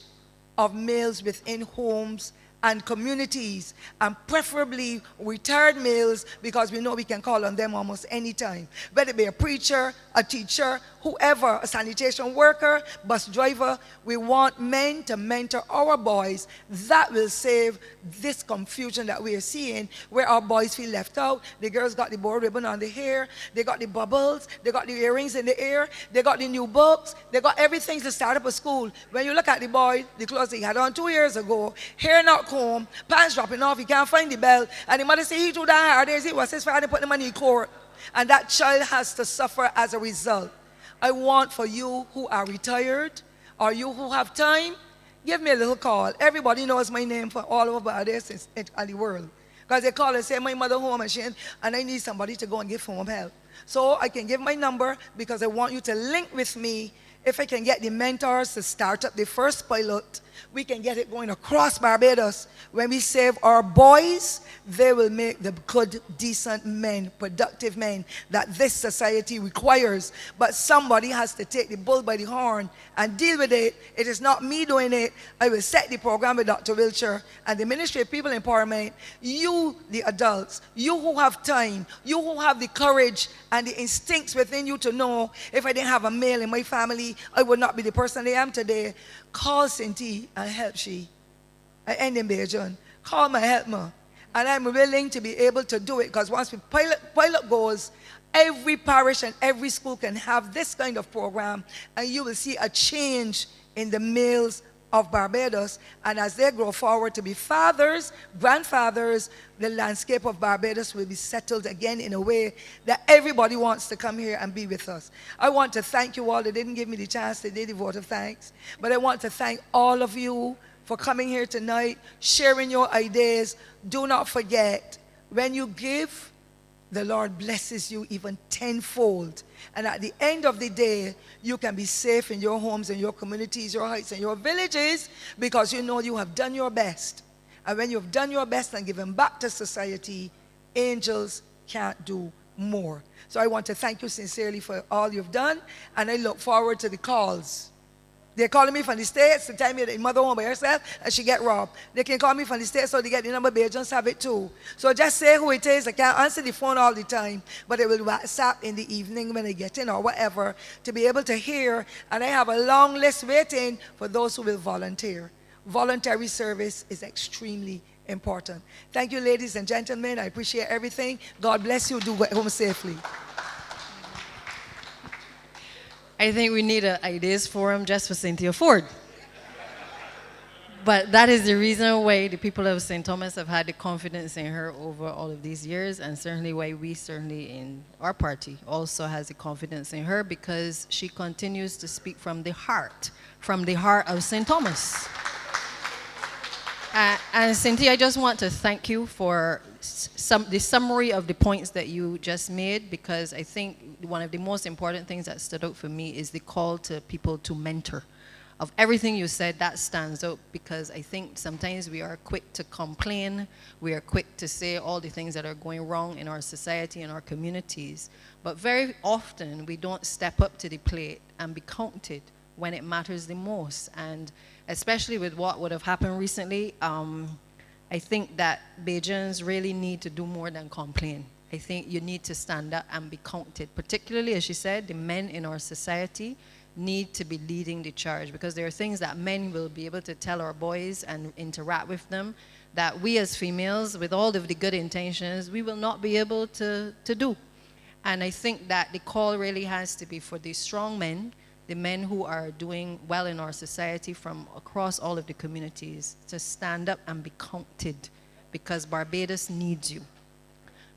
of males within homes and communities, and preferably retired males, because we know we can call on them almost any time. Whether it be a preacher, a teacher, whoever, a sanitation worker, bus driver, we want men to mentor our boys. That will save this confusion that we are seeing, where our boys feel left out. The girls got the bow ribbon on the hair, they got the bubbles, they got the earrings in the ear, they got the new books, they got everything to start up a school. When you look at the boy, the clothes he had on 2 years ago, hair not comb, pants dropping off, he can't find the belt, and the mother say he too that hard, he was his father put the money in court, and that child has to suffer as a result. I want for you who are retired, or you who have time, give me a little call. Everybody knows my name for all over this in the world, because they call and say my mother home and I need somebody to go and give home help. So I can give my number, because I want you to link with me. If I can get the mentors to start up the first pilot, we can get it going across Barbados. When we save our boys, they will make the good, decent men, productive men that this society requires. But somebody has to take the bull by the horn and deal with it. It is not me doing it. I will set the program with Dr. Wiltshire and the Ministry of People Empowerment. You, the adults, you who have time, you who have the courage and the instincts within you to know, if I didn't have a male in my family, I would not be the person I am today. Call Cindy and help she. I end in Beijing. Call my help me. And I'm willing to be able to do it, because once we pilot goes, every parish and every school can have this kind of program, and you will see a change in the males of Barbados. And as they grow forward to be fathers, grandfathers, the landscape of Barbados will be settled again in a way that everybody wants to come here and be with us. I want to thank you all. They didn't give me the chance to do the vote of thanks, but I want to thank all of you for coming here tonight, sharing your ideas. Do not forget, when you give, the Lord blesses you even tenfold. And at the end of the day, you can be safe in your homes and your communities, your heights and your villages, because you know you have done your best. And when you've done your best and given back to society, angels can't do more. So I want to thank you sincerely for all you've done, and I look forward to the calls. They're calling me from the States to tell me that mother home by herself and she get robbed. They can call me from the States so they get the number, but just have it too. So just say who it is. I can't answer the phone all the time, but it will WhatsApp in the evening when I get in or whatever to be able to hear. And I have a long list waiting for those who will volunteer. Voluntary service is extremely important. Thank you, ladies and gentlemen. I appreciate everything. God bless you. Do get home safely. I think we need an ideas forum just for Cynthia Ford. But that is the reason why the people of St. Thomas have had the confidence in her over all of these years, and certainly why we certainly in our party also has the confidence in her, because she continues to speak from the heart of St. Thomas. And Cynthia, I just want to thank you for the summary of the points that you just made, because I think one of the most important things that stood out for me is the call to people to mentor. Of everything you said, that stands out, because I think sometimes we are quick to complain, we are quick to say all the things that are going wrong in our society and our communities, but very often we don't step up to the plate and be counted when it matters the most. And especially with what would have happened recently, I think that Bajans really need to do more than complain. I think you need to stand up and be counted, particularly, as she said, the men in our society need to be leading the charge, because there are things that men will be able to tell our boys and interact with them that we as females, with all of the good intentions, we will not be able to do. And I think that the call really has to be for the strong men, the men who are doing well in our society from across all of the communities, to stand up and be counted, because Barbados needs you.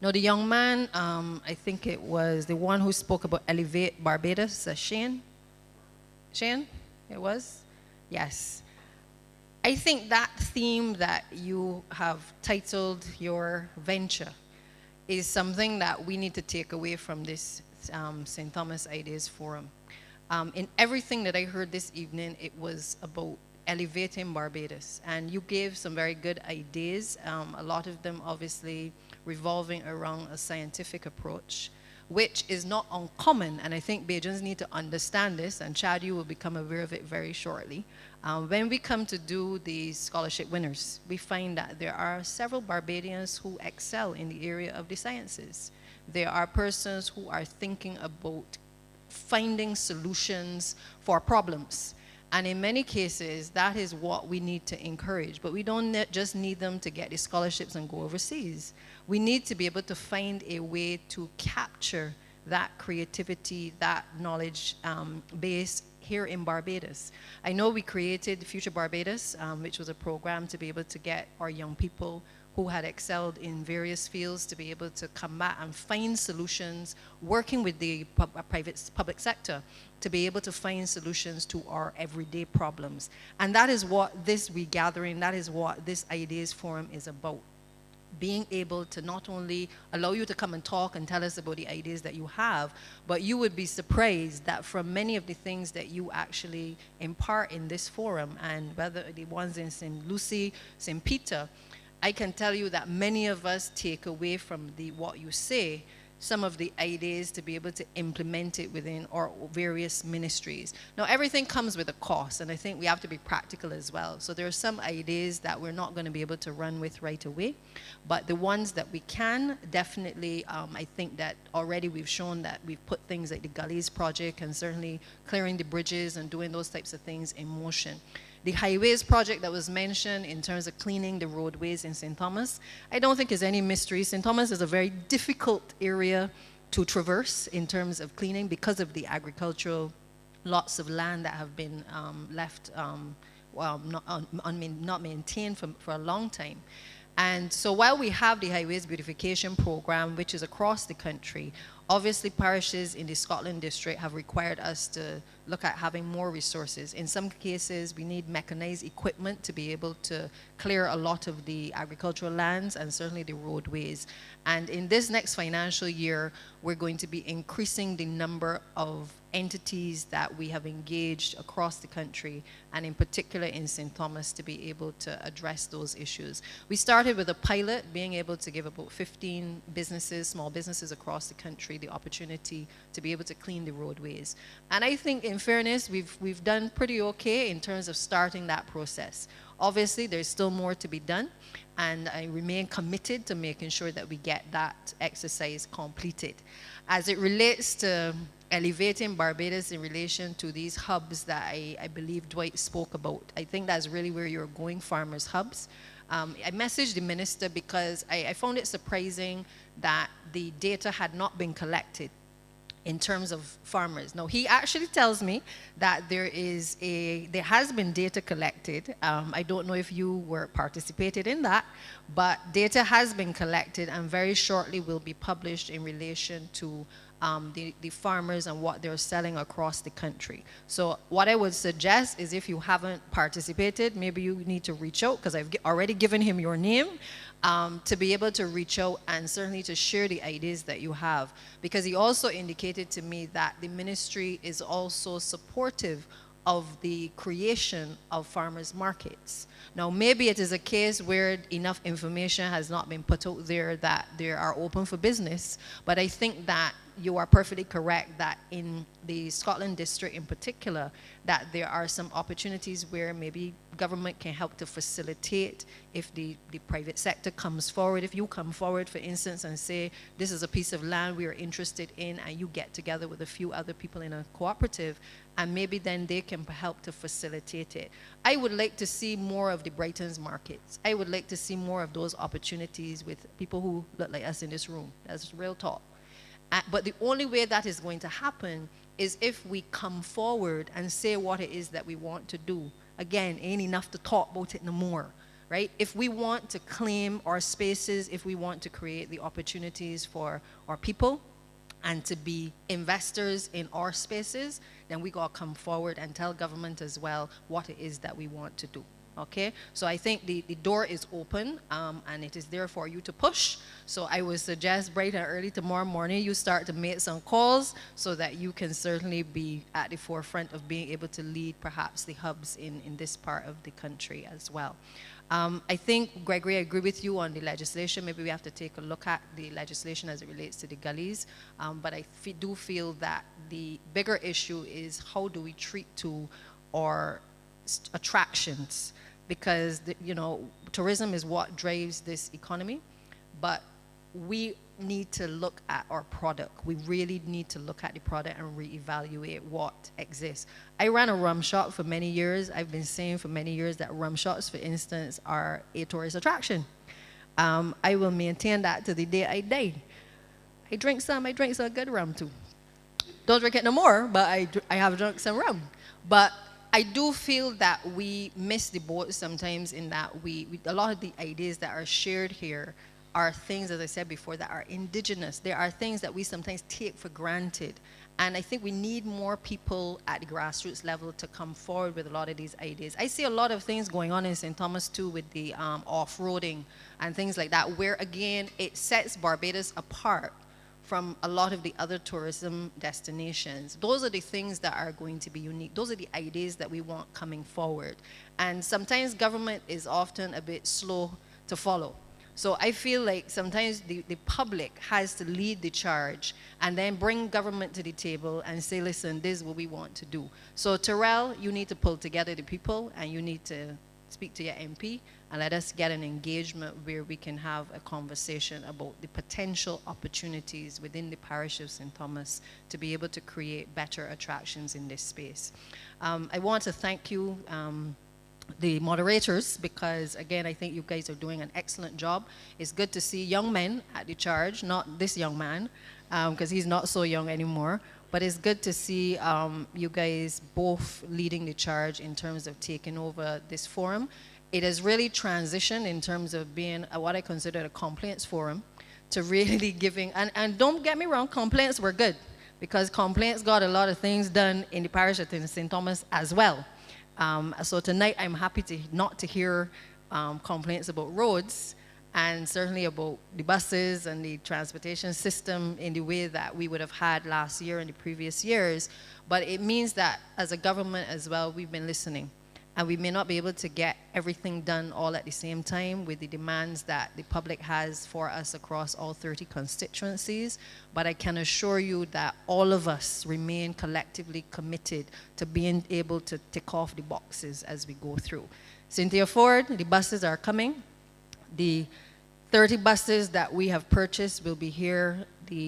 Now, the young man, I think it was the one who spoke about Elevate Barbados, Shane? Shane, it was? Yes. I think that theme that you have titled your venture is something that we need to take away from this St. Thomas Ideas Forum. In everything that I heard this evening, it was about elevating Barbados. And you gave some very good ideas, a lot of them obviously revolving around a scientific approach, which is not uncommon. And I think Bajans need to understand this, and Chad, you will become aware of it very shortly. When we come to do the scholarship winners, we find that there are several Barbadians who excel in the area of the sciences. There are persons who are thinking about finding solutions for problems. And in many cases, that is what we need to encourage. But we don't just need them to get the scholarships and go overseas. We need to be able to find a way to capture that creativity, that knowledge base here in Barbados. I know we created Future Barbados, which was a program to be able to get our young people who had excelled in various fields to be able to come back and find solutions, working with the public sector to be able to find solutions to our everyday problems. And that is what this regathering, that is what this Ideas Forum is about. Being able to not only allow you to come and talk and tell us about the ideas that you have, but you would be surprised that from many of the things that you actually impart in this forum, and whether the ones in St. Lucie, St. Peter, I can tell you that many of us take away from what you say some of the ideas to be able to implement it within our various ministries. Now, everything comes with a cost, and I think we have to be practical as well. So there are some ideas that we're not going to be able to run with right away, but the ones that we can, definitely, I think that already we've shown that we've put things like the Gullies project and certainly clearing the bridges and doing those types of things in motion. The highways project that was mentioned in terms of cleaning the roadways in St. Thomas, I don't think is any mystery. St. Thomas is a very difficult area to traverse in terms of cleaning because of the agricultural lots of land that have been left not maintained for a long time. And so while we have the highways beautification program, which is across the country, obviously parishes in the Scotland district have required us to look at having more resources. In some cases, we need mechanized equipment to be able to clear a lot of the agricultural lands and certainly the roadways. And in this next financial year, we're going to be increasing the number of entities that we have engaged across the country, and in particular in St. Thomas, to be able to address those issues. We started with a pilot, being able to give about 15 businesses, small businesses across the country, the opportunity to be able to clean the roadways. And I think, in fairness, we've done pretty okay in terms of starting that process. Obviously, there's still more to be done, and I remain committed to making sure that we get that exercise completed. As it relates to elevating Barbados in relation to these hubs that I believe Dwight spoke about, I think that's really where you're going, farmers' hubs. I messaged the minister because I found it surprising that the data had not been collected in terms of farmers. Now, he actually tells me that there has been data collected. I don't know if you were participated in that, but data has been collected and very shortly will be published in relation to the farmers and what they're selling across the country. So what I would suggest is, if you haven't participated, maybe you need to reach out, because I've already given him your name, to be able to reach out and certainly to share the ideas that you have. Because he also indicated to me that the ministry is also supportive of the creation of farmers markets. Now, maybe it is a case where enough information has not been put out there that they are open for business, but I think that you are perfectly correct that in the Scotland district in particular, that there are some opportunities where maybe government can help to facilitate if the private sector comes forward. If you come forward, for instance, and say, this is a piece of land we are interested in, and you get together with a few other people in a cooperative, and maybe then they can help to facilitate it. I would like to see more of the Brighton's markets. I would like to see more of those opportunities with people who look like us in this room. That's real talk. But the only way that is going to happen is if we come forward and say what it is that we want to do. Again, ain't enough to talk about it no more, right? If we want to claim our spaces, if we want to create the opportunities for our people and to be investors in our spaces, then we gotta come forward and tell government as well what it is that we want to do. Okay, so I think the door is open, and it is there for you to push. So I would suggest bright and early tomorrow morning you start to make some calls so that you can certainly be at the forefront of being able to lead perhaps the hubs in this part of the country as well. I think, Gregory, I agree with you on the legislation. Maybe we have to take a look at the legislation as it relates to the gullies. But I do feel that the bigger issue is how do we treat to our attractions, because tourism is what drives this economy, but we need to look at our product. We really need to look at the product and reevaluate what exists. I ran a rum shop for many years. I've been saying for many years that rum shops, for instance, are a tourist attraction. I will maintain that to the day I die. I drink some good rum too. Don't drink it no more, but I have drunk some rum. But I do feel that we miss the boat sometimes in that a lot of the ideas that are shared here are things, as I said before, that are indigenous. There are things that we sometimes take for granted. And I think we need more people at the grassroots level to come forward with a lot of these ideas. I see a lot of things going on in St. Thomas too with the off-roading and things like that, where again, it sets Barbados apart from a lot of the other tourism destinations. Those are the things that are going to be unique. Those are the ideas that we want coming forward. And sometimes government is often a bit slow to follow. So I feel like sometimes the public has to lead the charge and then bring government to the table and say, listen, this is what we want to do. So Terrell, you need to pull together the people and you need to speak to your MP and let us get an engagement where we can have a conversation about the potential opportunities within the parish of St. Thomas to be able to create better attractions in this space. I want to thank you, the moderators, because again, I think you guys are doing an excellent job. It's good to see young men at the charge, not this young man, because he's not so young anymore. But it's good to see you guys both leading the charge in terms of taking over this forum. It has really transitioned in terms of being what I consider a complaints forum to really giving, and don't get me wrong, complaints were good because complaints got a lot of things done in the parish of St. Thomas as well. So tonight I'm happy not to hear complaints about roads and certainly about the buses and the transportation system in the way that we would have had last year and the previous years. But it means that as a government as well, we've been listening. And we may not be able to get everything done all at the same time with the demands that the public has for us across all 30 constituencies. But I can assure you that all of us remain collectively committed to being able to tick off the boxes as we go through. Cynthia Ford, the buses are coming. The 30 buses that we have purchased will be here.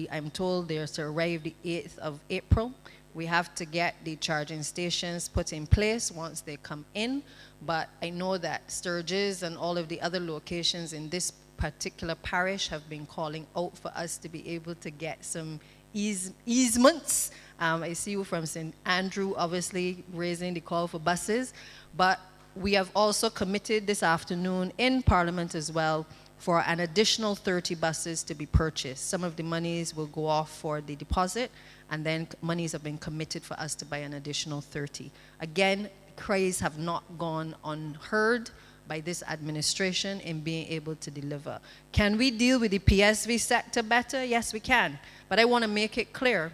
I'm told they're to arrive the 8th of April. We have to get the charging stations put in place once they come in. But I know that Sturgis and all of the other locations in this particular parish have been calling out for us to be able to get some easements. I see you from St. Andrew, obviously raising the call for buses. But we have also committed this afternoon in Parliament as well for an additional 30 buses to be purchased. Some of the monies will go off for the deposit, and then monies have been committed for us to buy an additional 30. Again, cries have not gone unheard by this administration in being able to deliver. Can we deal with the PSV sector better? Yes, we can. But I want to make it clear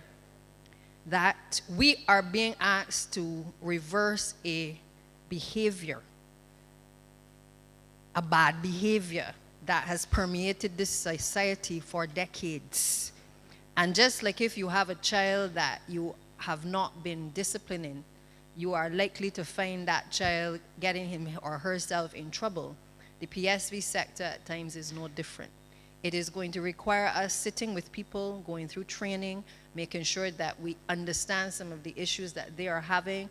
that we are being asked to reverse a behavior, a bad behavior that has permeated this society for decades. And just like if you have a child that you have not been disciplining, you are likely to find that child getting him or herself in trouble. The PSV sector at times is no different. It is going to require us sitting with people, going through training, making sure that we understand some of the issues that they are having,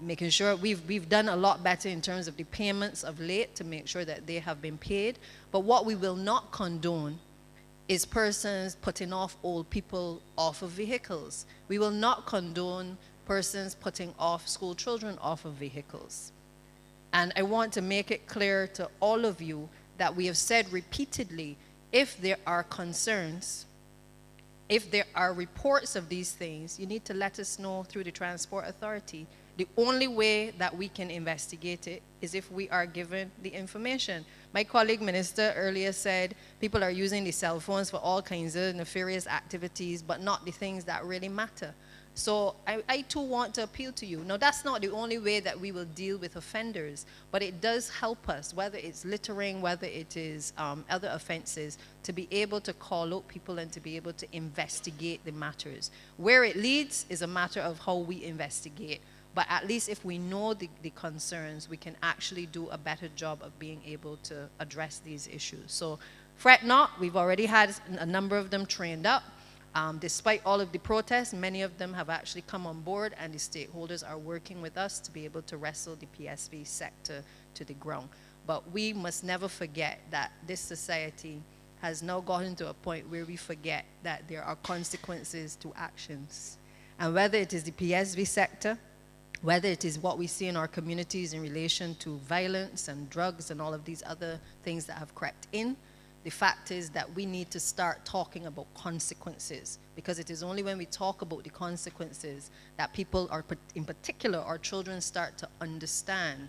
making sure we've done a lot better in terms of the payments of late to make sure that they have been paid. But what we will not condone is persons putting off old people off of vehicles. We will not condone persons putting off school children off of vehicles. And I want to make it clear to all of you that we have said repeatedly, if there are concerns, if there are reports of these things, you need to let us know through the Transport Authority. The only way that we can investigate it is if we are given the information. My colleague minister earlier said people are using the cell phones for all kinds of nefarious activities, but not the things that really matter. So I too want to appeal to you. Now, that's not the only way that we will deal with offenders, but it does help us, whether it's littering, whether it is other offenses, to be able to call out people and to be able to investigate the matters. Where it leads is a matter of how we investigate. But at least if we know the concerns, we can actually do a better job of being able to address these issues. So fret not, we've already had a number of them trained up. Despite all of the protests, many of them have actually come on board, and the stakeholders are working with us to be able to wrestle the PSV sector to the ground. But we must never forget that this society has now gotten to a point where we forget that there are consequences to actions. And whether it is the PSV sector, whether it is what we see in our communities in relation to violence and drugs and all of these other things that have crept in, the fact is that we need to start talking about consequences, because it is only when we talk about the consequences that people are, in particular our children, start to understand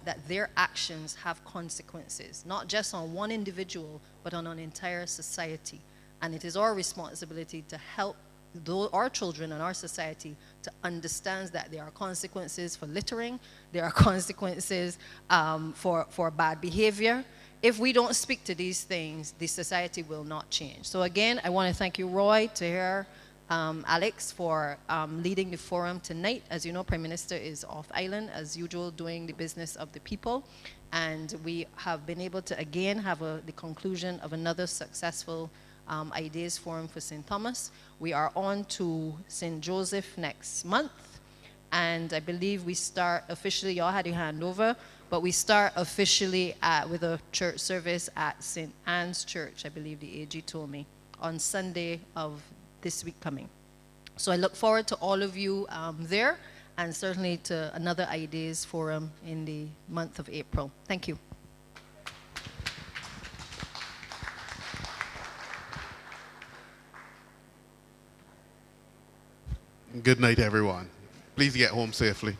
that their actions have consequences, not just on one individual, but on an entire society. And it is our responsibility to help our children and our society to understand that there are consequences for littering, there are consequences for bad behavior. If we don't speak to these things, the society will not change. So again, I want to thank you, Roy, Tahir, Alex, for leading the forum tonight. As you know, Prime Minister is off island, as usual, doing the business of the people. And we have been able to, again, have the conclusion of another successful Ideas Forum for St. Thomas. We are on to St. Joseph next month. And I believe we start officially, y'all had your hand over, but we start officially with a church service at St. Anne's Church, I believe the AG told me, on Sunday of this week coming. So I look forward to all of you there, and certainly to another Ideas Forum in the month of April. Thank you. Good night, everyone. Please get home safely.